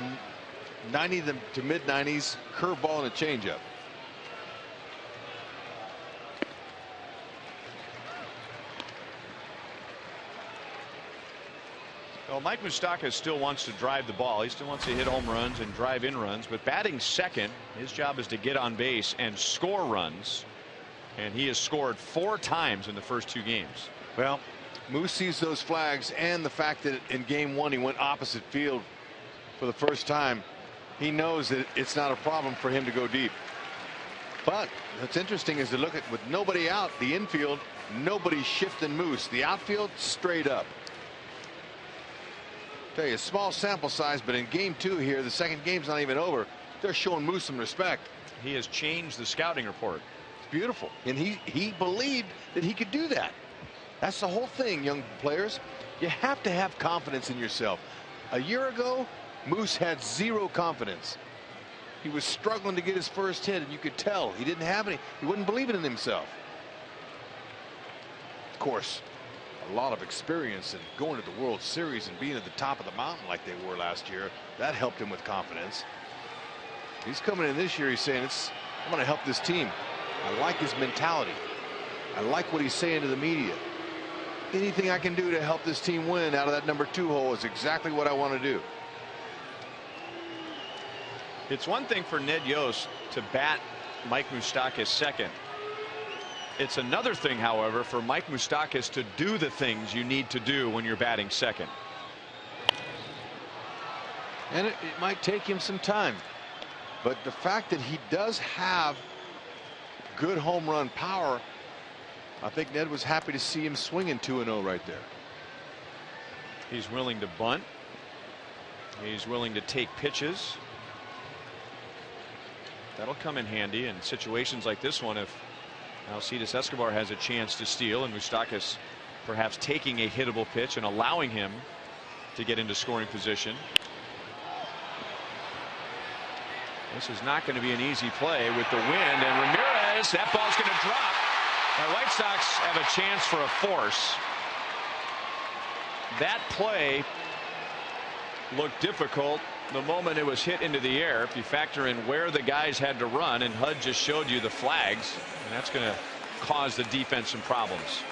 [SPEAKER 5] 90 to mid 90s, curveball and a changeup.
[SPEAKER 4] Well, Mike Moustakas still wants to drive the ball. He still wants to hit home runs and drive in runs, but batting second, his job is to get on base and score runs, and he has scored 4 times in the first 2 games.
[SPEAKER 5] Well, Moose sees those flags and the fact that in game 1 he went opposite field for the first time. He knows that it's not a problem for him to go deep. But what's interesting is to look at, with nobody out, the infield, nobody's shifting Moose. The outfield straight up. Tell you, a small sample size, but in game 2 here, the second game's not even over. They're showing Moose some respect.
[SPEAKER 4] He has changed the scouting report.
[SPEAKER 5] It's beautiful, and he believed that he could do that. That's the whole thing, young players. You have to have confidence in yourself. A year ago, Moose had 0 confidence. He was struggling to get his first hit, and you could tell he didn't have any. He wasn't believing in himself. Of course, a lot of experience in going to the World Series and being at the top of the mountain like they were last year. That helped him with confidence. He's coming in this year. He's saying, I'm going to help this team. I like his mentality. I like what he's saying to the media. Anything I can do to help this team win out of that #2 hole is exactly what I want to do.
[SPEAKER 4] It's one thing for Ned Yost to bat Mike Moustakas second. It's another thing, however, for Mike Moustakas to do the things you need to do when you're batting second.
[SPEAKER 5] And it might take him some time, but the fact that he does have good home run power, I think Ned was happy to see him swinging 2-0 right there.
[SPEAKER 4] He's willing to bunt. He's willing to take pitches. That'll come in handy in situations like this one if Alcides Escobar has a chance to steal and Moustakas perhaps taking a hittable pitch and allowing him to get into scoring position. This is not going to be an easy play with the wind, and Ramirez, that ball's going to drop. The White Sox have a chance for a force. That play looked difficult the moment it was hit into the air. If you factor in where the guys had to run, and HUD just showed you the flags, and that's going to cause the defense some problems.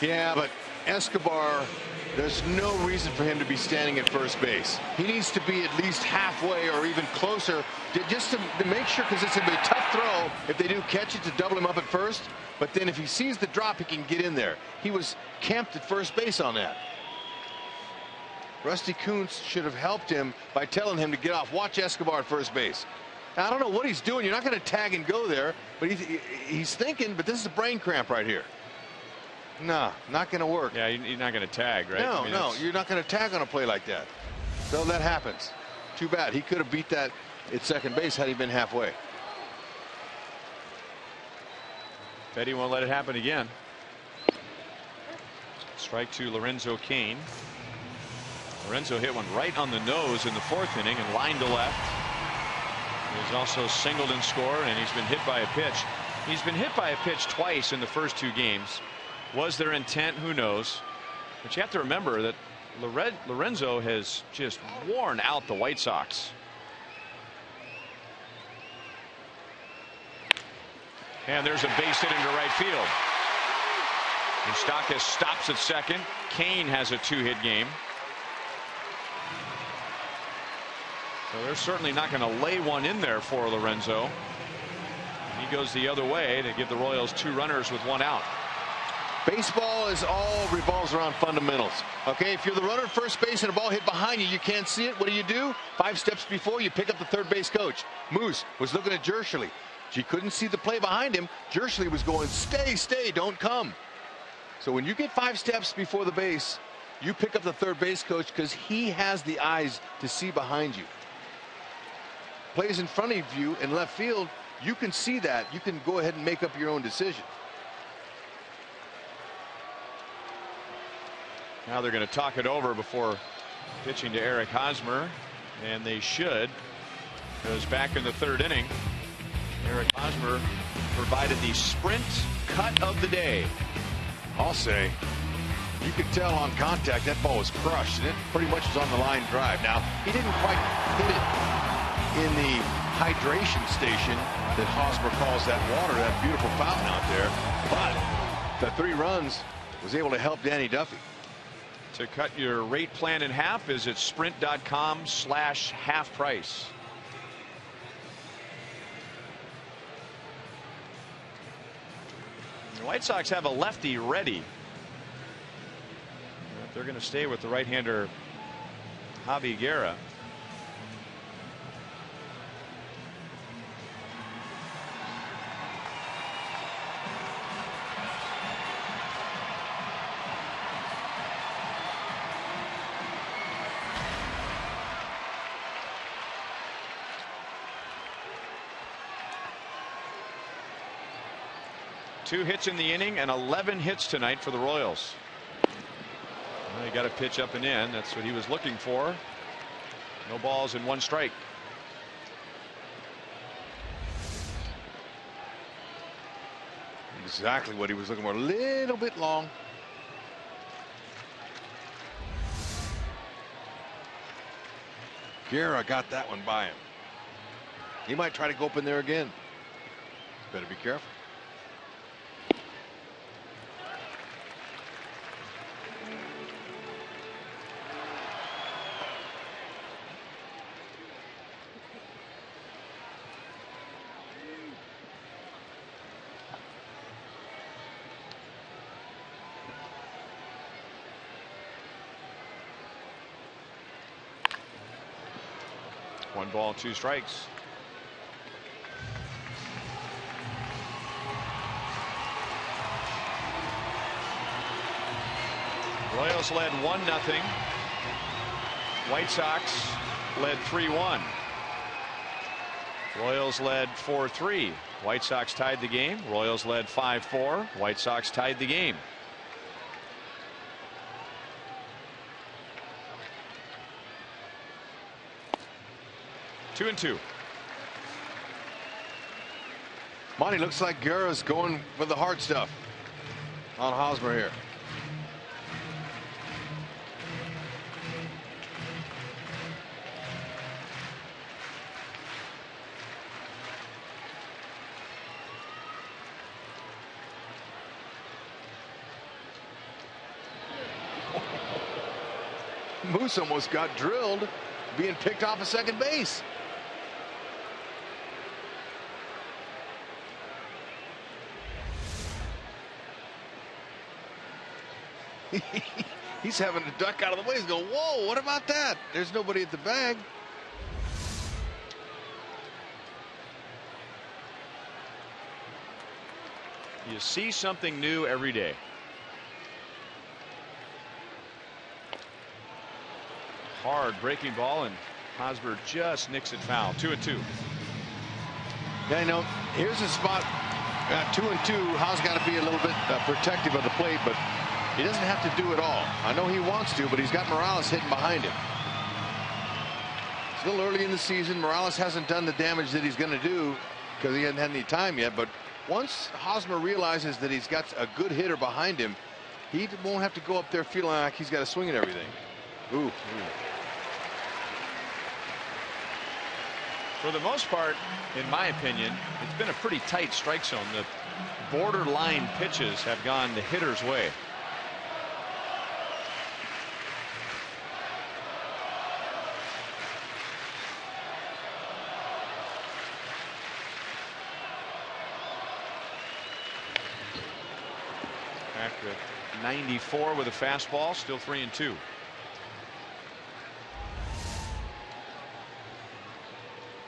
[SPEAKER 5] Yeah, but Escobar, there's no reason for him to be standing at first base. He needs to be at least halfway or even closer just to make sure, because it's going to be a tough throw if they do catch it, to double him up at first. But then if he sees the drop, he can get in there. He was camped at first base on that. Rusty Kuntz should have helped him by telling him to get off. Watch Escobar at first base. Now, I don't know what he's doing. You're not going to tag and go there, but he's thinking, but this is a brain cramp right here. No, not going to work.
[SPEAKER 4] Yeah, you're not going to tag, right?
[SPEAKER 5] No, no, you're not going to tag on a play like that. So that happens. Too bad. He could have beat that at second base had he been halfway.
[SPEAKER 4] Betty won't let it happen again. Strike to Lorenzo Cain. Lorenzo hit one right on the nose in the 4th inning and lined to left. He's also singled and scored, and he's been hit by a pitch. He's been hit by a pitch twice in the first 2 games. Was their intent? Who knows? But you have to remember that Lorenzo has just worn out the White Sox. And there's a base hit into right field. Moustakas stops at second. Cain has a 2-hit game. So they're certainly not going to lay one in there for Lorenzo. He goes the other way to give the Royals 2 runners with 1 out.
[SPEAKER 5] Baseball is all revolves around fundamentals. Okay, if you're the runner at first base and a ball hit behind you, you can't see it. What do? 5 steps before, you pick up the third base coach. Moose was looking at Jershely. She couldn't see the play behind him. Jershely was going, stay, don't come. So when you get 5 steps before the base, you pick up the third base coach, because he has the eyes to see behind you. Plays in front of you in left field, you can see that. You can go ahead and make up your own decision.
[SPEAKER 4] Now they're going to talk it over before pitching to Eric Hosmer, and they should, because back in the 3rd inning, Eric Hosmer provided the sprint cut of the day.
[SPEAKER 5] I'll say, you could tell on contact that ball was crushed, and it pretty much was on the line drive. Now, he didn't quite hit it in the hydration station that Hosmer calls that water, that beautiful fountain out there, but the 3 runs was able to help Danny Duffy.
[SPEAKER 4] To cut your rate plan in half, visit sprint.com/half price. The White Sox have a lefty ready. They're going to stay with the right-hander Javi Guerra. Two hits in the inning and 11 hits tonight for the Royals. Well, he got a pitch up and in. That's what he was looking for. No balls and 1 strike.
[SPEAKER 5] Exactly what he was looking for. A little bit long. Guerra got that one by him. He might try to go up in there again. Better be careful.
[SPEAKER 4] One ball, 2 strikes. Royals led 1-0. White Sox led 3-1. Royals led 4-3. White Sox tied the game. Royals led 5-4. White Sox tied the game. Two and two.
[SPEAKER 5] Monty, looks like Guerra's going for the hard stuff on Hosmer here. Moose almost got drilled being picked off of second base. He's having to duck out of the way. He's going, whoa, what about that? There's nobody at the bag.
[SPEAKER 4] You see something new every day. Hard breaking ball, and Hosmer just nicks it foul. 2-2.
[SPEAKER 5] Yeah, you know, here's a spot. 2-2. Howe's got to be a little bit protective of the plate, but he doesn't have to do it all. I know he wants to, but he's got Morales hitting behind him. Still early in the season. Morales hasn't done the damage that he's going to do because he hasn't had any time yet. But once Hosmer realizes that he's got a good hitter behind him, he won't have to go up there feeling like he's got to swing at everything. Ooh.
[SPEAKER 4] For the most part, in my opinion, it's been a pretty tight strike zone. The borderline pitches have gone the hitter's way. After 94 with a fastball, still 3-2.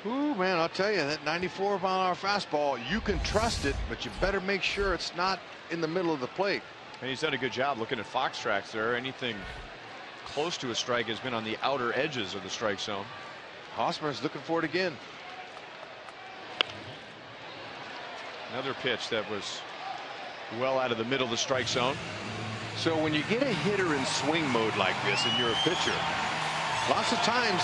[SPEAKER 5] Ooh, man, I'll tell you, that 94-mile-an-hour fastball, you can trust it, but you better make sure it's not in the middle of the plate.
[SPEAKER 4] And he's done a good job looking at Fox tracks there. Anything close to a strike has been on the outer edges of the strike zone.
[SPEAKER 5] Hosmer's looking for it again.
[SPEAKER 4] Another pitch that was well out of the middle of the strike zone.
[SPEAKER 5] So when you get a hitter in swing mode like this and you're a pitcher, lots of times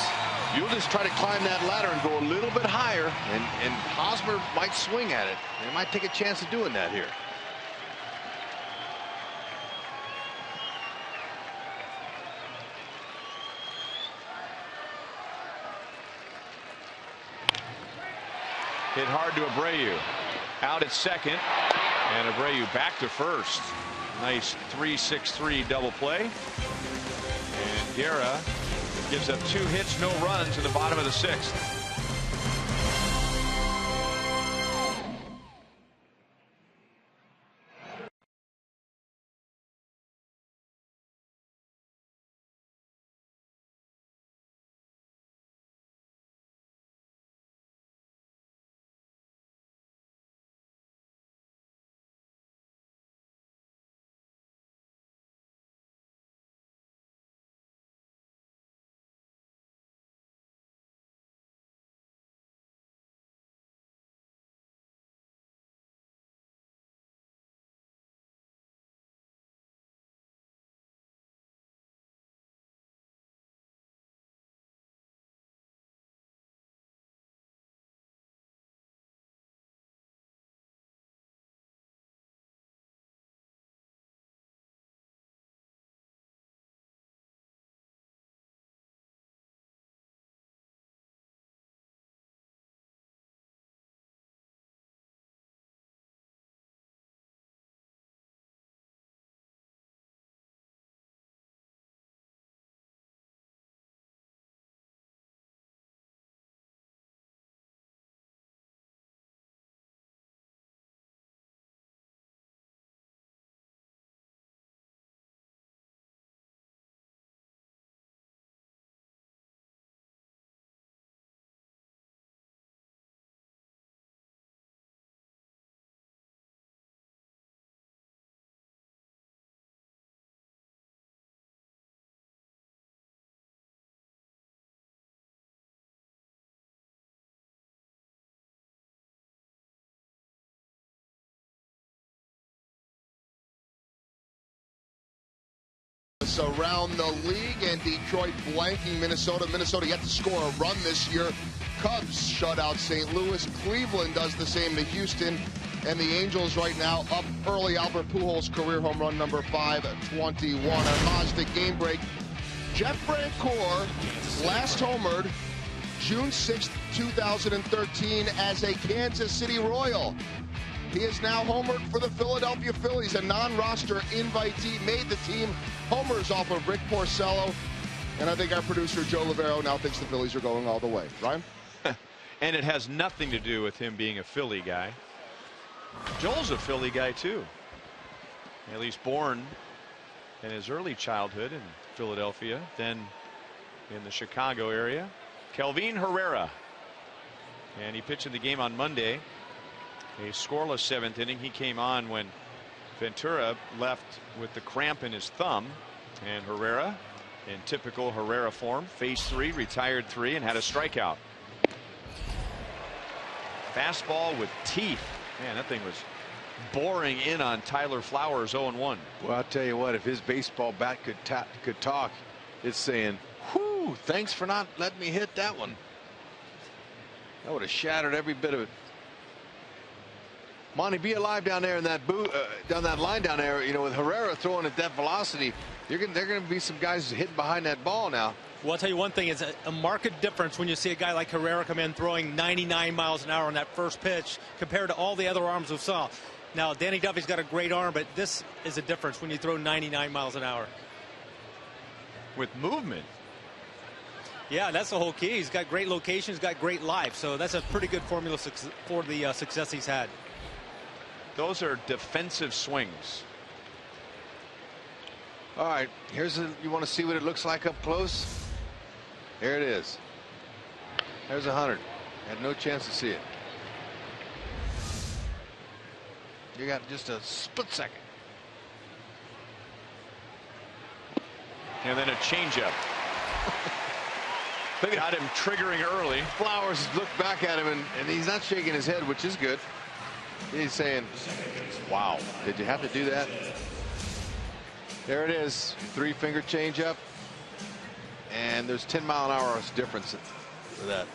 [SPEAKER 5] you'll just try to climb that ladder and go a little bit higher, and Hosmer might swing at it. They might take a chance of doing that here.
[SPEAKER 4] Hit hard to Abreu. Out at second, and Abreu back to first. Nice 3-6-3 double play. And Guerra gives up 2 hits, no runs in the bottom of the 6th.
[SPEAKER 1] around the league, and Detroit blanking Minnesota. Minnesota yet to score a run this year. Cubs shut out St. Louis. Cleveland does the same to Houston. And the Angels right now up early. Albert Pujols career home run number 521. Our Mazda game break. Jeff Francoeur last homered June 6th, 2013 as a Kansas City Royal. He is now homered for the Philadelphia Phillies, a non-roster invitee, made the team. Homers off of Rick Porcello. And I think our producer, Joe Lavero, now thinks the Phillies are going all the way. Ryan?
[SPEAKER 4] And it has nothing to do with him being a Philly guy. Joel's a Philly guy, too. At least born in his early childhood in Philadelphia, then in the Chicago area. Kelvin Herrera. And he pitched in the game on Monday. A scoreless 7th inning. He came on when Ventura left with the cramp in his thumb. And Herrera, in typical Herrera form, faced 3, retired 3, and had a strikeout. Fastball with teeth. Man, that thing was boring in on Tyler Flowers, 0-1.
[SPEAKER 5] Well, I'll tell you what, if his baseball bat could talk, it's saying, whoo, thanks for not letting me hit that one. That would have shattered every bit of it. Monty, be alive down there in that down that line down there. You know, with Herrera throwing at that velocity, they're going to be some guys hitting behind that ball now.
[SPEAKER 7] Well, I'll tell you one thing, it's a marked difference when you see a guy like Herrera come in throwing 99 miles an hour on that first pitch compared to all the other arms we saw. Now, Danny Duffy's got a great arm, but this is a difference when you throw 99 miles an hour.
[SPEAKER 4] With movement.
[SPEAKER 7] Yeah, that's the whole key. He's got great location, he's got great life, so that's a pretty good formula for the success he's had.
[SPEAKER 4] Those are defensive swings.
[SPEAKER 5] All right, you want to see what it looks like up close? There it is. There's 100. Had no chance to see it. You got just a split second.
[SPEAKER 4] And then a changeup. Got him triggering early.
[SPEAKER 5] Flowers looked back at him, and he's not shaking his head, which is good. He's saying, wow, did you have to do that? There it is, 3-finger changeup, and there's 10-mile-an-hour difference for that.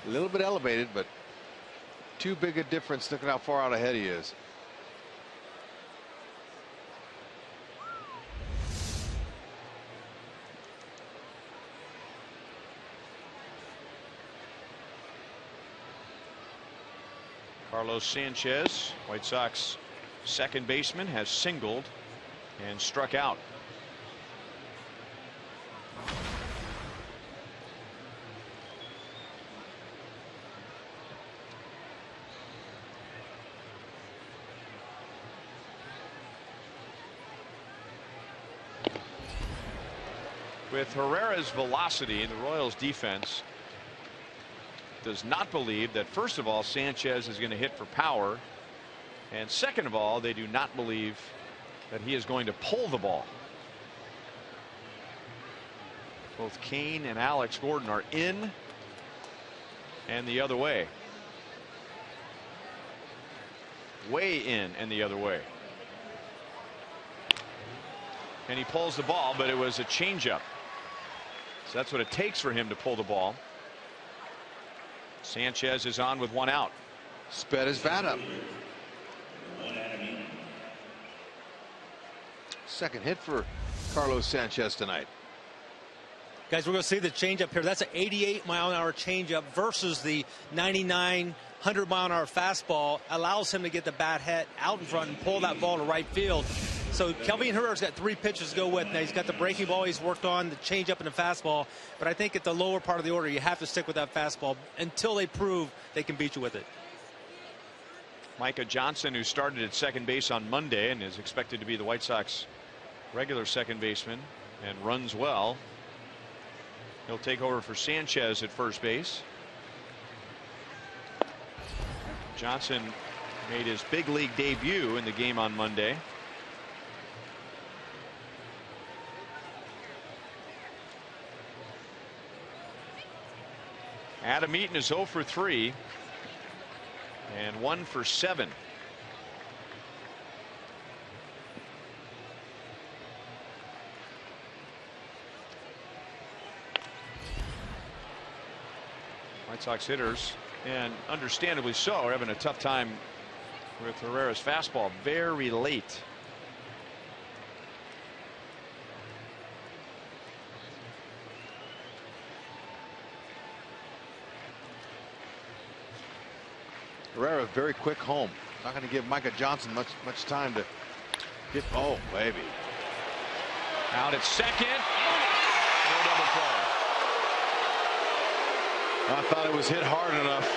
[SPEAKER 5] A little bit elevated, but too big a difference. Look at how far out ahead he is.
[SPEAKER 4] Carlos Sanchez, White Sox second baseman, has singled and struck out. With Herrera's velocity, the Royals defense does not believe that, first of all, Sanchez is going to hit for power, and second of all, they do not believe that he is going to pull the ball. Both Kane and Alex Gordon are in and the other way. Way in and the other way. And he pulls the ball, but it was a changeup. So that's what it takes for him to pull the ball. Sanchez is on with 1 out.
[SPEAKER 5] Sped his bat up. Second hit for Carlos Sanchez tonight.
[SPEAKER 7] Guys, we're going to see the changeup here. That's an 88-mile-an-hour changeup versus the 99, 100-mile-an-hour fastball. Allows him to get the bat head out in front and pull that ball to right field. So Kelvin Herrera's got 3 pitches to go with. Now he's got the breaking ball he's worked on, the changeup and the fastball. But I think at the lower part of the order, you have to stick with that fastball until they prove they can beat you with it.
[SPEAKER 4] Micah Johnson, who started at second base on Monday and is expected to be the White Sox regular second baseman and runs well. He'll take over for Sanchez at first base. Johnson made his big league debut in the game on Monday. Adam Eaton is 0 for 3 and 1 for 7. White Sox hitters, and understandably so, are having a tough time with Herrera's fastball very late.
[SPEAKER 5] Herrera very quick home. Not going to give Micah Johnson much time to get. Oh, baby.
[SPEAKER 4] Out at second. No double play.
[SPEAKER 5] I thought it was hit hard enough.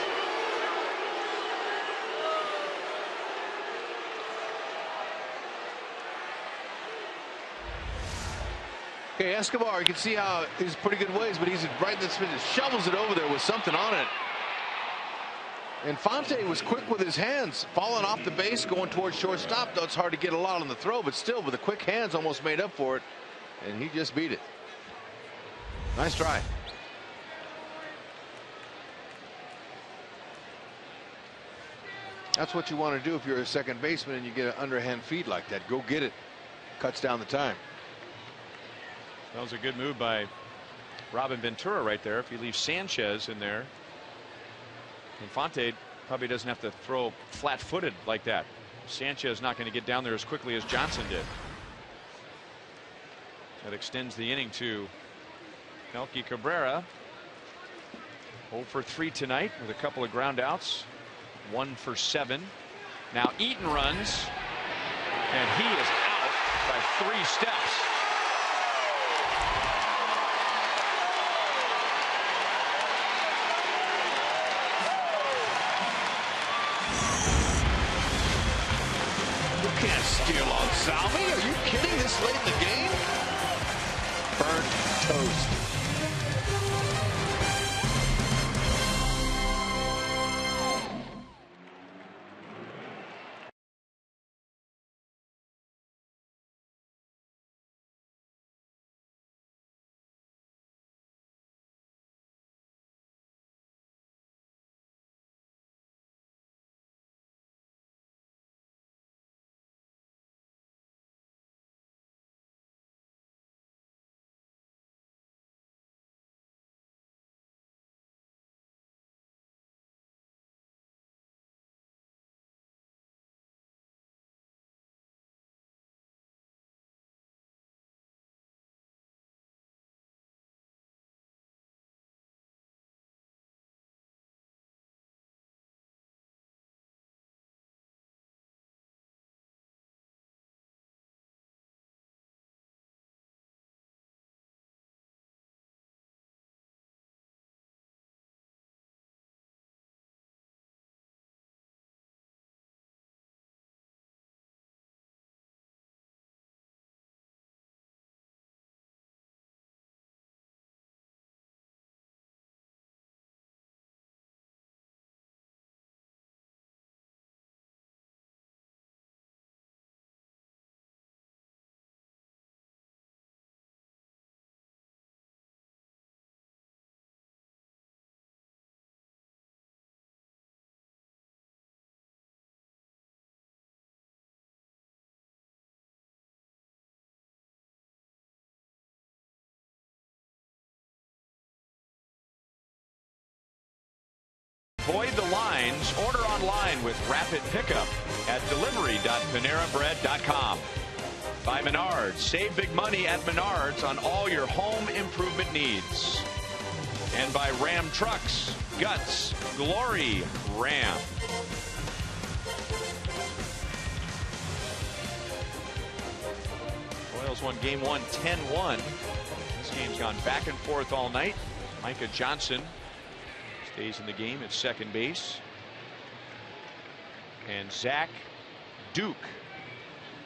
[SPEAKER 5] Okay, Escobar, you can see how he's pretty good ways, but he's right in the spin. Shovels it over there with something on it. Infante was quick with his hands, falling off the base, going towards shortstop. Though it's hard to get a lot on the throw, but still, with the quick hands, almost made up for it, and he just beat it. Nice try. That's what you want to do if you're a second baseman and you get an underhand feed like that. Go get it. Cuts down the time.
[SPEAKER 4] That was a good move by Robin Ventura right there. If he leaves Sanchez in there, Infante probably doesn't have to throw flat-footed like that. Sanchez not going to get down there as quickly as Johnson did. That extends the inning to Melky Cabrera. 0 for 3 tonight with a couple of ground outs. 1 for 7. Now Eaton runs, and he is out by 3 steps.
[SPEAKER 5] You can't steal on Salvi. Are you kidding? This late in the game? Burnt toast.
[SPEAKER 4] Void the lines. Order online with rapid pickup at delivery.panerabread.com. By Menards. Save big money at Menards on all your home improvement needs. And by Ram Trucks. Guts. Glory. Ram. Royals won game 1 10-1. This game's gone back and forth all night. Micah Johnson stays in the game at second base. And Zach Duke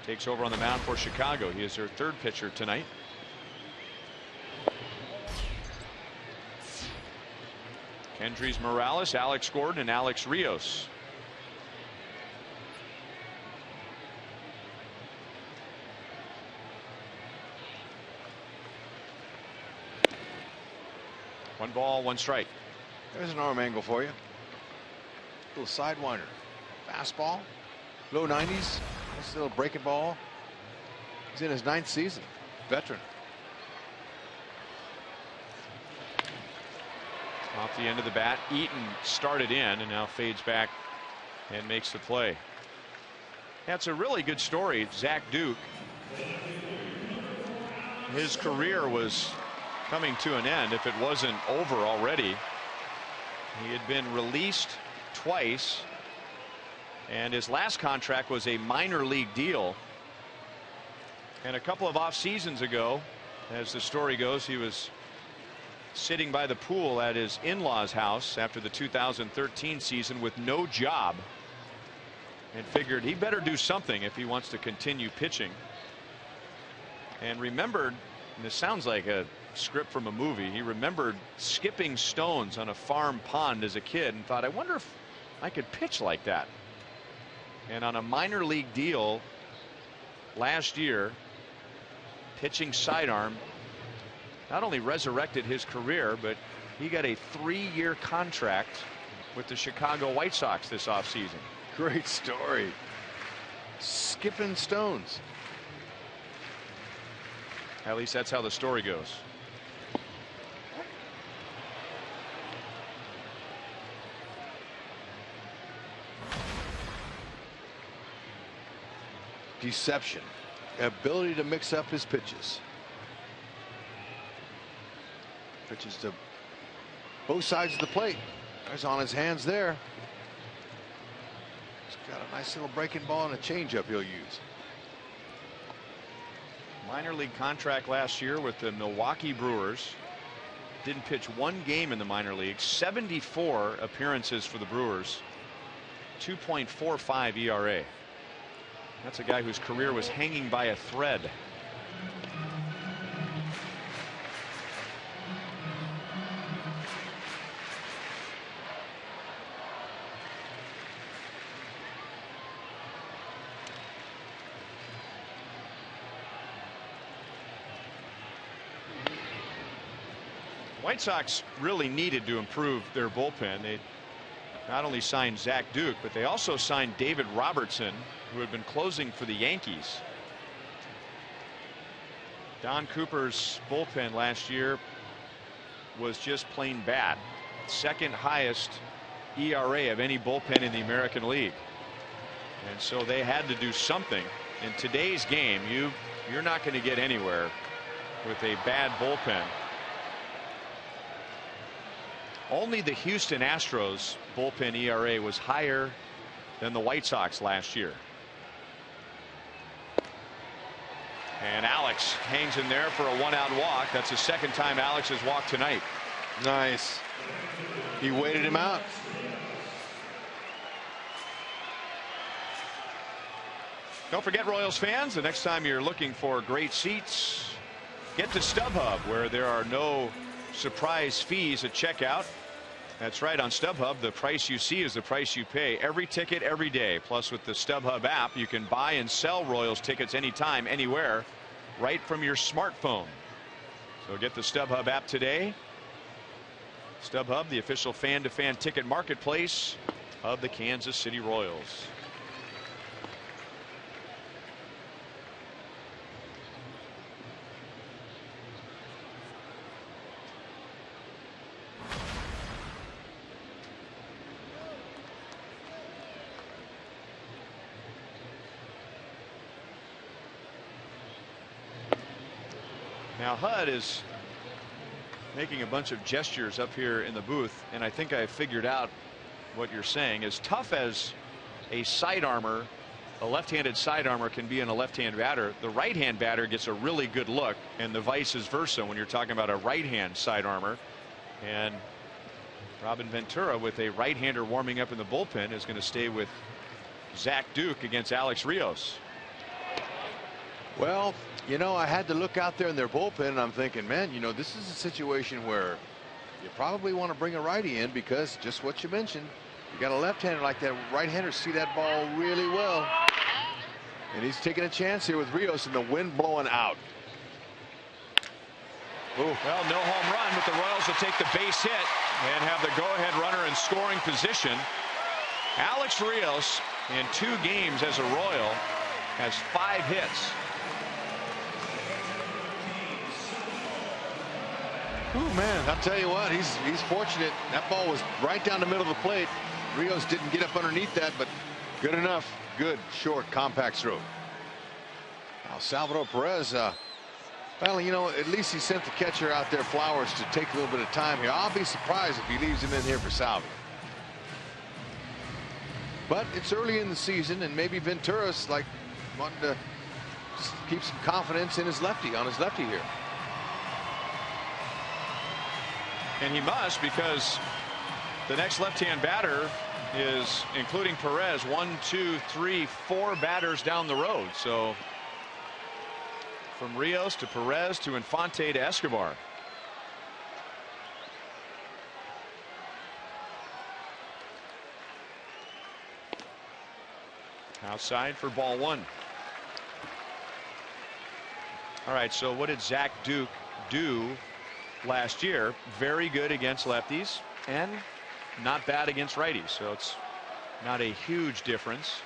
[SPEAKER 4] takes over on the mound for Chicago. He is their third pitcher tonight. Kendrys Morales, Alex Gordon, and Alex Rios. One ball, one strike.
[SPEAKER 5] There's an arm angle for you. Little sidewinder. Fastball. Low 90s. Nice little breaking ball. He's in his 9th season. Veteran.
[SPEAKER 4] Off the end of the bat, Eaton started in and now fades back and makes the play. That's a really good story. Zach Duke, his career was coming to an end if it wasn't over already. He had been released twice, and his last contract was a minor league deal. And a couple of off seasons ago, as the story goes, he was sitting by the pool at his in-laws house after the 2013 season with no job, and figured he better do something if he wants to continue pitching. And remembered, and this sounds like a script from a movie, he remembered skipping stones on a farm pond as a kid and thought, I wonder if I could pitch like that. And on a minor league deal last year, pitching sidearm, not only resurrected his career, but he got a 3-year contract with the Chicago White Sox this offseason.
[SPEAKER 5] Great story. Skipping stones.
[SPEAKER 4] At least that's how the story goes.
[SPEAKER 5] Deception. Ability to mix up his pitches. Pitches to both sides of the plate. He's on his hands there. He's got a nice little breaking ball and a changeup he'll use.
[SPEAKER 4] Minor league contract last year with the Milwaukee Brewers. Didn't pitch one game in the minor league. 74 appearances for the Brewers. 2.45 ERA. That's a guy whose career was hanging by a thread. White Sox really needed to improve their bullpen. They not only signed Zach Duke, but they also signed David Robertson, who had been closing for the Yankees. Don Cooper's bullpen last year was just plain bad. Second highest ERA of any bullpen in the American League. And so they had to do something. In today's game, you're not going to get anywhere with a bad bullpen. Only the Houston Astros bullpen ERA was higher than the White Sox last year. And Alex hangs in there for a 1-out walk. That's the second time Alex has walked tonight.
[SPEAKER 5] Nice. He waited him out.
[SPEAKER 4] Don't forget, Royals fans, the next time you're looking for great seats, get to StubHub, where there are no surprise fees at checkout. That's right, on StubHub, the price you see is the price you pay. Every ticket, every day. Plus, with the StubHub app, you can buy and sell Royals tickets anytime, anywhere, right from your smartphone. So get the StubHub app today. StubHub, the official fan-to-fan ticket marketplace of the Kansas City Royals. Now HUD is making a bunch of gestures up here in the booth, and I think I figured out what you're saying. As tough as a sidearmer, a left-handed sidearmer can be in a left-hand batter, the right-hand batter gets a really good look, and the vice versa when you're talking about a right-hand sidearmer. And Robin Ventura, with a right-hander warming up in the bullpen, is going to stay with Zach Duke against Alex Rios.
[SPEAKER 5] Well, you know, I had to look out there in their bullpen, and I'm thinking, man, you know, this is a situation where you probably want to bring a righty in, because just what you mentioned, you got a left-hander like that. Right-handers see that ball really well, and he's taking a chance here with Rios and the wind blowing out.
[SPEAKER 4] Ooh. Well, no home run, but the Royals will take the base hit and have the go-ahead runner in scoring position. Alex Rios, in 2 games as a Royal, has 5 hits.
[SPEAKER 5] Oh man, I'll tell you what, he's fortunate. That ball was right down the middle of the plate. Rios didn't get up underneath that, but good enough. Good, short, compact stroke. Now Salvador Perez, well, you know, at least he sent the catcher out there, Flowers, to take a little bit of time here. I'll be surprised if he leaves him in here for Salvi. But it's early in the season, and maybe Ventura's like wanting to just keep some confidence in his lefty, on his lefty here.
[SPEAKER 4] And he must, because the next left-hand batter is, including Perez, 1, 2, 3, 4 batters down the road. So from Rios to Perez to Infante to Escobar. Outside for ball 1. All right, so what did Zach Duke do last year? Very good against lefties and not bad against righties, so it's not a huge difference.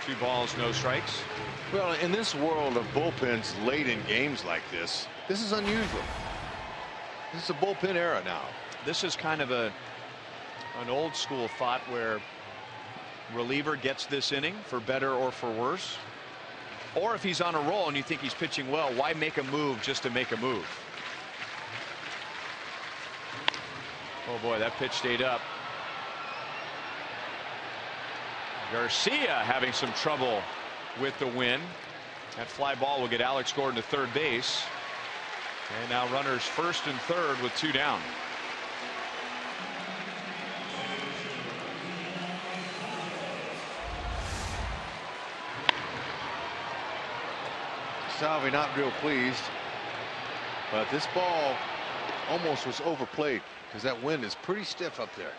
[SPEAKER 4] Two balls, no strikes.
[SPEAKER 5] Well, in this world of bullpens late in games like this is unusual. This is a bullpen era now.
[SPEAKER 4] This is kind of an old school thought where reliever gets this inning for better or for worse. Or if he's on a roll and you think he's pitching well, why make a move just to make a move? Oh boy, that pitch stayed up. Garcia having some trouble with the win. That fly ball will get Alex Gordon to third base. And now runners first and third with 2 down.
[SPEAKER 5] Salvi not real pleased, but this ball almost was overplayed because that wind is pretty stiff up there,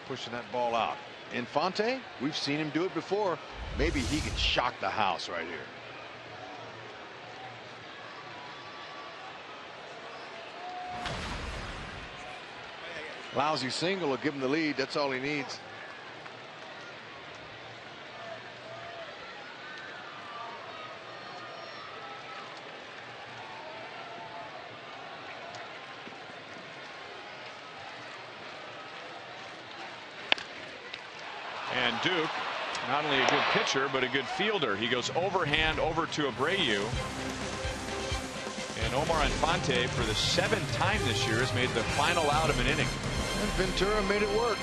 [SPEAKER 5] pushing that ball out. Infante, we've seen him do it before. Maybe he can shock the house right here. Lousy single will give him the lead. That's all he needs.
[SPEAKER 4] And Duke, not only a good pitcher, but a good fielder. He goes overhand over to Abreu. And Omar Infante, for the 7th time this year, has made the final out of an inning.
[SPEAKER 5] And Ventura made it work.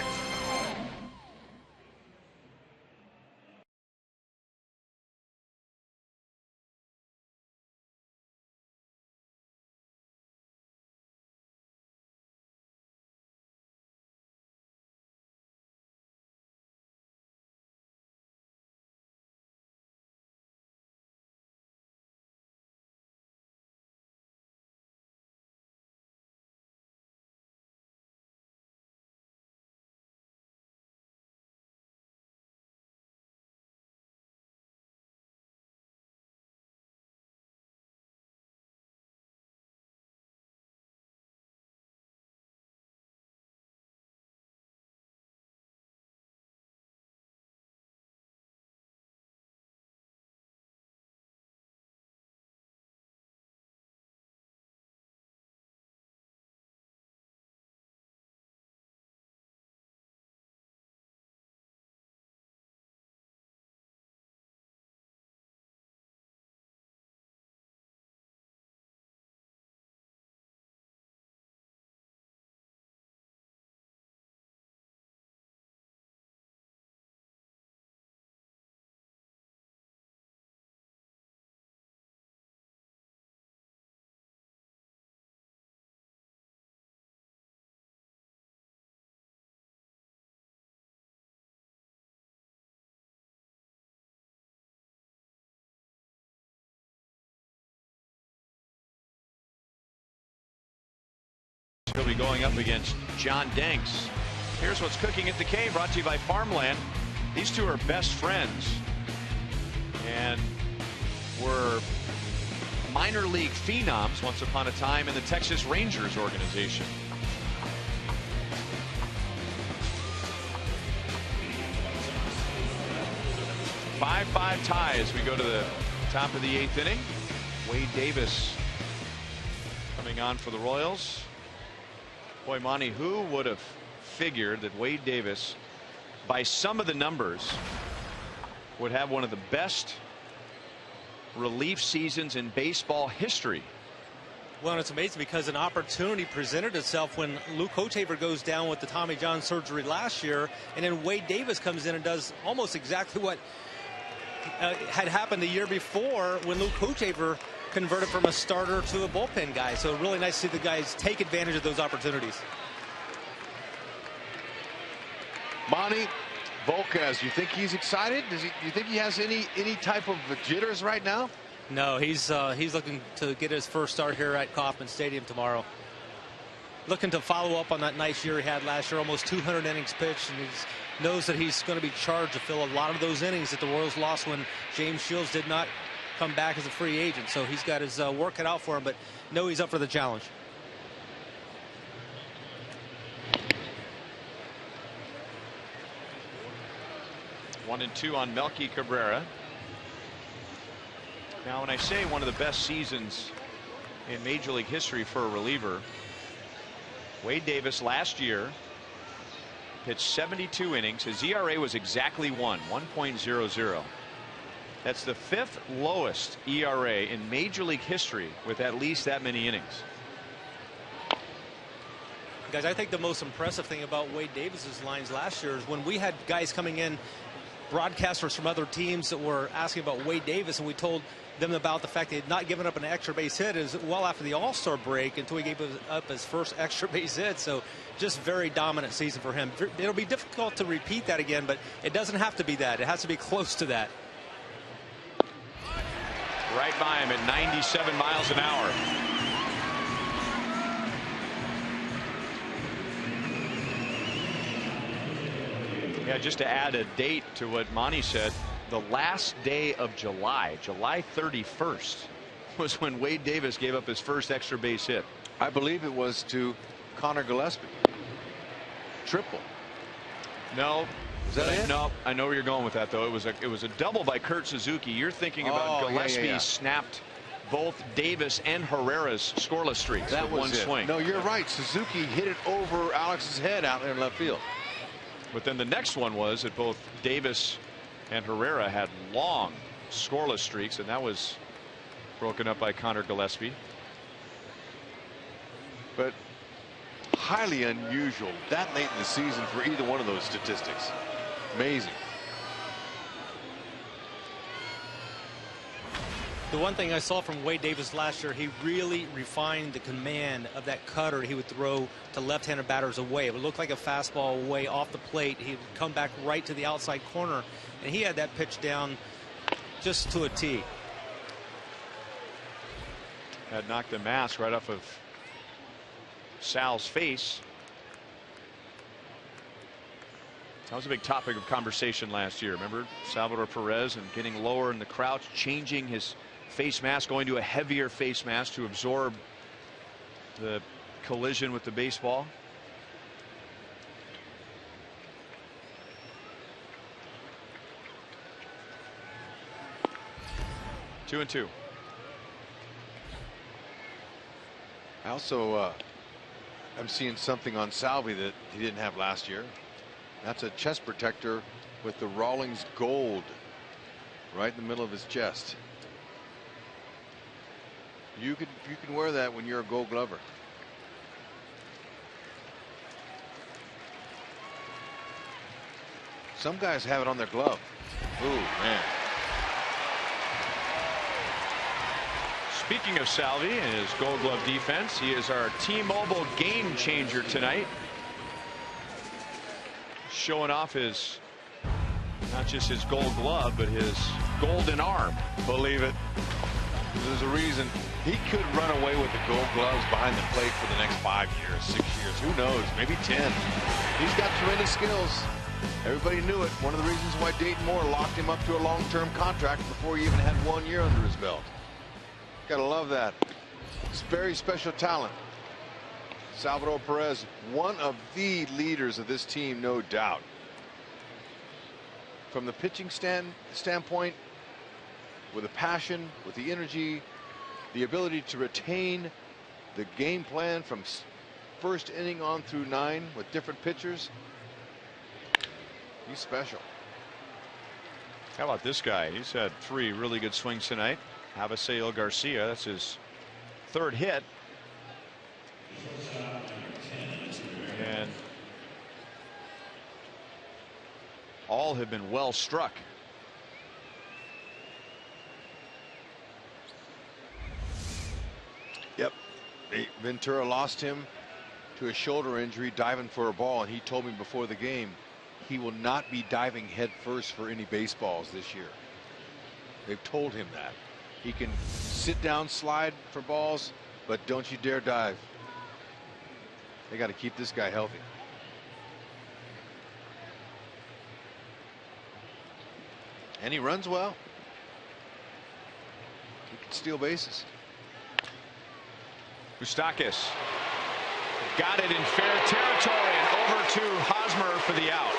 [SPEAKER 4] He'll be going up against John Danks. Here's what's cooking at the K, brought to you by Farmland. These two are best friends and were minor league phenoms once upon a time in the Texas Rangers organization. 5-5 tie as we go to the top of the 8th inning. Wade Davis coming on for the Royals. Boy, Monty, who would have figured that Wade Davis, by some of the numbers, would have one of the best relief seasons in baseball history?
[SPEAKER 7] Well, it's amazing because an opportunity presented itself when Luke Hochevar goes down with the Tommy John surgery last year, and then Wade Davis comes in and does almost exactly what had happened the year before when Luke Hochevar converted from a starter to a bullpen guy. So really nice to see the guys take advantage of those opportunities.
[SPEAKER 5] Monty, Volquez, you think he's excited? You think he has any type of jitters right now?
[SPEAKER 7] No, he's looking to get his first start here at Kauffman Stadium tomorrow. Looking to follow up on that nice year he had last year, almost 200 innings pitched, and he knows that he's going to be charged to fill a lot of those innings that the Royals lost when James Shields did not come back as a free agent. So he's got his work cut out for him, but no, he's up for the challenge.
[SPEAKER 4] One and two on Melky Cabrera. Now, when I say one of the best seasons in Major League history for a reliever, Wade Davis last year pitched 72 innings. His ERA was exactly 1.00. That's the 5th lowest ERA in Major League history with at least that many innings.
[SPEAKER 7] Guys, I think the most impressive thing about Wade Davis's lines last year is when we had guys coming in, broadcasters from other teams that were asking about Wade Davis, and we told them about the fact they had not given up an extra base hit is well after the All-Star break until he gave up his first extra base hit. So just very dominant season for him. It'll be difficult to repeat that again, but it doesn't have to be that. It has to be close to that.
[SPEAKER 4] Right by him at 97 miles an hour. Yeah, just to add a date to what Monty said, the last day of July, July 31st, was when Wade Davis gave up his first extra base hit.
[SPEAKER 5] I believe it was to Connor Gillespie. Triple.
[SPEAKER 4] No.
[SPEAKER 5] Is that it?
[SPEAKER 4] No, I know where you're going with that, though. It was a double by Kurt Suzuki. You're thinking about Gillespie snapped both Davis and Herrera's scoreless streaks with one swing.
[SPEAKER 5] No, you're right. Suzuki hit it over Alex's head out in left field.
[SPEAKER 4] But then the next one was that both Davis and Herrera had long scoreless streaks, and that was broken up by Connor Gillespie.
[SPEAKER 5] But highly unusual that late in the season for either one of those statistics. Amazing.
[SPEAKER 7] The one thing I saw from Wade Davis last year, he really refined the command of that cutter he would throw to left-handed batters away. It would look like a fastball away off the plate. He would come back right to the outside corner, and he had that pitch down just to a T.
[SPEAKER 4] Had knocked the mask right off of Sal's face. That was a big topic of conversation last year. Remember Salvador Perez and getting lower in the crouch, changing his face mask, going to a heavier face mask to absorb the collision with the baseball. Two and two.
[SPEAKER 5] I also I'm seeing something on Salvi that he didn't have last year. That's a chest protector with the Rawlings gold right in the middle of his chest. You can wear that when you're a Gold Glover. Some guys have it on their glove. Ooh, man.
[SPEAKER 4] Speaking of Salvi and his Gold Glove defense, he is our T-Mobile game changer tonight. Showing off his, not just his Gold Glove, but his golden arm.
[SPEAKER 5] Believe it. There's a reason he could run away with the Gold Gloves behind the plate for the next 5 years, 6 years. Who knows? Maybe 10. He's got tremendous skills. Everybody knew it. One of the reasons why Dayton Moore locked him up to a long-term contract before he even had 1 year under his belt. Gotta love that. It's very special talent. Salvador Perez, one of the leaders of this team, no doubt. from the pitching standpoint, with the passion, with the energy, the ability to retain the game plan from first inning on through 9 with different pitchers. He's special.
[SPEAKER 4] How about this guy? He's had 3 really good swings tonight. Avisail Garcia, that's his 3rd hit. And all have been well struck.
[SPEAKER 5] Yep. Ventura lost him to a shoulder injury diving for a ball, and he told me before the game he will not be diving head first for any baseballs this year. They've told him that. He can sit down, slide for balls, but don't you dare dive. They got to keep this guy healthy. And he runs well. He can steal bases.
[SPEAKER 4] Moustakas got it in fair territory and over to Hosmer for the out.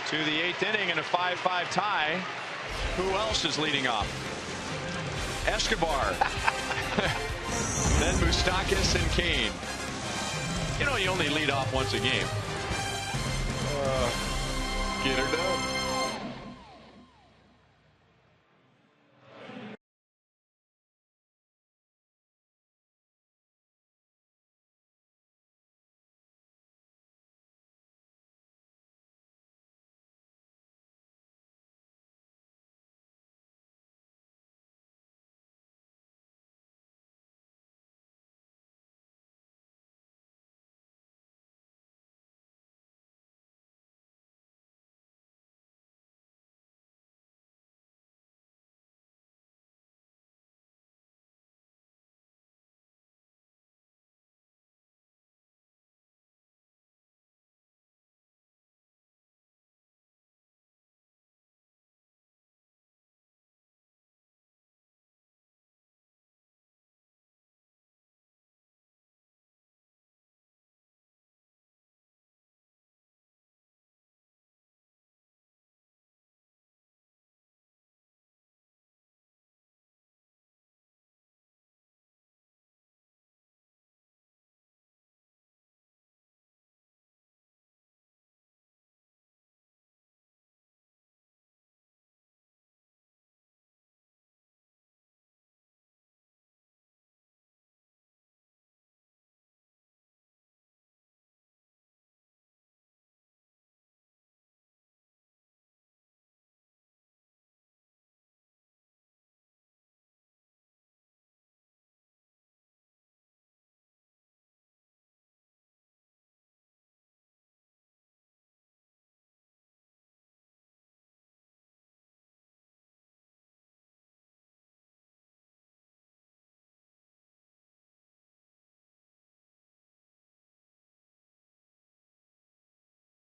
[SPEAKER 4] To the 8th inning and a 5-5 tie. Who else is leading off? Escobar. Then Moustakas and Kane. You know, you only lead off once a game. Get her done.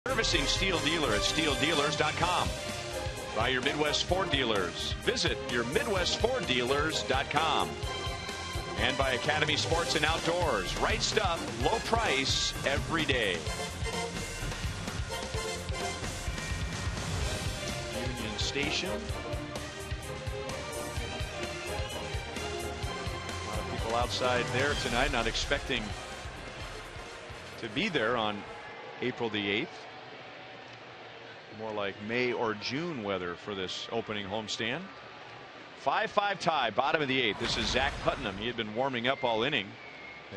[SPEAKER 4] Servicing Steel Dealer at steeldealers.com. By your Midwest Ford dealers. Visit your MidwestFordDealers.com. And by Academy Sports and Outdoors. Right stuff, low price, every day. Union Station. A lot of people outside there tonight, not expecting to be there on April the 8th. More like May or June weather for this opening homestand. 5-5 tie, bottom of the 8th. This is Zach Putnam. He had been warming up all inning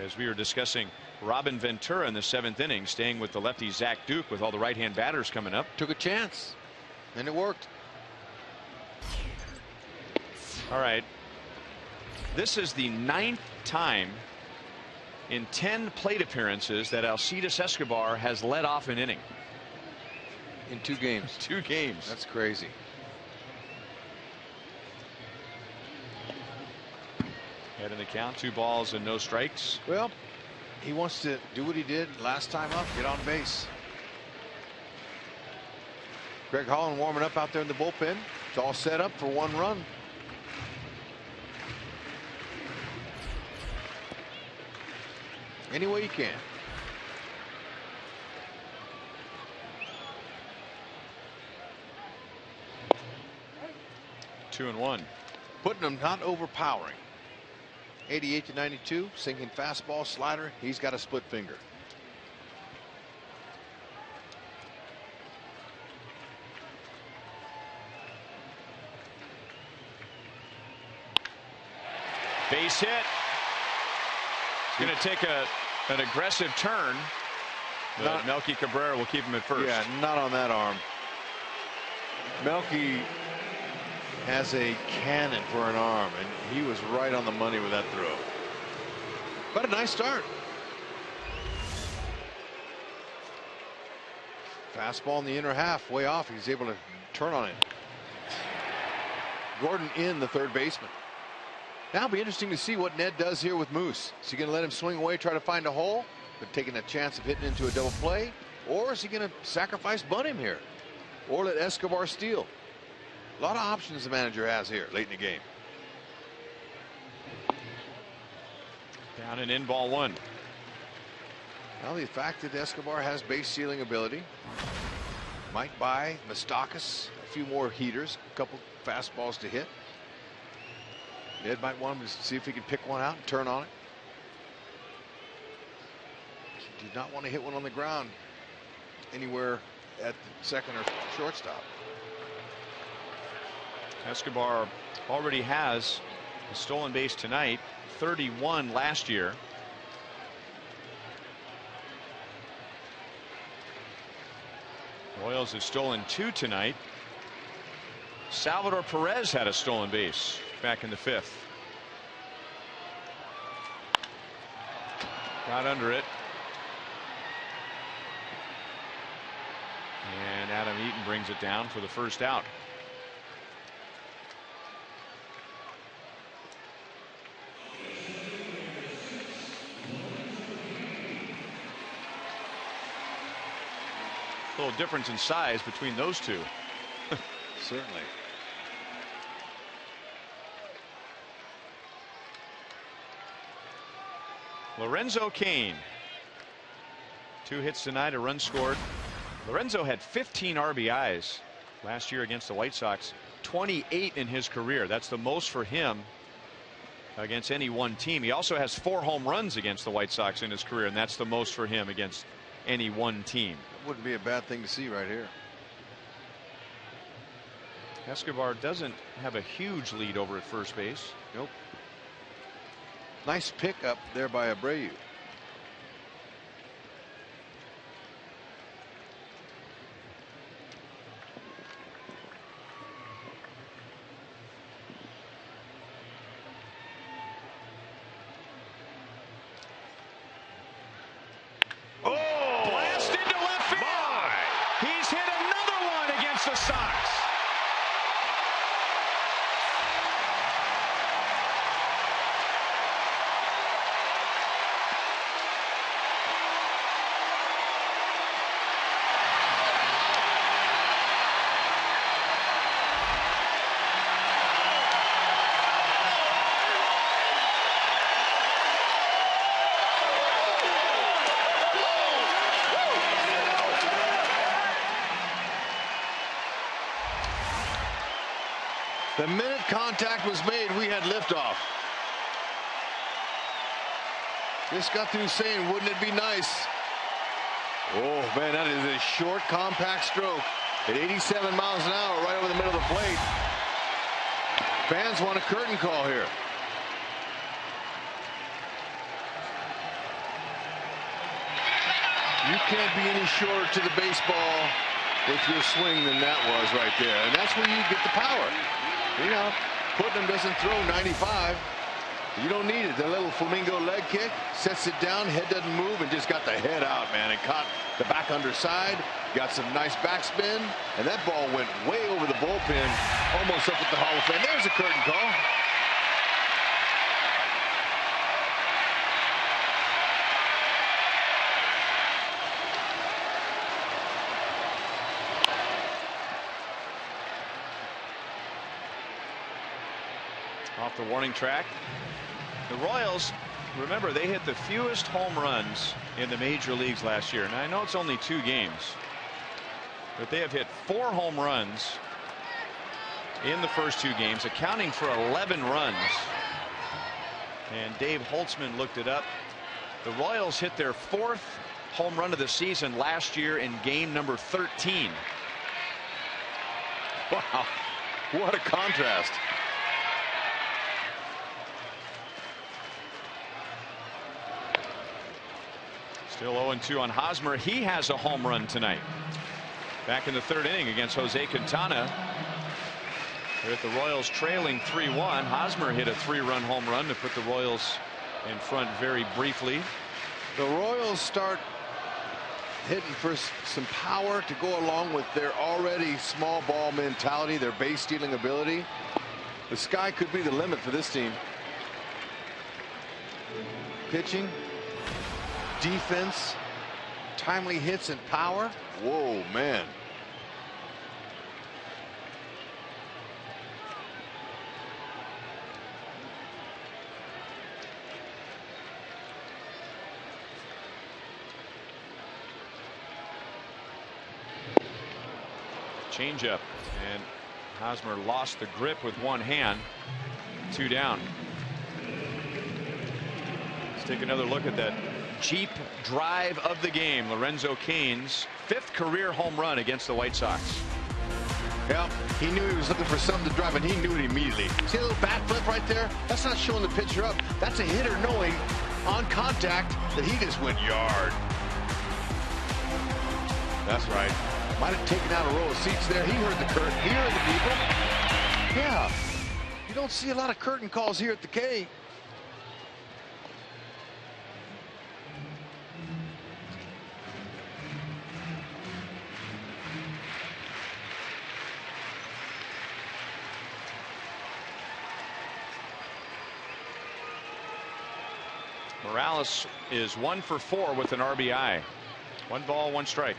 [SPEAKER 4] as we were discussing Robin Ventura in the 7th inning, staying with the lefty Zach Duke with all the right-hand batters coming up.
[SPEAKER 5] Took a chance, and it worked.
[SPEAKER 4] All right. This is the 9th time in 10 plate appearances that Alcides Escobar has led off an inning.
[SPEAKER 5] In 2 games.
[SPEAKER 4] 2 games.
[SPEAKER 5] That's crazy.
[SPEAKER 4] Head in the count, 2 balls and no strikes.
[SPEAKER 5] Well, he wants to do what he did last time up, get on base. Greg Holland warming up out there in the bullpen. It's all set up for 1 run. Any way you can.
[SPEAKER 4] 2-1.
[SPEAKER 5] Putting him not overpowering. 88 to 92, sinking fastball, slider. He's got a split finger.
[SPEAKER 4] Base hit. He's going to take an aggressive turn. But Melky Cabrera will keep him at first.
[SPEAKER 5] Yeah, not on that arm. Melky has a cannon for an arm, and he was right on the money with that throw. But a nice start. Fastball in the inner half, way off. He's able to turn on it. Gordon in, the third baseman. Now it'll be interesting to see what Ned does here with Moose. Is he going to let him swing away, try to find a hole, but taking a chance of hitting into a double play? Or is he going to sacrifice bunt him here? Or let Escobar steal? A lot of options the manager has here late in the game.
[SPEAKER 4] Down and in, ball one.
[SPEAKER 5] Well, the fact that Escobar has base stealing ability might buy Moustakas a few more heaters, a couple fastballs to hit. Ned might want him to see if he can pick one out and turn on it. He did not want to hit one on the ground anywhere at the second or shortstop.
[SPEAKER 4] Escobar already has a stolen base tonight, 31 last year. Royals have stolen 2 tonight. Salvador Perez had a stolen base back in the 5th. Got under it. And Adam Eaton brings it down for the first out. A little difference in size between those two.
[SPEAKER 5] Certainly.
[SPEAKER 4] Lorenzo Cain. 2 hits tonight, a run scored. Lorenzo had 15 RBIs last year against the White Sox, 28 in his career. That's the most for him against any one team. He also has 4 home runs against the White Sox in his career, and that's the most for him against any one team.
[SPEAKER 5] That wouldn't be a bad thing to see right here.
[SPEAKER 4] Escobar doesn't have a huge lead over at first base.
[SPEAKER 5] Nope. Nice pickup there by Abreu.
[SPEAKER 4] Blast into left field. He's hit another one against the Sox.
[SPEAKER 5] The minute contact was made, we had liftoff. This got through saying, wouldn't it be nice? Oh, man, that is a short, compact stroke at 87 miles an hour right over the middle of the plate. Fans want a curtain call here. You can't be any shorter to the baseball with your swing than that was right there. And that's where you get the power. You know, Putnam doesn't throw 95. You don't need it. The little flamingo leg kick sets it down, head doesn't move, and just got the head out, man. And caught the back underside, got some nice backspin, and that ball went way over the bullpen, almost up at the Hall of Fame. There's a curtain call.
[SPEAKER 4] Off the warning track. The Royals, remember, they hit the fewest home runs in the major leagues last year. Now, I know it's only 2 games, but they have hit 4 home runs in the first 2 games, accounting for 11 runs. And Dave Holtzman looked it up. The Royals hit their 4th home run of the season last year in game number 13.
[SPEAKER 5] Wow, what a contrast.
[SPEAKER 4] Still 0-2 on Hosmer. He has a home run tonight. Back in the 3rd inning against Jose Quintana. With the Royals trailing 3-1, Hosmer hit a 3-run home run to put the Royals in front very briefly.
[SPEAKER 5] The Royals start hitting for some power to go along with their already small ball mentality, their base stealing ability. The sky could be the limit for this team. Pitching, defense, timely hits, and power. Whoa, man.
[SPEAKER 4] Changeup, and Hosmer lost the grip with one hand. 2 down. Let's take another look at that Jeep drive of the game. Lorenzo Cain's 5th career home run against the White Sox.
[SPEAKER 5] Yeah, he knew he was looking for something to drive, and he knew it immediately. See a little bat flip right there? That's not showing the pitcher up. That's a hitter knowing on contact that he just went yard. That's right. Might have taken out a row of seats there. He heard the curtain. He heard the people. Yeah. You don't see a lot of curtain calls here at the K.
[SPEAKER 4] Morales is 1 for 4 with an RBI. 1 ball, 1 strike.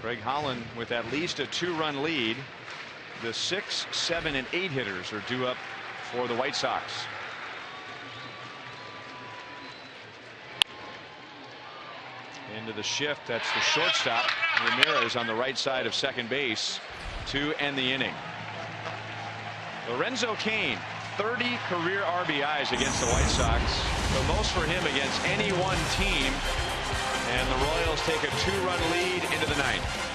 [SPEAKER 4] Greg Holland with at least a 2-run lead. The 6, 7, and 8 hitters are due up for the White Sox. Into the shift. That's the shortstop. Ramirez on the right side of second base to end the inning. Lorenzo Cain, 30 career RBIs against the White Sox, the most for him against any one team. And the Royals take a 2-run lead into the 9th.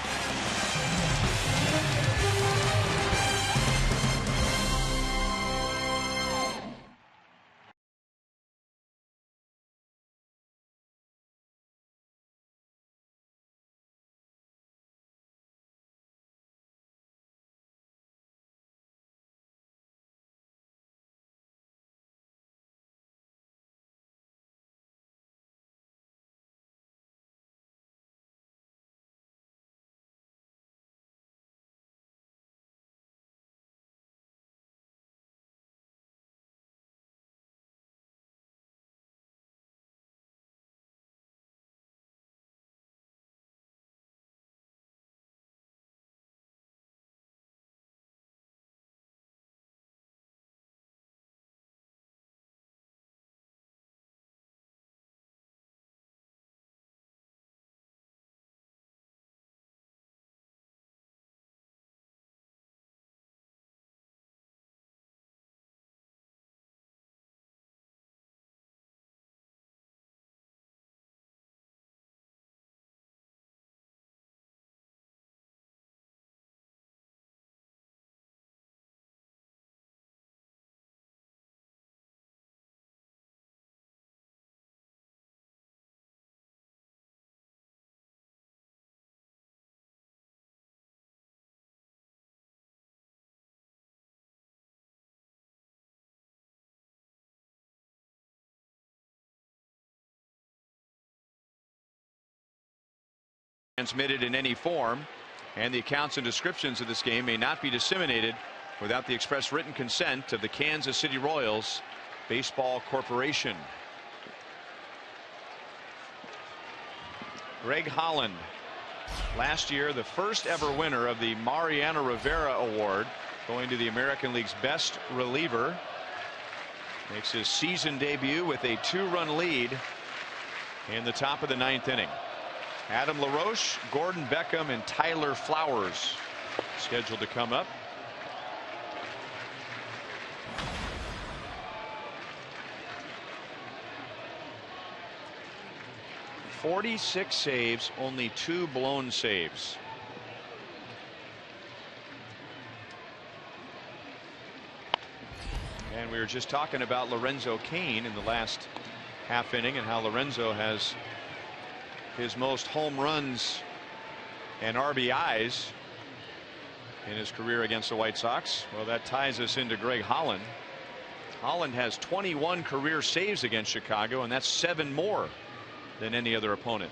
[SPEAKER 4] Transmitted in any form, and the accounts and descriptions of this game may not be disseminated without the express written consent of the Kansas City Royals Baseball Corporation. Greg Holland, last year the first ever winner of the Mariano Rivera Award, going to the American League's best reliever, makes his season debut with a 2-run lead in the top of the 9th inning. Adam LaRoche, Gordon Beckham, and Tyler Flowers scheduled to come up. .46 saves, only 2 blown saves. And we were just talking about Lorenzo Cain in the last half inning and how Lorenzo has his most home runs and RBIs in his career against the White Sox. Well, that ties us into Greg Holland. Holland has 21 career saves against Chicago, and that's 7 more than any other opponent.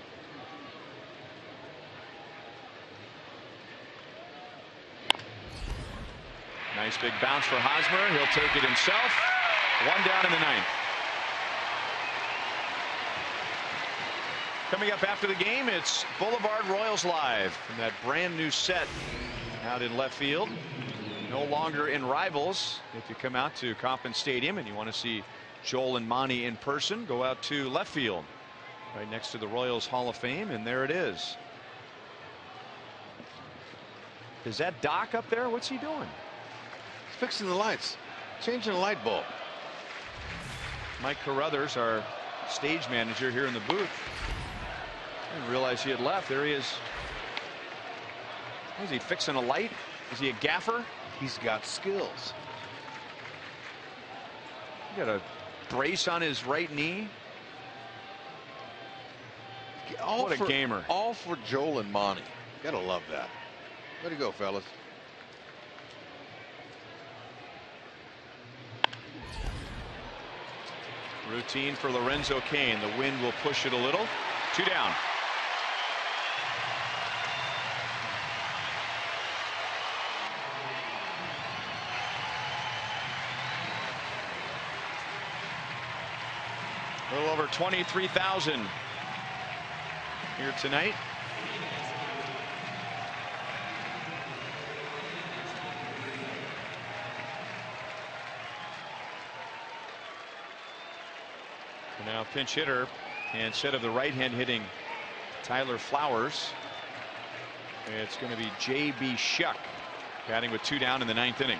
[SPEAKER 4] Nice big bounce for Hosmer. He'll take it himself. 1 down in the 9th. Coming up after the game, it's Boulevard Royals Live from that brand new set out in left field. No longer in Rivals. If you come out to Kauffman Stadium and you want to see Joel and Monty in person, go out to left field right next to the Royals Hall of Fame, and there it is. Is that Doc up there? What's he doing?
[SPEAKER 5] He's fixing the lights, changing the light bulb.
[SPEAKER 4] Mike Carruthers, our stage manager here in the booth. I didn't realize he had left. There he is. Is he fixing a light? Is he a gaffer?
[SPEAKER 5] He's got skills.
[SPEAKER 4] He got a brace on his right knee. What a gamer.
[SPEAKER 5] All for Joel and Monty. Gotta love that. Way to go, fellas.
[SPEAKER 4] Routine for Lorenzo Cain. The wind will push it a little. 2 down. A little over 23,000 here tonight. And now pinch hitter, instead of the right hand hitting Tyler Flowers, it's going to be J.B. Shuck batting with 2 down in the 9th inning.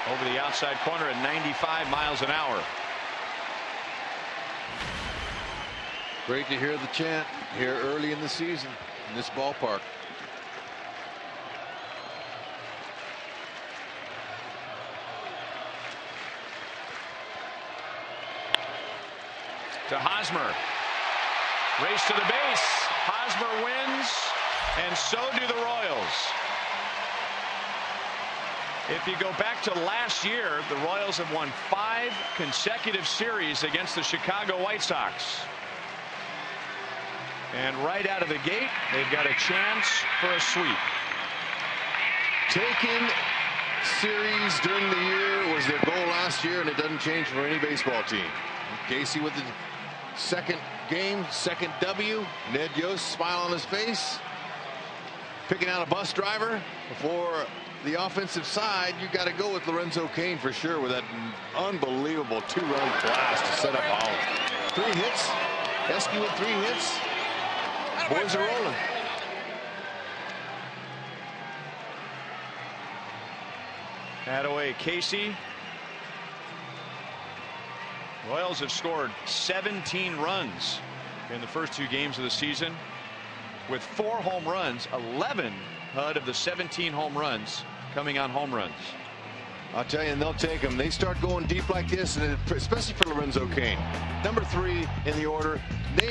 [SPEAKER 4] Over the outside corner at 95 miles an hour.
[SPEAKER 5] Great to hear the chant here early in the season in this ballpark.
[SPEAKER 4] To Hosmer. Race to the base. Hosmer wins, and so do the Royals. If you go back to last year, the Royals have won 5 consecutive series against the Chicago White Sox. And right out of the gate, they've got a chance for a sweep.
[SPEAKER 5] Taking series during the year was their goal last year, and it doesn't change for any baseball team. Casey with the second game, second W. Ned Yost, smile on his face. Picking out a bus driver before the offensive side. You got to go with Lorenzo Cain for sure with that unbelievable 2-run blast to set up Holland. 3 hits. Esky with 3 hits. Boys are rolling.
[SPEAKER 4] Attaway Casey. Royals have scored 17 runs in the first 2 games of the season with 4 home runs. 11 HUD of the 17 home runs coming on home runs.
[SPEAKER 5] I'll tell you, and they'll take them. They start going deep like this, and especially for Lorenzo Cain, number 3 in the order.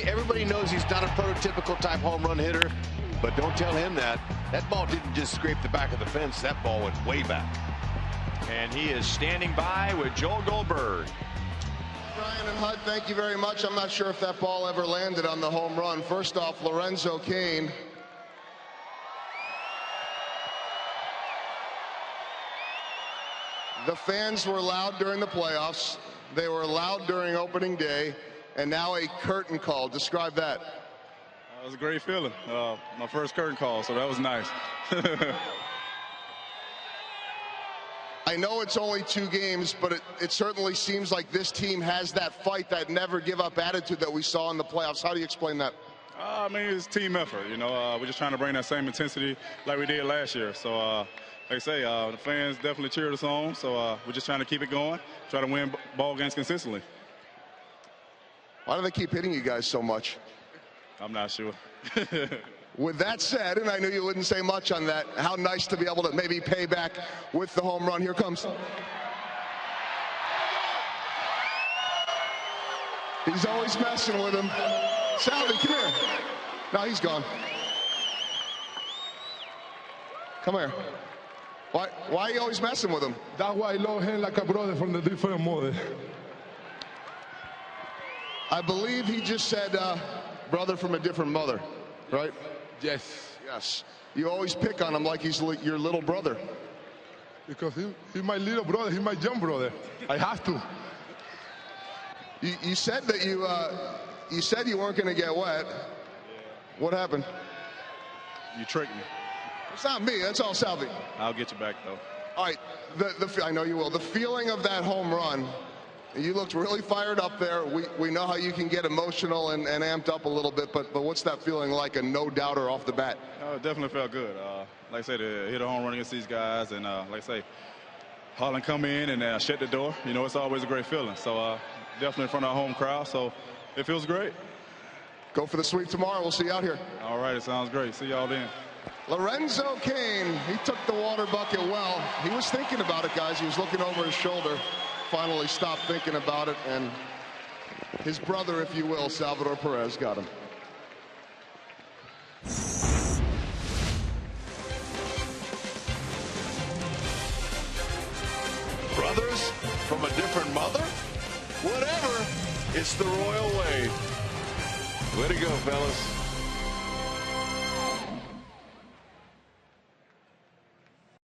[SPEAKER 5] Everybody knows he's not a prototypical type home run hitter, but don't tell him that. That ball didn't just scrape the back of the fence. That ball went way back.
[SPEAKER 4] And he is standing by with Joel Goldberg.
[SPEAKER 1] Brian and Hud, thank you very much. I'm not sure if that ball ever landed on the home run. First off, Lorenzo Cain. The fans were loud during the playoffs. They were loud during opening day. And now a curtain call. Describe that.
[SPEAKER 9] It was a great feeling. My first curtain call, so that was nice.
[SPEAKER 1] I know it's only 2 games, but it certainly seems like this team has that fight, that never give up attitude that we saw in the playoffs. How do you explain that?
[SPEAKER 9] I mean, it's team effort. You know, we're just trying to bring that same intensity like we did last year. So, like I say, the fans definitely cheered us on. So we're just trying to keep it going, try to win ball games consistently.
[SPEAKER 1] Why do they keep hitting you guys so much?
[SPEAKER 9] I'm not sure.
[SPEAKER 1] With that said, and I knew you wouldn't say much on that, how nice to be able to maybe pay back with the home run. Here comes. He's always messing with him. Salvi, come here. No, he's gone. Come here. Why are you always messing with him?
[SPEAKER 8] That's why I love him like a brother from the different mother.
[SPEAKER 1] I believe he just said brother from a different mother, right?
[SPEAKER 8] Yes.
[SPEAKER 1] Yes. You always pick on him like he's your little brother.
[SPEAKER 8] Because he's my little brother. He's my young brother. I have to.
[SPEAKER 1] You said that you said you weren't going to get wet. Yeah. What happened?
[SPEAKER 9] You tricked me.
[SPEAKER 1] It's not me. That's all Salvi.
[SPEAKER 9] I'll get you back, though.
[SPEAKER 1] All right. I know you will. The feeling of that home run, you looked really fired up there. We know how you can get emotional and amped up a little bit, but what's that feeling like, a no-doubter off the bat?
[SPEAKER 9] It definitely felt good. Like I said, to hit a home run against these guys, and like I say, Holland come in and shut the door. You know, it's always a great feeling. So definitely in front of our home crowd, so it feels great.
[SPEAKER 1] Go for the sweep tomorrow. We'll see you out here.
[SPEAKER 9] All right, it sounds great. See y'all then.
[SPEAKER 1] Lorenzo Cain, he took the water bucket well. He was thinking about it, guys. He was looking over his shoulder. Finally stopped thinking about it, and his brother, if you will, Salvador Perez, got him.
[SPEAKER 10] Brothers from a different mother? Whatever, it's the royal way. Way to go, fellas.